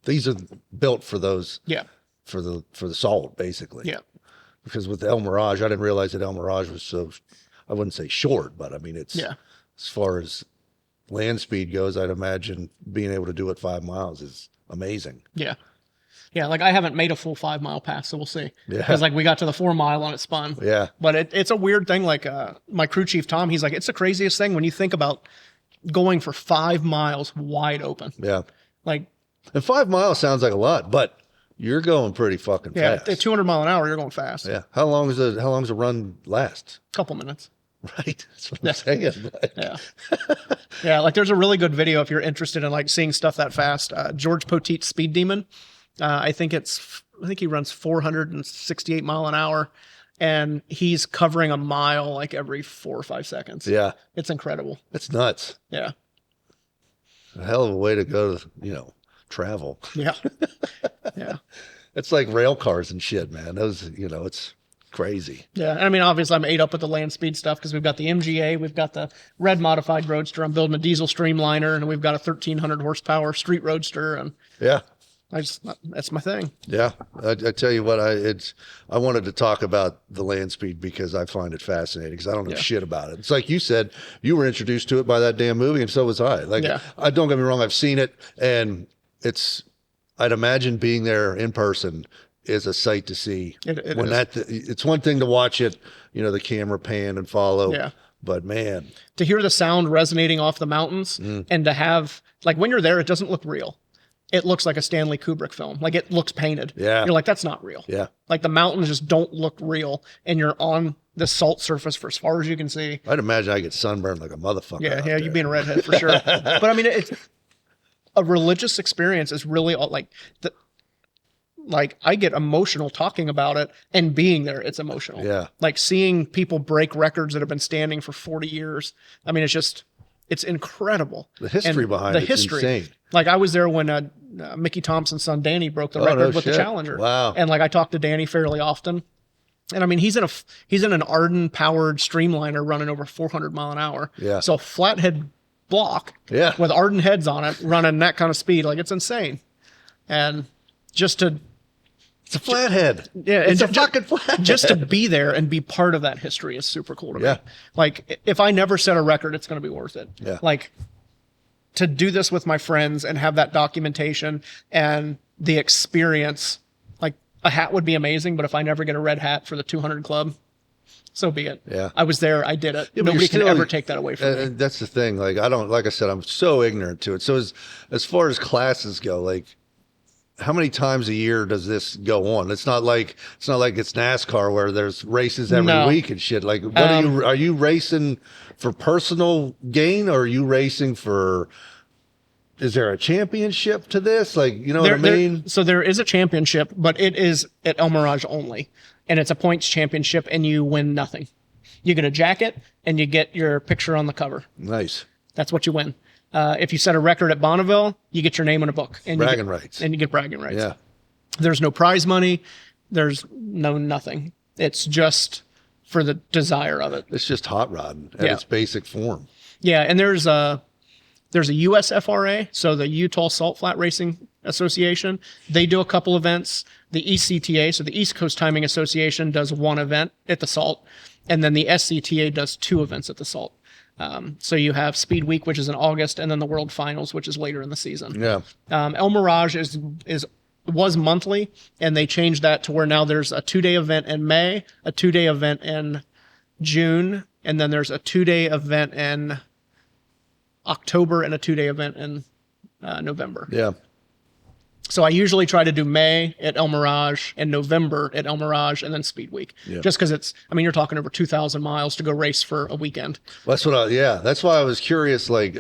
these are built for those. Yeah. for the salt, basically. Yeah. Because with the El Mirage, I didn't realize that El Mirage was so, I wouldn't say short, but I mean, it's, as far as land speed goes, I'd imagine being able to do it 5 miles is amazing. Yeah. Yeah, like I haven't made a full 5 mile pass, so we'll see. Yeah. Because like we got to the 4 mile and it spun. Yeah. But it's a weird thing. Like my crew chief, Tom, he's like, it's the craziest thing when you think about going for 5 miles wide open. Yeah. Like, and 5 miles sounds like a lot, but you're going pretty fucking fast. At 200 mile an hour, you're going fast. Yeah. How long does a run last? Couple minutes. Right. That's what I'm saying. Like. Yeah. Yeah. Like there's a really good video if you're interested in like seeing stuff that fast. George Poteet's Speed Demon. I think he runs 468 mile an hour and he's covering a mile like every 4 or 5 seconds. Yeah. It's incredible. It's nuts. Yeah. A hell of a way to go to, travel. Yeah. Yeah. It's like rail cars and shit, man. Those, it's crazy. Yeah. I mean, obviously I'm ate up with the land speed stuff because we've got the MGA, we've got the red modified Roadster. I'm building a diesel streamliner and we've got a 1300 horsepower street Roadster. And yeah. That's my thing. Yeah. I tell you what, I wanted to talk about the land speed because I find it fascinating because I don't know shit about it. It's like you said, you were introduced to it by that damn movie and so was I. Like, I don't get me wrong, I've seen it and I'd imagine being there in person is a sight to see. It's one thing to watch it, the camera pan and follow. Yeah. But man, to hear the sound resonating off the mountains and to have, like when you're there, it doesn't look real. It looks like a Stanley Kubrick film. Like it looks painted. Yeah. You're like, that's not real. Yeah. Like the mountains just don't look real. And you're on the salt surface for as far as you can see. I'd imagine I get sunburned like a motherfucker. Yeah. You'd be in a redhead for sure. But I mean, it's a religious experience is really like I get emotional talking about it and being there. It's emotional. Yeah. Like seeing people break records that have been standing for 40 years. I mean, it's incredible. The history behind it's insane. Like I was there when Mickey Thompson's son Danny broke the record with the Challenger. Wow. And like I talk to Danny fairly often. And I mean he's in an Arden-powered streamliner running over 400 mile an hour. Yeah. So flathead block with Arden heads on it running that kind of speed, like it's insane. And it's a flathead. Yeah, it's a fucking flathead. Just to be there and be part of that history is super cool to me. Yeah. Like if I never set a record, it's going to be worth it. Yeah. Like to do this with my friends and have that documentation and the experience, like a hat would be amazing, but if I never get a red hat for the 200 club, so be it. Yeah. I was there. I did it. Yeah, Nobody can ever take that away from me. That's the thing. Like, like I said, I'm so ignorant to it. So as far as classes go, like, how many times a year does this go on? It's not like it's NASCAR where there's races every week and shit. Like, what are you racing for personal gain or are you racing for, is there a championship to this? Like, you know what I mean? So there is a championship, but it is at El Mirage only. And it's a points championship and you win nothing. You get a jacket and you get your picture on the cover. Nice. That's what you win. If you set a record at Bonneville, you get your name in a book. And bragging rights. And you get bragging rights. Yeah. There's no prize money. There's nothing. It's just for the desire of it. It's just hot rodding at its basic form. Yeah, and there's a USFRA, so the Utah Salt Flat Racing Association. They do a couple events. The ECTA, so the East Coast Timing Association, does one event at the Salt, and then the SCTA does 2 events at the Salt. So you have Speed Week, which is in August, and then the World Finals, which is later in the season. Yeah. El Mirage was monthly, and they changed that to where now there's a 2-day event in May, a 2-day event in June, and then there's a 2-day event in October and a 2-day event in November. Yeah. So I usually try to do May at El Mirage and November at El Mirage and then Speed Week. Yeah. Just because you're talking over 2,000 miles to go race for a weekend. Well, that's why I was curious, like,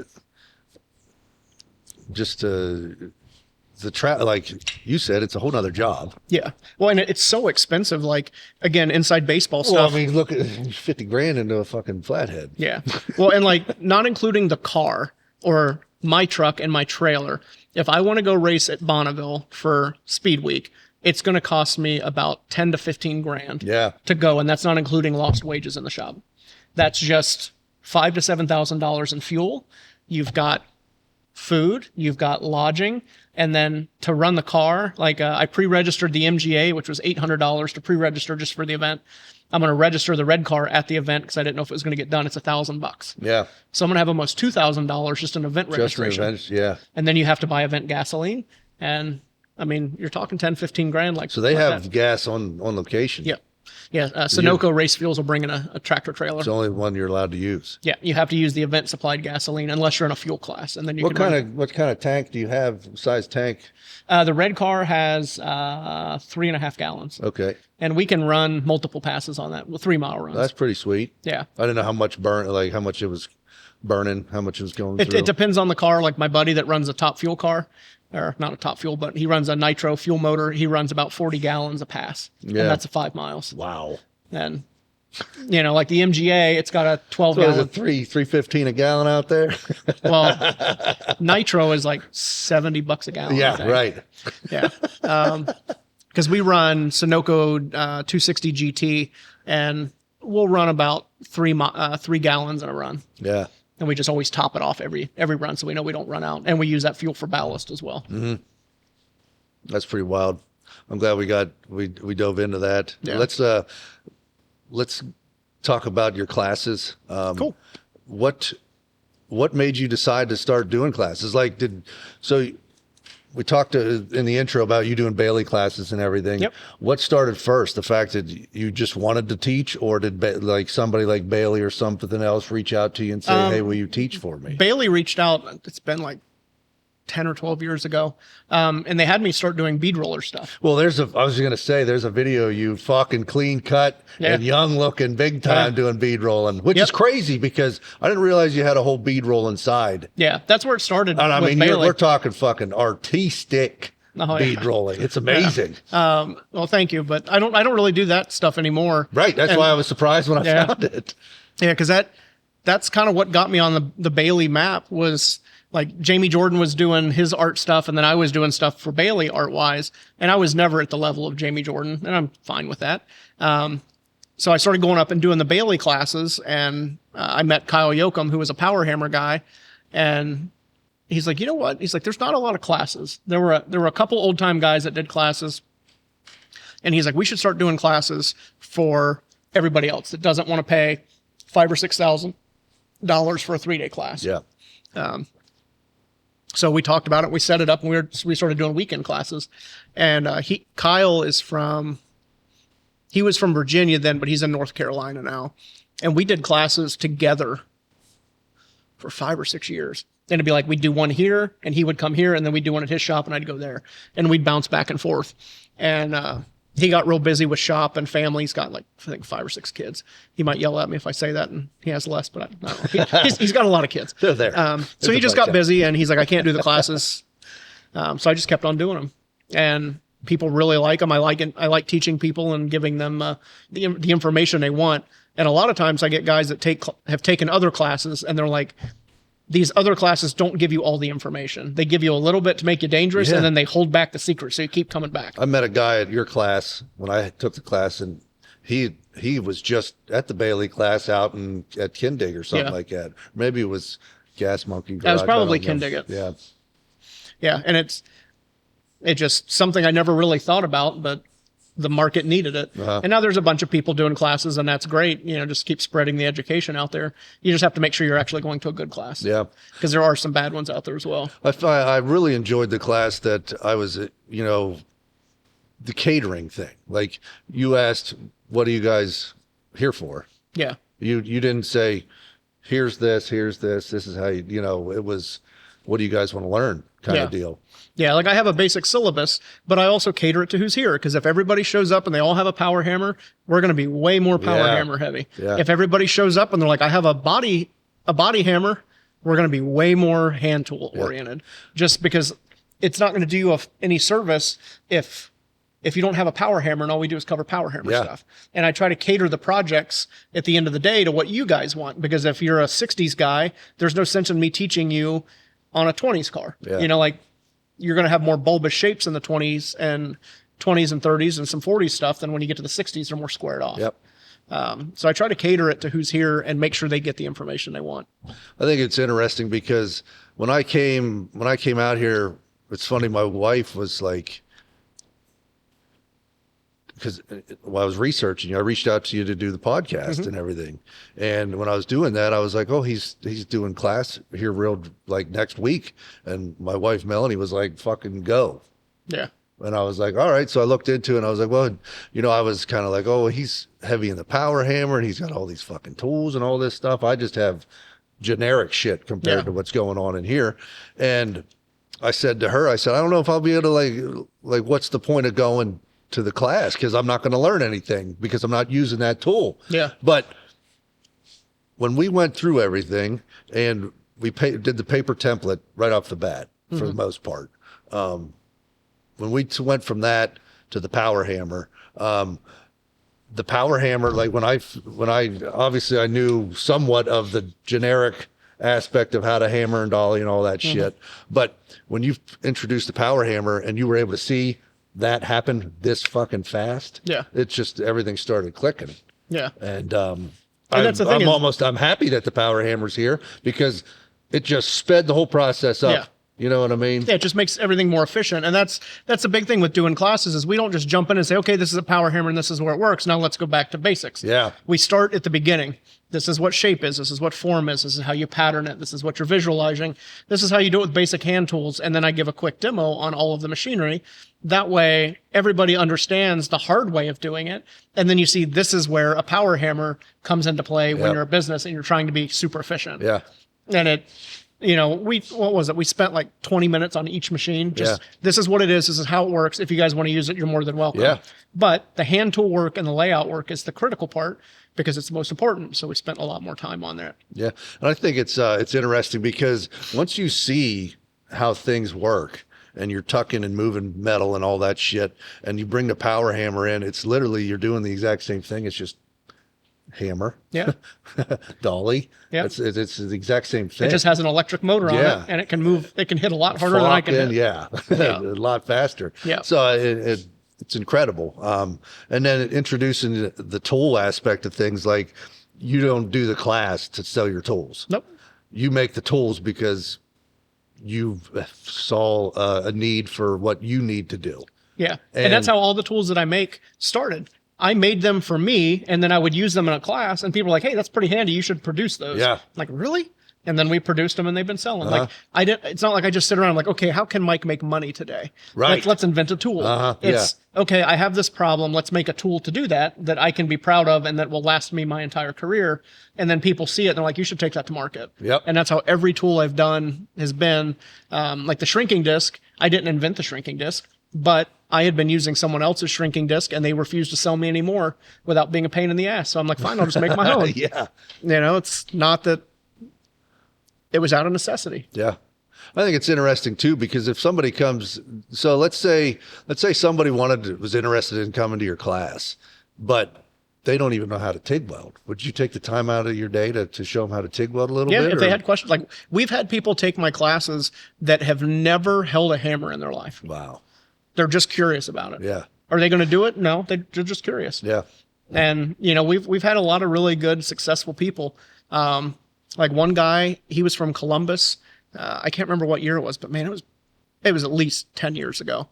just like you said, it's a whole nother job. Yeah. Well, and it's so expensive. Like, again, inside baseball stuff. Well, I mean, look at 50 grand into a fucking flathead. Yeah. Well, and like not including the car or my truck and my trailer. If I want to go race at Bonneville for Speed Week, it's going to cost me about 10 to 15 grand to go. And that's not including lost wages in the shop. That's just $5,000 to $7,000 in fuel. You've got food, you've got lodging, And then to run the car, like I pre-registered the MGA, which was $800 to pre-register just for the event. I'm going to register the red car at the event because I didn't know if it was going to get done. It's $1,000. Yeah. So I'm going to have almost $2,000 just in event registration. Just for events, yeah. And then you have to buy event gasoline. And I mean, you're talking 10, 15 grand. Like, so they like have that. gas on location. Yep. Yeah. Sunoco Race Fuels will bring in a tractor trailer. It's the only one you're allowed to use. Yeah. You have to use the event supplied gasoline unless you're in a fuel class. And then you what kind of tank do you have? Size tank? The red car has 3.5 gallons. Okay. And we can run multiple passes on that with 3-mile runs. That's pretty sweet. Yeah. I didn't know how much how much it was burning, how much it was going through. It depends on the car. Like my buddy that runs a top fuel car, or not a top fuel, but he runs a nitro fuel motor. He runs about 40 gallons a pass. Yeah. And that's 5 miles. Wow. And, like the MGA, it's got a 12 gallon. Is it 3.15 a gallon out there? Well, nitro is like $70 a gallon. Yeah, right. Yeah. Because we run Sunoco 260 GT, and we'll run about 3 gallons in a run. Yeah. And we just always top it off every run, so we know we don't run out. And we use that fuel for ballast as well. Mm-hmm. That's pretty wild. I'm glad we dove into that. Yeah. Let's talk about your classes. Cool. What made you decide to start doing classes? We talked in the intro about you doing Baileigh classes and everything. Yep. What started first? The fact that you just wanted to teach, or did somebody like Baileigh or something else reach out to you and say, "Hey, will you teach for me?" Baileigh reached out. It's been like 10 or 12 years ago, and they had me start doing bead roller stuff. Well, there's a video you fucking clean cut and young looking big time doing bead rolling, which is crazy because I didn't realize you had a whole bead roll inside. Yeah, that's where it started. And I mean, Baileigh. we're talking fucking artistic bead rolling. It's amazing. Well, thank you, but I don't really do that stuff anymore. Right. That's why I was surprised when I found it. Yeah, because that's kind of what got me on the Baileigh map was. Like Jamie Jordan was doing his art stuff, and then I was doing stuff for Baileigh art-wise, and I was never at the level of Jamie Jordan, and I'm fine with that. So I started going up and doing the Baileigh classes, and I met Kyle Yoakum, who was a power hammer guy, and he's like, you know what? He's like, there's not a lot of classes. There were a couple old-time guys that did classes, and he's like, we should start doing classes for everybody else that doesn't want to pay $5,000 or $6,000 for a 3-day class. Yeah. So we talked about it. We set it up, and we started doing weekend classes. And Kyle was from Virginia then, but he's in North Carolina now. And we did classes together for 5 or 6 years. And it'd be like we'd do one here, and he would come here, and then we'd do one at his shop, and I'd go there, and we'd bounce back and forth. And he got real busy with shop and family. He's got like, I think 5 or 6 kids. He might yell at me if I say that, and he has less, but I don't know. He's got a lot of kids. They're there. So he just got busy, and he's like, I can't do the classes. So I just kept on doing them, and people really like them. I like teaching people and giving them the information they want. And a lot of times I get guys that have taken other classes, and they're like, these other classes don't give you all the information. They give you a little bit to make you dangerous, and then they hold back the secret, so you keep coming back. I met a guy at your class when I took the class, and he was just at the Baileigh class out at Kindig or something like that. Maybe it was Gas Monkey. That was probably Kindig It. Yeah. Yeah, and it's just something I never really thought about, but the market needed it. And now there's a bunch of people doing classes, and that's great. Just keep spreading the education out there. You just have to make sure you're actually going to a good class. Yeah. Because there are some bad ones out there as well. I really enjoyed the class that I was, the catering thing. Like you asked, what are you guys here for? Yeah. You didn't say, here's this, this is how it was, what do you guys want to learn kind of deal. Yeah, like I have a basic syllabus, but I also cater it to who's here. Because if everybody shows up and they all have a power hammer, we're going to be way more power hammer heavy. Yeah. If everybody shows up and they're like, I have a body hammer, we're going to be way more hand tool oriented. Just because it's not going to do you any service if you don't have a power hammer and all we do is cover power hammer stuff. And I try to cater the projects at the end of the day to what you guys want. Because if you're a 60s guy, there's no sense in me teaching you on a 20s car. Yeah. You're going to have more bulbous shapes in the 20s and 30s and some 40s stuff than when you get to the 60s, they're more squared off. Yep. So I try to cater it to who's here and make sure they get the information they want. I think it's interesting because when I came out here it's funny. My wife was like, because while I was researching you, I reached out to you to do the podcast and everything. And when I was doing that, I was like, oh, he's doing class here real like next week. And my wife, Melanie, was like, fucking go. Yeah. And I was like, all right. So I looked into it and I was like, well, I was kind of like, oh, he's heavy in the power hammer and he's got all these fucking tools and all this stuff. I just have generic shit compared to what's going on in here. And I said to her, I said, I don't know if I'll be able to like what's the point of going to the class, because I'm not going to learn anything because I'm not using that tool. Yeah. But when we went through everything and we did the paper template right off the bat for the most part, when we went from that to the power hammer, like when I obviously I knew somewhat of the generic aspect of how to hammer and dolly and all that shit, but when you introduced the power hammer and you were able to see that happened this fucking fast. Yeah. It's just everything started clicking. Yeah. And that's the thing I'm happy that the power hammer's here because it just sped the whole process up. Yeah. You know what I mean? Yeah, it just makes everything more efficient. And that's the big thing with doing classes is we don't just jump in and say, okay, this is a power hammer and this is where it works. Now let's go back to basics. Yeah. We start at the beginning. This is what shape is. This is what form is. This is how you pattern it. This is what you're visualizing. This is how you do it with basic hand tools. And then I give a quick demo on all of the machinery. That way, everybody understands the hard way of doing it. And then you see this is where a power hammer comes into play when you're a business and you're trying to be super efficient. Yeah. And what was it? We spent like 20 minutes on each machine. This is what it is. This is how it works. If you guys want to use it, you're more than welcome. Yeah. But the hand tool work and the layout work is the critical part because it's the most important. So we spent a lot more time on that. Yeah. And I think it's interesting because once you see how things work and you're tucking and moving metal and all that shit, and you bring the power hammer in, it's literally, you're doing the exact same thing. It's just hammer, dolly. Yeah, it's the exact same thing. It just has an electric motor on it, and it can move. It can hit a lot harder than I can hit. Yeah, a lot faster. Yeah, so it's incredible. And then introducing the tool aspect of things, like you don't do the class to sell your tools. Nope. You make the tools because you saw a need for what you need to do. Yeah, and that's how all the tools that I make started. I made them for me, and then I would use them in a class, and people were like, hey, that's pretty handy. You should produce those. Yeah. I'm like, really? And then we produced them, and they've been selling. Like, it's not like I just sit around like, okay, how can Mike make money today? Right. Let's invent a tool. Okay, I have this problem. Let's make a tool to do that I can be proud of and that will last me my entire career. And then people see it, and they're like, you should take that to market. Yep. And that's how every tool I've done has been. Like the shrinking disc, I didn't invent the shrinking disc, but I had been using someone else's shrinking disc and they refused to sell me anymore without being a pain in the ass. So I'm like, fine, I'll just make my own. Yeah. It's not that it was out of necessity. Yeah. I think it's interesting too, because if somebody comes, so let's say somebody was interested in coming to your class, but they don't even know how to TIG weld. Would you take the time out of your day to show them how to TIG weld a little bit? Yeah, if they had questions. Like, we've had people take my classes that have never held a hammer in their life. Wow. They're just curious about it. Yeah. Are they going to do it? No, they're just curious. Yeah. And we've had a lot of really good, successful people. Like one guy, he was from Columbus. I can't remember what year it was, but man, it was at least 10 years ago.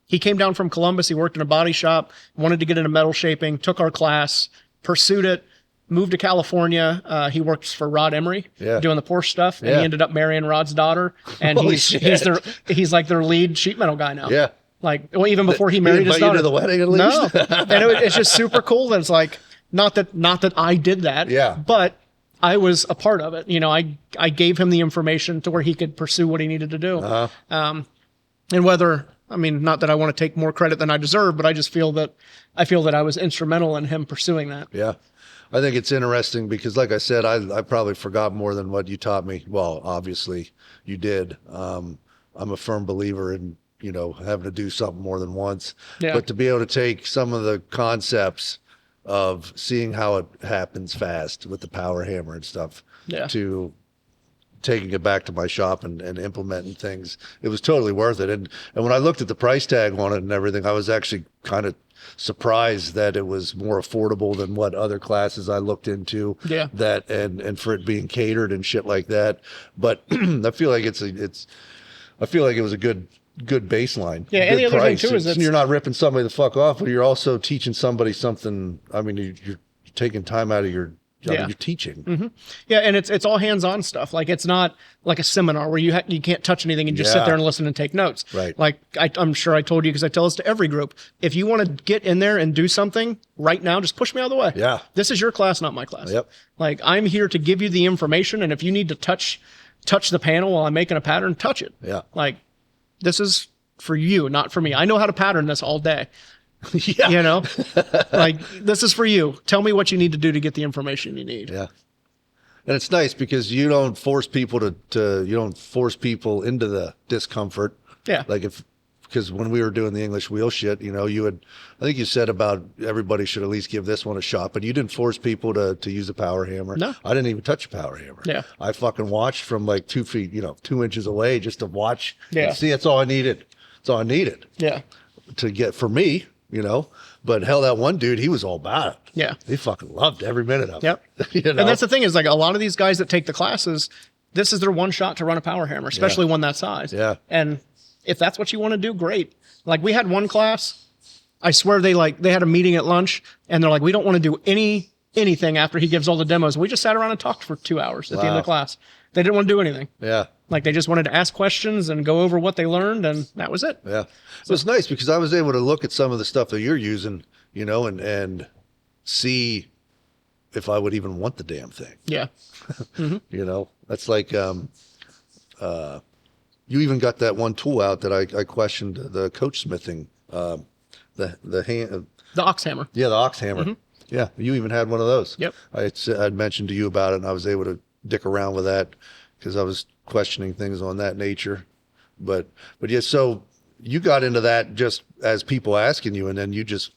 He came down from Columbus. He worked in a body shop, wanted to get into metal shaping, took our class, pursued it, moved to California. He works for Rod Emery, doing the Porsche stuff, and he ended up marrying Rod's daughter. And he's like their lead sheet metal guy now. Yeah. Like, well, even before he married his daughter. You to the wedding at least? No. And it's just super cool that it's like, not that I did that, but I was a part of it. I gave him the information to where he could pursue what he needed to do. And not that I want to take more credit than I deserve, but I just feel that I was instrumental in him pursuing that. Yeah. I think it's interesting because, like I said, I probably forgot more than what you taught me. Well, obviously you did. I'm a firm believer in, having to do something more than once, but to be able to take some of the concepts of seeing how it happens fast with the power hammer and stuff to taking it back to my shop and implementing things, it was totally worth it. And when I looked at the price tag on it and everything, I was actually kind of surprised that it was more affordable than what other classes I looked into. Yeah. That and for it being catered and shit like that. But I feel like it's I feel like it was a good baseline. Yeah, and good the other price. thing too is you're not ripping somebody the fuck off, but you're also teaching somebody something. I mean, you're taking time out of your job. Yeah. You're teaching. Mm-hmm. Yeah, and it's all hands-on stuff. Like it's not like a seminar where you can't touch anything and just sit there and listen and take notes. Right. Like I'm sure I told you, because I tell this to every group. If you want to get in there and do something right now, just push me out of the way. Yeah. This is your class, not my class. Yep. Like I'm here to give you the information, and if you need to touch the panel while I'm making a pattern, touch it. Yeah. Like this is for you, not for me. I know how to pattern this all day. Yeah. You know, like this is for you. Tell me what you need to do to get the information you need. Yeah. And it's nice because you don't force people you don't force people into the discomfort. Yeah. Like because when we were doing the English wheel shit, you know, I think you said about everybody should at least give this one a shot, but you didn't force people to use a power hammer. No. I didn't even touch a power hammer. Yeah. I fucking watched from like 2 feet, 2 inches away just to watch. Yeah. And see, that's all I needed. That's all I needed. Yeah. To get for me, but hell, that one dude, he was all about it. Yeah. He fucking loved every minute of Yep. it. And that's the thing is, like, a lot of these guys that take the classes, this is their one shot to run a power hammer, especially one that size. Yeah. And if that's what you want to do, great. Like we had one class, I swear they had a meeting at lunch and they're like, we don't want to do anything after he gives all the demos. We just sat around and talked for 2 hours at the end of the class. They didn't want to do anything. Yeah. Like they just wanted to ask questions and go over what they learned, and that was it. Yeah. So it's nice because I was able to look at some of the stuff that you're using, and see if I would even want the damn thing. Yeah. That's like, you even got that one tool out that I questioned, the coach smithing, the hand, The ox hammer. yeah, the ox hammer. Mm-hmm. Yeah. You even had one of those. Yep. I'd mentioned to you about it, and I was able to dick around with that because I was questioning things on that nature. But yeah, so you got into that just as people asking you, and then you just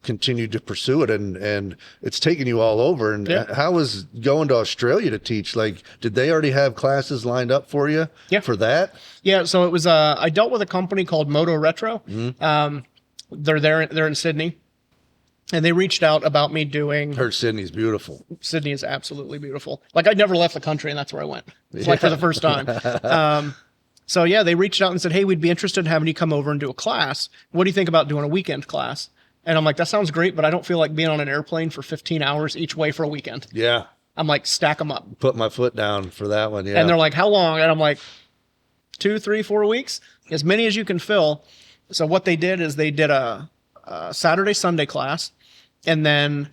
continued to pursue it, and it's taken you all over. And how was going to Australia to teach? Like, did they already have classes lined up for you for that? Yeah. So it was, I dealt with a company called Moto Retro. Mm-hmm. They're in Sydney. And they reached out about me doing. Heard Sydney's beautiful. Sydney is absolutely beautiful. Like I'd never left the country, and that's where I went. It's like for the first time. So yeah, they reached out and said, "Hey, we'd be interested in having you come over and do a class. What do you think about doing a weekend class?" And I'm like, "That sounds great, but I don't feel like being on an airplane for 15 hours each way for a weekend." Yeah. I'm like, "Stack them up." Put my foot down for that one. Yeah. And they're like, "How long?" And I'm like, 2, 3, 4 weeks, as many as you can fill. So what they did is they did a Saturday, Sunday class. And then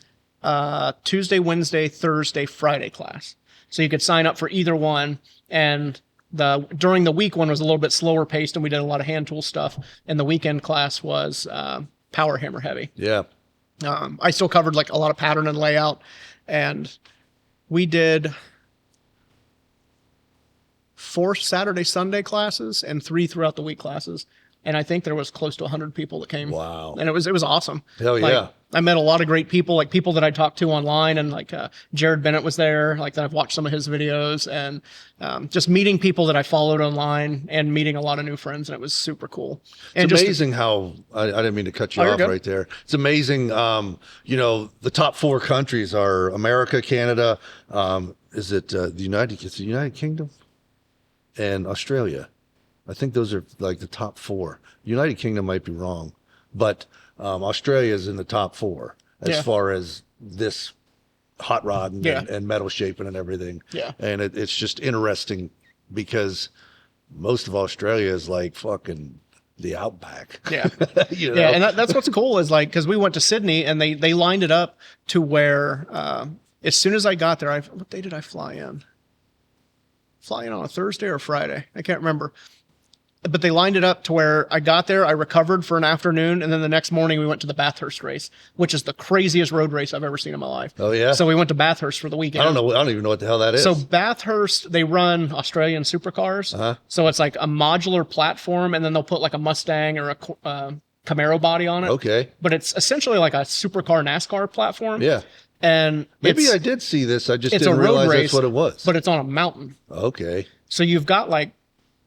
Tuesday, Wednesday, Thursday, Friday class. So you could sign up for either one. And during the week one was a little bit slower paced, and we did a lot of hand tool stuff. And the weekend class was power hammer heavy. Yeah. I still covered like a lot of pattern and layout. And we did 4 Saturday, Sunday classes and 3 throughout the week classes. And I think there was close to 100 people that came. Wow. And it was awesome. Hell like, yeah. I met a lot of great people, like people that I talked to online, and like Jared Bennett was there, like that I've watched some of his videos, and just meeting people that I followed online and meeting a lot of new friends, and it was super cool. And it's amazing how, I didn't mean to cut you off right there. It's amazing, the top 4 countries are America, Canada, is it the United Kingdom and Australia. I think those are like the top 4. United Kingdom might be wrong, but Australia is in the top 4 as far as this hot rod and metal shaping and everything. Yeah. And it's just interesting because most of Australia is like fucking the outback. Yeah. Yeah. And that's what's cool is like, cause we went to Sydney and they lined it up to where, as soon as I got there, what day did I fly in? Fly in on a Thursday or Friday. I can't remember. But they lined it up to where I got there, I recovered for an afternoon, and then the next morning we went to the Bathurst race, which is the craziest road race I've ever seen in my life. Oh, yeah? So we went to Bathurst for the weekend. I don't even know what the hell that is. So Bathurst, they run Australian supercars. Uh-huh. So it's like a modular platform, and then they'll put like a Mustang or a Camaro body on it. Okay. But it's essentially like a supercar NASCAR platform. Yeah. And maybe I did see this. I just it's didn't a road realize race, that's what it was. But it's on a mountain. Okay. So you've got like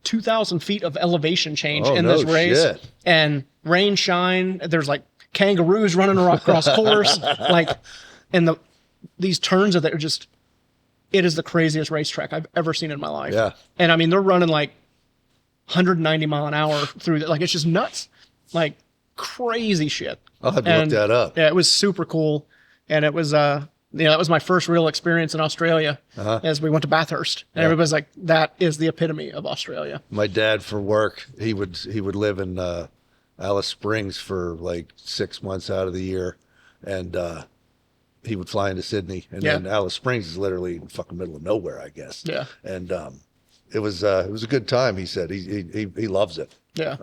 2,000 feet of elevation change in no this race. Shit. And rain, shine. There's like kangaroos running across course. Like, and these turns are just, it is the craziest racetrack I've ever seen in my life. Yeah. And I mean, they're running like 190 mile an hour through like, it's just nuts, like crazy shit. I'll have to look that up. Yeah, it was super cool. And it was, that was my first real experience in Australia as we went to Bathurst. And everybody's like, that is the epitome of Australia. My dad, for work, he would live in Alice Springs for like 6 months out of the year. And he would fly into Sydney. And then Alice Springs is literally in the fucking middle of nowhere, I guess. Yeah. And it was a good time, he said. He loves it. Yeah.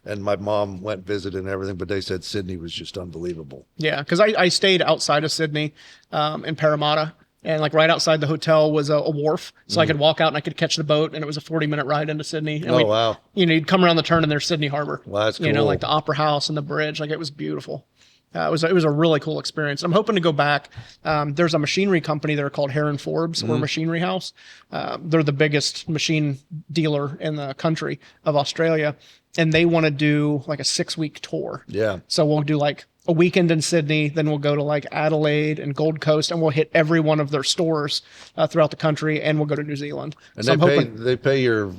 And my mom went visited and everything, but they said Sydney was just unbelievable. Yeah, because I stayed outside of Sydney in Parramatta, and like right outside the hotel was a wharf, so I could walk out and I could catch the boat, and it was a 40-minute ride into Sydney. And wow. You'd come around the turn and there's Sydney Harbor. Well, that's cool. Like the Opera House and the bridge, like it was beautiful. It was a really cool experience. I'm hoping to go back. There's a machinery company there called Heron Forbes or Machinery House. They're the biggest machine dealer in the country of Australia. And they want to do like a 6-week tour. Yeah. So we'll do like a weekend in Sydney, then we'll go to like Adelaide and Gold Coast, and we'll hit every one of their stores throughout the country, and we'll go to New Zealand. And so they pay your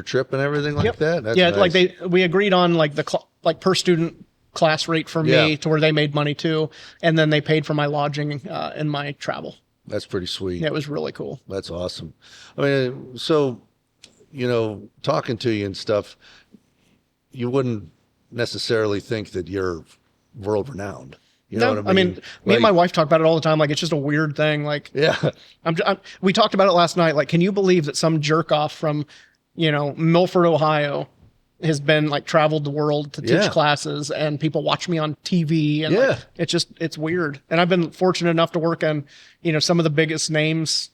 trip and everything like that? That's nice. Like we agreed on like the per student class rate for me to where they made money too, and then they paid for my lodging and my travel. That's pretty sweet. Yeah, it was really cool. That's awesome. I mean, so, talking to you and stuff, you wouldn't necessarily think that you're world renowned. You know what I mean? Me and my wife talk about it all the time. Like, it's just a weird thing. Like, we talked about it last night. Like, can you believe that some jerk off from, Milford, Ohio, has been like traveled the world to teach classes, and people watch me on TV, and like, it's weird. And I've been fortunate enough to work on, some of the biggest names,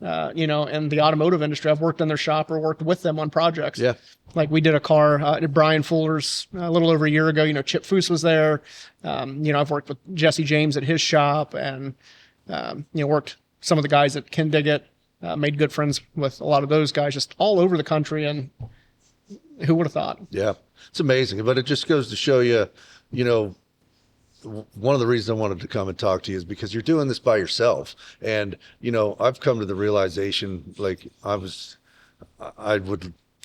in the automotive industry. I've worked in their shop or worked with them on projects. Yeah. Like we did a car at Brian Fuller's a little over a year ago. Chip Foose was there. I've worked with Jesse James at his shop, and, worked some of the guys at Kindig It, made good friends with a lot of those guys just all over the country. And who would have thought? Yeah, it's amazing. But it just goes to show you, one of the reasons I wanted to come and talk to you is because you're doing this by yourself. And, I've come to the realization, like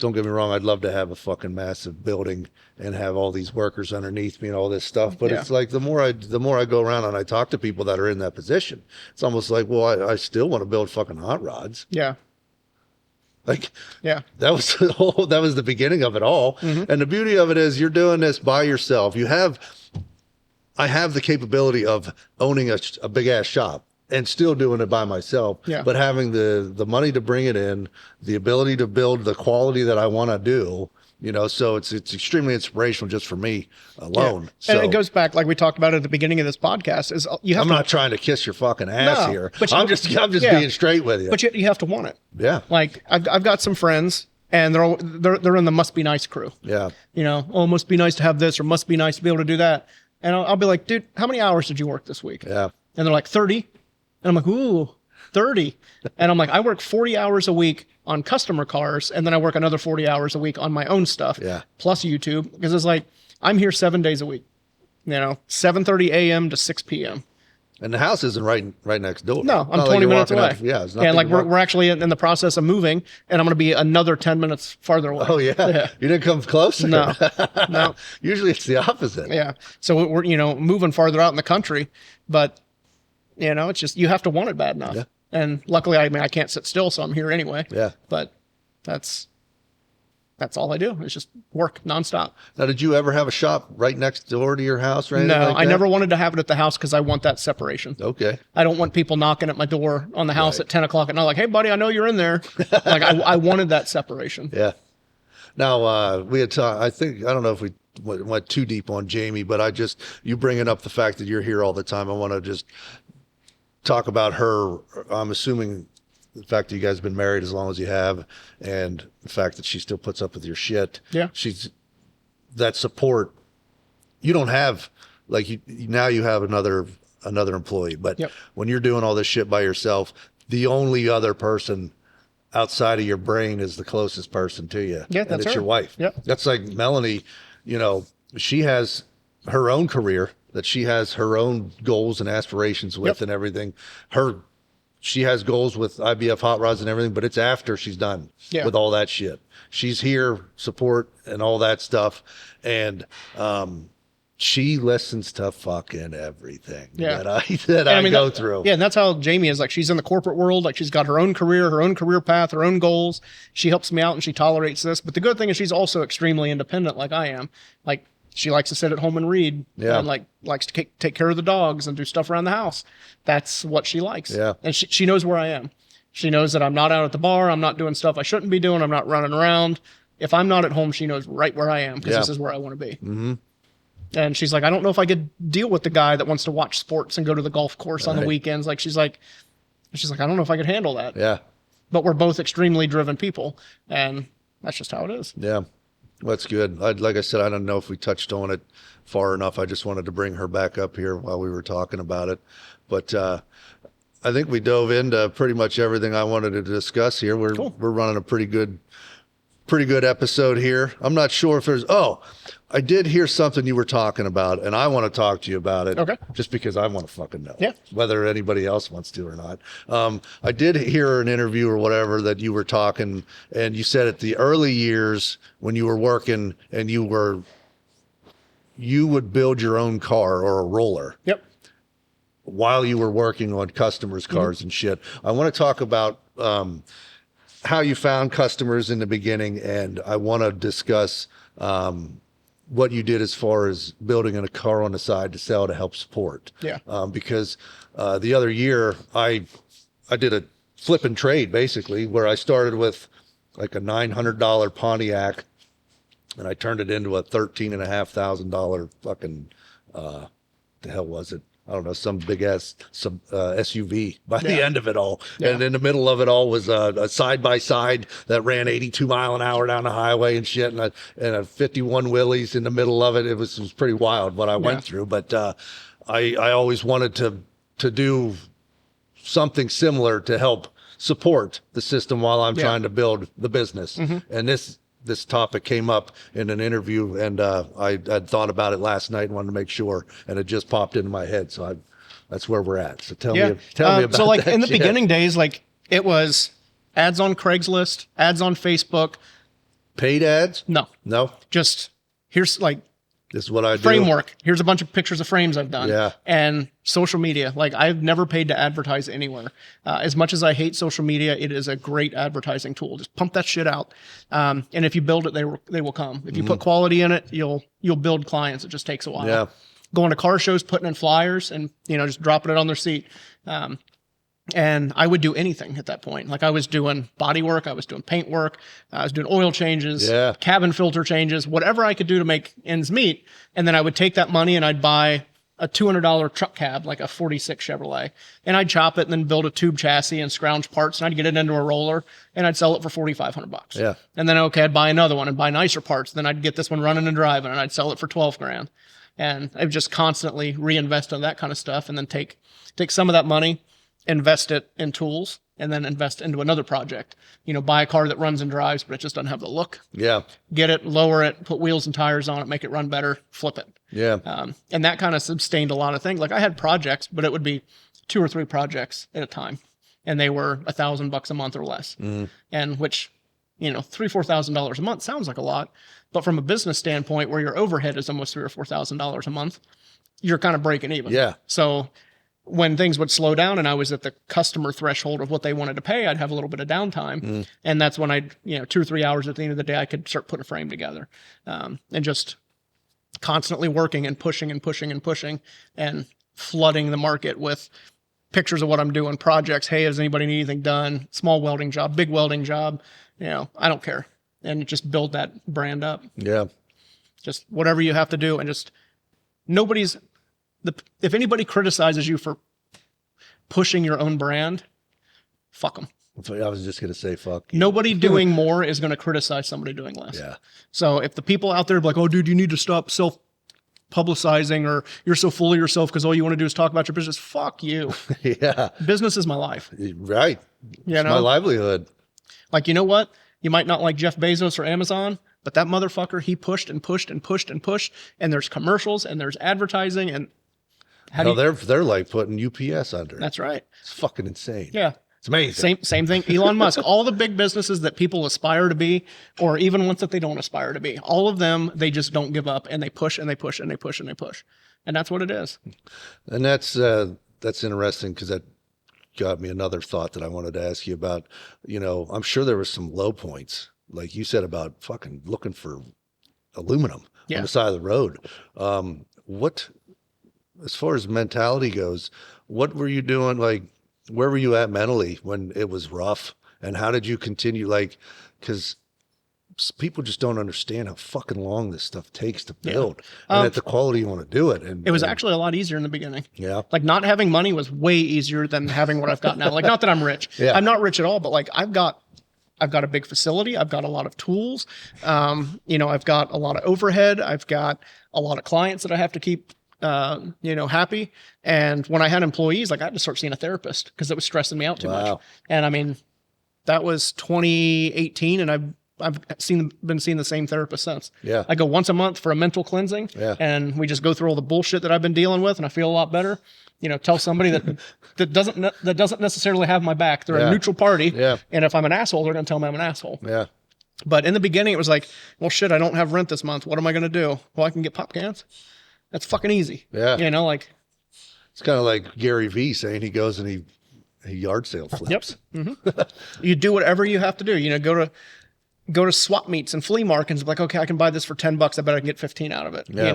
don't get me wrong, I'd love to have a fucking massive building and have all these workers underneath me and all this stuff. But it's like the more I go around and I talk to people that are in that position, it's almost like, well, I still want to build fucking hot rods. Yeah. Like, that was the beginning of it all. Mm-hmm. And the beauty of it is you're doing this by yourself. I have the capability of owning a big ass shop and still doing it by myself, but having the money to bring it in, the ability to build the quality that I want to do, so it's extremely inspirational just for me alone. Yeah. So, and it goes back, like we talked about at the beginning of this podcast, is I'm not trying to kiss your fucking ass here. But I'm just being straight with you. But you have to want it. Yeah. Like I've got some friends, and they're in the must be nice crew. Yeah. Must be nice to have this, or must be nice to be able to do that. And I'll be like, dude, how many hours did you work this week? Yeah. And they're like, 30. And I'm like, ooh, 30. And I'm like, I work 40 hours a week on customer cars, and then I work another 40 hours a week on my own stuff, plus YouTube, because it's like, I'm here 7 days a week, 7:30 a.m. to 6 p.m. And the house isn't right next door. No, I'm 20 minutes away. It's and like we're actually in the process of moving, and I'm going to be another 10 minutes farther away. Oh yeah. You didn't come closer? No. No. Usually it's the opposite. Yeah. So we're moving farther out in the country, but it's just, you have to want it bad enough. Yeah. And luckily, I can't sit still, so I'm here anyway. Yeah. But that's all I do. It's just work nonstop. Now, did you ever have a shop right next door to your house or anything like that? I never wanted to have it at the house because I want that separation. Okay. I don't want people knocking at my door on the house at 10 o'clock at night, like, hey, buddy, I know you're in there. Like, I wanted that separation. Yeah. Now, we had talked, I don't know if we went too deep on Jamie, but you bringing up the fact that you're here all the time, I want to just talk about her. I'm assuming the fact that you guys have been married as long as you have, and the fact that she still puts up with your shit. Yeah. She's that support. You don't have, like, now you have another employee, but when you're doing all this shit by yourself, the only other person outside of your brain is the closest person to you. Yeah, that's her. Your wife. Yeah. That's like Melanie, she has her own career that she has her own goals and aspirations with and everything. Her she has goals with I.B.F.HotRods and everything, but it's after she's done with all that shit. She's here, support and all that stuff. And, she listens to fucking everything that I go through. Yeah, and that's how Jamie is. Like, she's in the corporate world. Like, she's got her own career path, her own goals. She helps me out and she tolerates this. But the good thing is she's also extremely independent, like I am. Like, she likes to sit at home and read. And likes to take care of the dogs and do stuff around the house. That's what she likes. Yeah. And she knows where I am. She knows that I'm not out at the bar. I'm not doing stuff I shouldn't be doing. I'm not running around. If I'm not at home, she knows right where I am, because this is where I want to be. Mm-hmm. And she's like, I don't know if I could deal with the guy that wants to watch sports and go to the golf course on the weekends. Like, she's like, I don't know if I could handle that. Yeah. But we're both extremely driven people, and that's just how it is. Yeah. That's good. Like I said, I don't know if we touched on it far enough. I just wanted to bring her back up here while we were talking about it. But, I think we dove into pretty much everything I wanted to discuss here. We're running a pretty good episode here. I'm not sure if there's, I did hear something you were talking about, and I want to talk to you about it. Okay. Just because I want to fucking know. Yeah. Whether anybody else wants to or not. I did hear an interview or whatever that you were talking, and you said at the early years when you were working and you would build your own car or a roller. Yep. While you were working on customers' cars and shit. I want to talk about how you found customers in the beginning, and I want to discuss what you did as far as building a car on the side to sell to help support. Yeah. Because the other year I did a flip and trade, basically, where I started with like a $900 Pontiac and I turned it into a $13,500 fucking the hell was it? I don't know, some big ass SUV by the end of it all. Yeah. And in the middle of it all was a side by side that ran 82 mile an hour down the highway and shit, and a 51 Willys in the middle of it. It was pretty wild what I went through, but I always wanted to do something similar to help support the system while I'm trying to build the business. Mm-hmm. And this topic came up in an interview, and I'd thought about it last night and wanted to make sure, and it just popped into my head. So that's where we're at. So tell me about so like that in the beginning days, like it was ads on Craigslist, ads on Facebook. Paid ads? No. Just here's like, this is what I do. Framework. Here's a bunch of pictures of frames I've done. Yeah. And social media. Like, I've never paid to advertise anywhere. As much as I hate social media, it is a great advertising tool. Just pump that shit out. And if you build it, they will come. If you put quality in it, you'll build clients. It just takes a while. Yeah. Going to car shows, putting in flyers, and just dropping it on their seat. And I would do anything at that point. Like, I was doing body work, I was doing paint work, I was doing oil changes, cabin filter changes, whatever I could do to make ends meet. And then I would take that money and I'd buy a $200 truck cab, like a 46 Chevrolet, and I'd chop it and then build a tube chassis and scrounge parts, and I'd get it into a roller and I'd sell it for $4,500. Yeah. And then, I'd buy another one and buy nicer parts. Then I'd get this one running and driving and I'd sell it for $12,000. And I would just constantly reinvest in that kind of stuff, and then take some of that money, invest it in tools, and then invest into another project. Buy a car that runs and drives, but it just doesn't have the look. Yeah. Get it, lower it, put wheels and tires on it, make it run better, flip it. Yeah. And that kind of sustained a lot of things. Like, I had projects, but it would be 2 or 3 projects at a time, and they were $1,000 a month or less. And which, $3,000-$4,000 a month sounds like a lot, but from a business standpoint, where your overhead is almost $3,000 or $4,000 a month, you're kind of breaking even. Yeah. So when things would slow down and I was at the customer threshold of what they wanted to pay, I'd have a little bit of downtime. And that's when I'd, 2 or 3 hours at the end of the day, I could start putting a frame together, and just constantly working and pushing and pushing and pushing and flooding the market with pictures of what I'm doing, projects. Hey, does anybody need anything done? Small welding job, big welding job. I don't care. And just build that brand up. Yeah. Just whatever you have to do. And just if anybody criticizes you for pushing your own brand, fuck them. I was just going to say, fuck you. Nobody doing more is going to criticize somebody doing less. Yeah. So if the people out there are like, oh, dude, you need to stop self-publicizing, or you're so full of yourself because all you want to do is talk about your business, fuck you. Yeah. Business is my life. Right. It's my livelihood. Like, you know what? You might not like Jeff Bezos or Amazon, but that motherfucker, he pushed and pushed and pushed and pushed, and there's commercials and there's advertising, and Hell, they're like putting UPS under. That's right. It's fucking insane. Yeah. It's amazing. Same thing. Elon Musk, all the big businesses that people aspire to be, or even ones that they don't aspire to be, all of them, they just don't give up, and they push and they push and they push and they push. And that's what it is. And that's interesting, because that got me another thought that I wanted to ask you about. I'm sure there were some low points, like you said, about fucking looking for aluminum on the side of the road. What, as far as mentality goes, what were you doing? Like, where were you at mentally when it was rough, and how did you continue? Like, because people just don't understand how fucking long this stuff takes to build, and at the quality you want to do it. And it was actually a lot easier in the beginning. Yeah. Like, not having money was way easier than having what I've got now. Like, not that I'm rich. Yeah. I'm not rich at all, but like, I've got a big facility. I've got a lot of tools. I've got a lot of overhead. I've got a lot of clients that I have to keep happy. And when I had employees, like, I had to start seeing a therapist because it was stressing me out too much. And I mean, that was 2018, and I've been seeing the same therapist since. Yeah. I go once a month for a mental cleansing. Yeah. And we just go through all the bullshit that I've been dealing with, and I feel a lot better. Tell somebody that doesn't necessarily have my back. They're a neutral party. Yeah. And if I'm an asshole, they're going to tell me I'm an asshole. Yeah. But in the beginning, it was like, well, shit, I don't have rent this month. What am I going to do? Well, I can get pop cans. That's fucking easy. Yeah. It's kind of like Gary Vee saying he goes and he yard sale flips. Yep. Mm-hmm. You do whatever you have to do. Go to swap meets and flea markets. Like, okay, I can buy this for $10. I bet I can get 15 out of it. Yeah.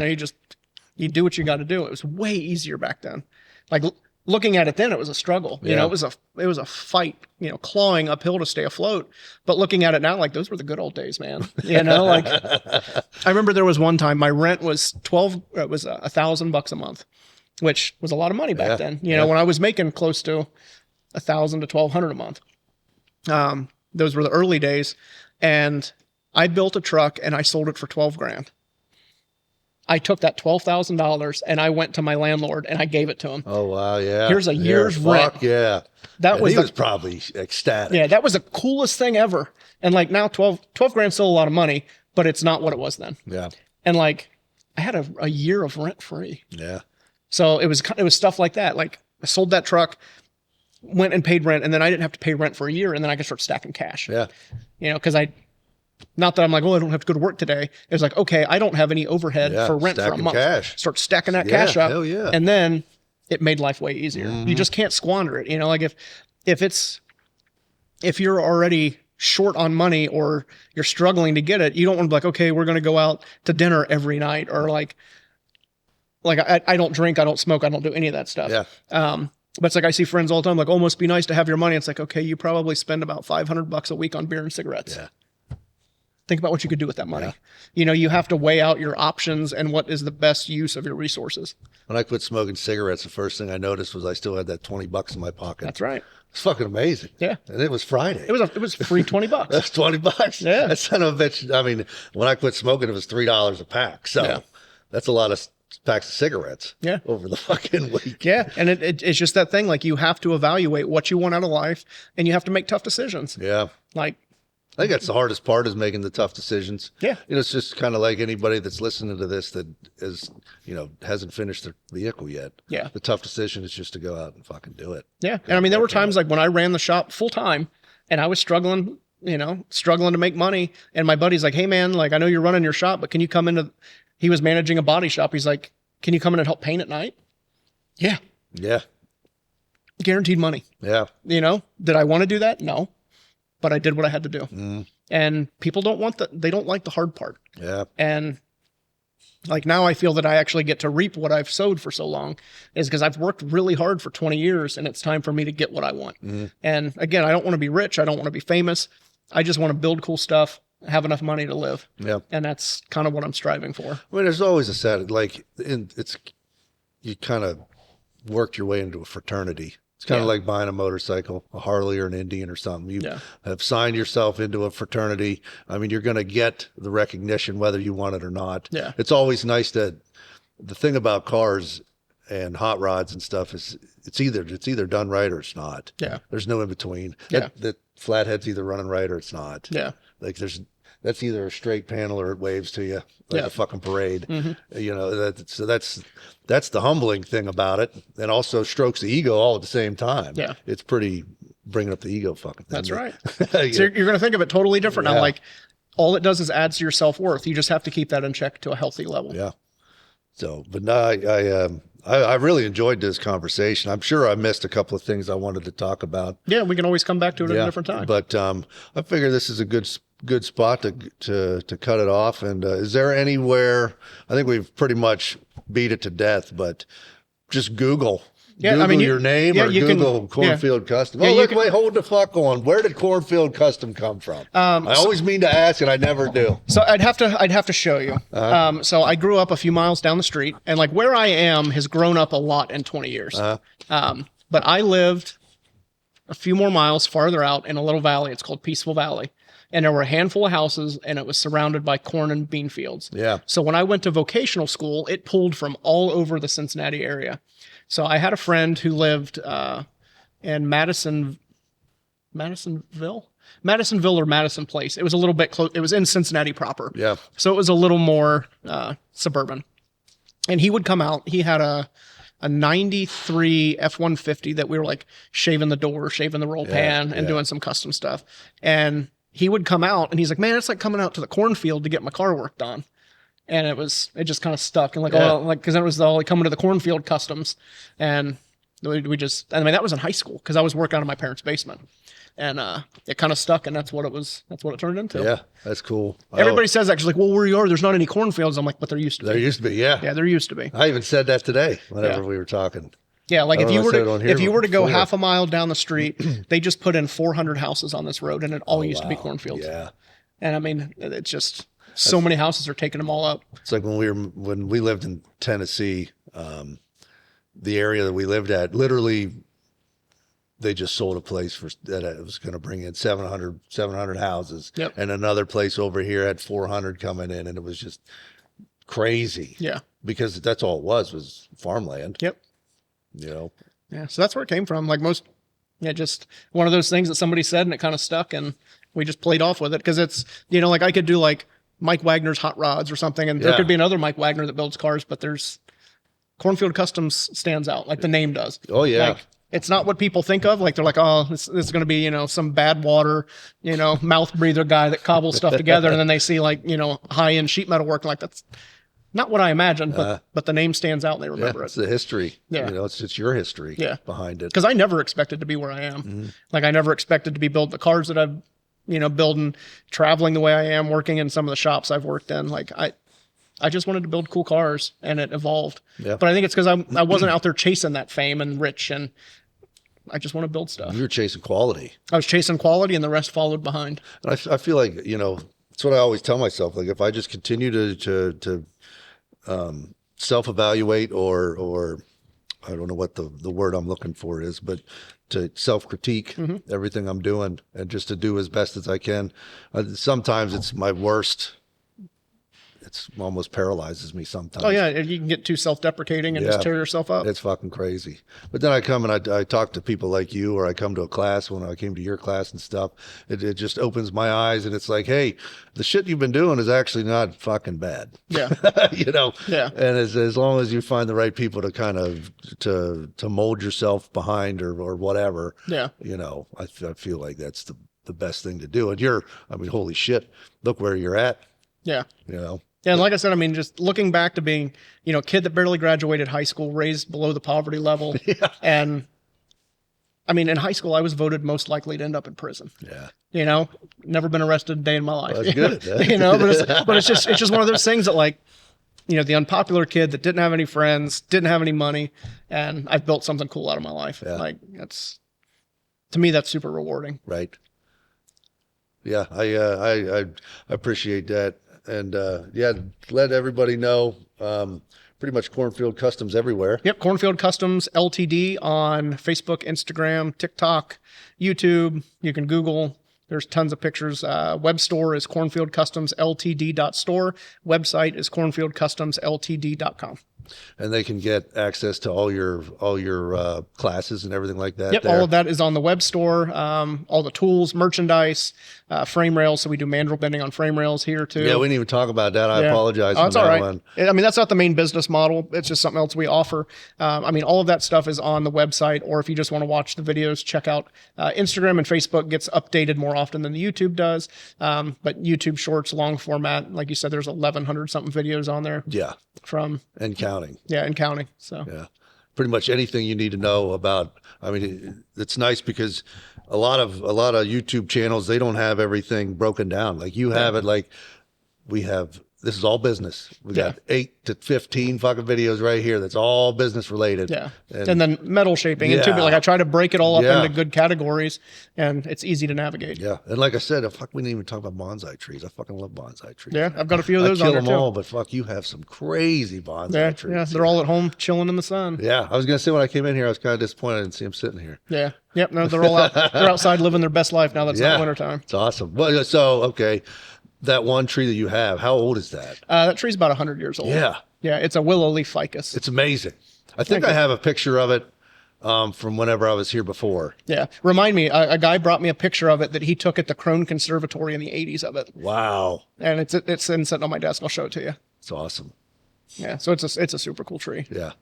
You do what you got to do. It was way easier back then. Like, looking at it then, it was a struggle. It was a fight, clawing uphill to stay afloat. But looking at it now, like, those were the good old days, man. Like, I remember there was one time my rent was $1,000 a month, which was a lot of money back then. When I was making close to $1,000 to $1,200 a month. Those were the early days, and I built a truck and I sold it for $12,000. I took that $12,000 and I went to my landlord and I gave it to him. Oh wow, yeah. Here's a year's rent. Yeah. He was probably ecstatic. Yeah, that was the coolest thing ever. And like, now $12,000 still a lot of money, but it's not what it was then. Yeah. And like, I had a year of rent free. Yeah. So it was stuff like that. Like, I sold that truck, went and paid rent, and then I didn't have to pay rent for a year, and then I could start stacking cash. Yeah. Because not that I'm like, oh, I don't have to go to work today. It was like, okay, I don't have any overhead for rent for a month. Cash. Start stacking that cash up. Hell yeah. And then it made life way easier. Mm-hmm. You just can't squander it. Like, if you're already short on money or you're struggling to get it, you don't want to be like, okay, we're going to go out to dinner every night, or like I don't drink, I don't smoke, I don't do any of that stuff. Yeah. But it's like, I see friends all the time, like, oh, must be nice to have your money. It's like, okay, you probably spend about $500 a week on beer and cigarettes. Yeah. Think about what you could do with that money. Yeah. You have to weigh out your options and what is the best use of your resources. When I quit smoking cigarettes, the first thing I noticed was I still had that $20 in my pocket. That's right. It's fucking amazing. Yeah. And it was Friday. It was free $20. That's $20. Yeah. That son of a bitch. I mean, when I quit smoking, it was $3 a pack. So that's a lot of packs of cigarettes. Yeah. Over the fucking week. Yeah. And it's just that thing. Like, you have to evaluate what you want out of life, and you have to make tough decisions. Yeah. Like, I think that's the hardest part, is making the tough decisions. Yeah. It's just kind of like anybody that's listening to this that is, hasn't finished their vehicle yet. Yeah. The tough decision is just to go out and fucking do it. Yeah. And I mean, there were times like when I ran the shop full time and I was struggling to make money. And my buddy's like, hey man, like, I know you're running your shop, but can you come he was managing a body shop. He's like, can you come in and help paint at night? Yeah. Yeah. Guaranteed money. Yeah. Did I want to do that? No. But I did what I had to do. Mm. And people they don't like the hard part. Yeah. And like, now I feel that I actually get to reap what I've sowed for so long, is because I've worked really hard for 20 years and it's time for me to get what I want. Mm. And again, I don't want to be rich. I don't want to be famous. I just want to build cool stuff, have enough money to live. Yeah. And that's kind of what I'm striving for. I mean, there's always a sad, you kind of worked your way into a fraternity. It's kind of like buying a motorcycle, a Harley or an Indian or something. You have signed yourself into a fraternity. I mean, you're going to get the recognition whether you want it or not. Yeah. It's always nice the thing about cars and hot rods and stuff is it's either done right or it's not. Yeah. There's no in between. Yeah. That flathead's either running right or it's not. Yeah. Like, there's that's either a straight panel or it waves to you like a fucking parade. You know, so that's the humbling thing about it, and also strokes the ego all at the same time. Yeah. It's pretty bringing up the ego fucking thing. That's right. Yeah. So you're going to think of it totally different now. Yeah. Like all it does is adds to your self-worth. You just have to keep that in check to a healthy level. Yeah. So, but no, I really enjoyed this conversation. I'm sure I missed a couple of things I wanted to talk about. Yeah, we can always come back to it at a different time. But I figure this is a good spot to cut it off. And is there anywhere? I think we've pretty much beat it to death, but just Google. Yeah, Google your name or Google Cornfield Custom. Yeah, Oh, look, wait, hold the fuck on. Where did Cornfield Custom come from? I always mean to ask, and I never do. So I'd have to show you. So I grew up a few miles down the street, and like where I am has grown up a lot in 20 years. But I lived a few more miles farther out in a little valley. It's called Peaceful Valley. And there were a handful of houses, and it was surrounded by corn and bean fields. Yeah. So when I went to vocational school, it pulled from all over the Cincinnati area. So I had a friend who lived in Madisonville or Madison Place. It was a little bit close. It was in Cincinnati proper. Yeah. So it was a little more suburban. And he would come out. He had a 93 F-150 that we were like shaving the door, shaving the roll pan, and doing some custom stuff. And he would come out, and he's like, man, it's like coming out to the cornfield to get my car work done. And it just kind of stuck. And like, because it was all like coming to the Cornfield Customs. And we just, I mean, that was in high school because I was working out of my parents' basement. And it kind of stuck, and that's what it turned into. Yeah, that's cool. Everybody says that, 'cause like, well, where you are, there's not any cornfields. I'm like, but there used to be. There used to be, yeah. Yeah, there used to be. I even said that today whenever we were talking. Yeah, like if you were to go before. half a mile down the street, they just put in 400 houses on this road, and it all used to be cornfields. Yeah. And I mean, it's just so many houses are taking them all up. It's like when we lived in Tennessee, the area that we lived at, literally, they just sold a place that was going to bring in 700 houses. Yep. And another place over here had 400 coming in, and it was just crazy. Yeah. Because that's all it was farmland. Yep. You know? Yeah. So that's where it came from. Like just one of those things that somebody said and it kind of stuck, and we just played off with it. Cause it's, like I could do like Mike Wagner's Hot Rods or something. And there could be another Mike Wagner that builds cars, but there's Cornfield Customs stands out like the name does. Oh yeah. Like, it's not what people think of. Like they're like, oh, this is going to be, some bad water, mouth breather guy that cobbles stuff together. And then they see like, high end sheet metal work. Like that's not what I imagined, but the name stands out and they remember it. It's the history. Yeah. It's your history behind it. Because I never expected to be where I am. Mm-hmm. Like I never expected to be building the cars that I've, building, traveling the way I am, working in some of the shops I've worked in. Like I just wanted to build cool cars, and it evolved. Yeah. But I think it's because I wasn't out there chasing that fame and rich, and I just want to build stuff. You were chasing quality. I was chasing quality, and the rest followed behind. And I feel like, it's what I always tell myself. Like if I just continue to self-evaluate or I don't know what the word I'm looking for is, but to self-critique everything I'm doing and just to do as best as I can. Sometimes it's my worst. It's almost paralyzes me sometimes. Oh yeah, you can get too self-deprecating and just tear yourself up. It's fucking crazy. But then I come and I talk to people like you, or I come to a class when I came to your class and stuff. It just opens my eyes, and it's like, hey, the shit you've been doing is actually not fucking bad. Yeah. Yeah. And as long as you find the right people to kind of to mold yourself behind or whatever. Yeah. I feel like that's the best thing to do. And holy shit, look where you're at. Yeah. Yeah, and like I said, just looking back to being, a kid that barely graduated high school, raised below the poverty level. Yeah. And, in high school, I was voted most likely to end up in prison. Yeah. Never been arrested a day in my life. That's good. But it's just one of those things that like, the unpopular kid that didn't have any friends, didn't have any money, and I've built something cool out of my life. Yeah. Like to me, that's super rewarding. Right. Yeah, I appreciate that. And let everybody know, pretty much Cornfield Customs everywhere. Yep, Cornfield Customs Ltd on Facebook, Instagram, TikTok, YouTube. You can Google There's tons of pictures. Web store is Cornfield Customs Ltd.store. Website is cornfieldcustomsltd.com. And they can get access to all your classes and everything like that. Yep, there. all of that is on the web store. All the tools, merchandise, frame rails. So we do mandrel bending on frame rails here too. Yeah, we didn't even talk about that. I apologize. Oh, it's on all that right. one. I mean, that's not the main business model. It's just something else we offer. I mean, all of that stuff is on the website, or if you just want to watch the videos, check out Instagram and Facebook. Gets updated more often than the YouTube does. But YouTube Shorts, long format, like you said, there's 1,100 something videos on there. Yeah. And counting. Yeah, and counting. So yeah, pretty much anything you need to know about. I mean, it's nice because a lot of YouTube channels, they don't have everything broken down like you have it. Like we have. This is all business. We got 8 to 15 fucking videos right here. That's all business related. Yeah. And then metal shaping and tubular. Like I try to break it all up into good categories, and it's easy to navigate. Yeah. And like I said, we didn't even talk about bonsai trees. I fucking love bonsai trees. Yeah. I've got a few of those on there too. I kill them all, but fuck, you have some crazy bonsai trees. Yeah. They're all at home chilling in the sun. Yeah. I was going to say when I came in here, I was kind of disappointed I didn't see them sitting here. Yeah. Yep. No, they're all out. They're outside living their best life now that it's not wintertime. It's awesome. Well, so, okay. That one tree that you have, how old is that? That tree's about 100 years old. Yeah. Yeah, it's a willow leaf ficus. It's amazing. I think I have a picture of it from whenever I was here before. Yeah. Remind me, a guy brought me a picture of it that he took at the Crone Conservatory in the 80s of it. Wow. And it's sitting on my desk. I'll show it to you. It's awesome. Yeah, so it's a super cool tree. Yeah.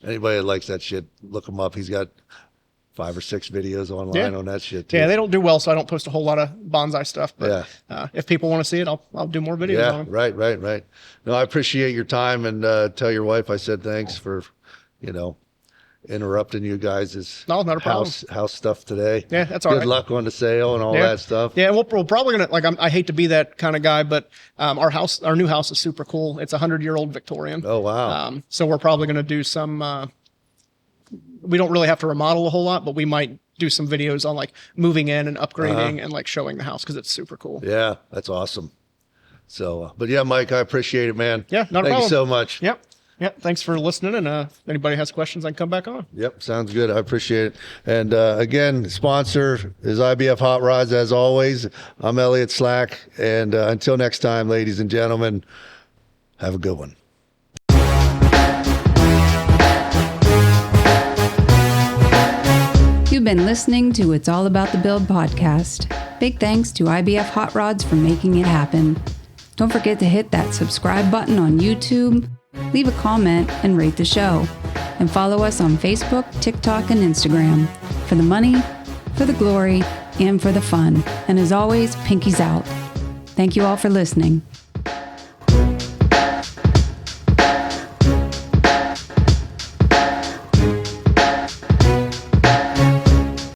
Anybody that likes that shit, look him up. He's got 5 or 6 videos online on that shit too. Yeah, they don't do well, so I don't post a whole lot of bonsai stuff. But if people want to see it, I'll do more videos on them. Right. No, I appreciate your time, and tell your wife I said thanks for, interrupting you guys' not a problem. house stuff today. Yeah, that's all right. Good luck on the sale and all that stuff. Yeah, we're probably gonna I hate to be that kind of guy, but our new house is super cool. It's a 100-year-old Victorian. Oh wow. So we're probably gonna do some. We don't really have to remodel a whole lot, but we might do some videos on like moving in and upgrading and like showing the house because it's super cool. Yeah, that's awesome. So, but yeah, Mike, I appreciate it, man. Yeah, not a problem. Thank you so much. Yep. Thanks for listening. And if anybody has questions, I can come back on. Yep, sounds good. I appreciate it. And again, sponsor is I.B.F.HotRods as always. I'm Elliot Slack. And until next time, ladies and gentlemen, have a good one. You've been listening to It's All About the Build podcast. Big thanks to I.B.F.HotRods for making it happen. Don't forget to hit that subscribe button on YouTube, leave a comment, and rate the show. And follow us on Facebook, TikTok, and Instagram for the money, for the glory, and for the fun. And as always, pinkies out. Thank you all for listening.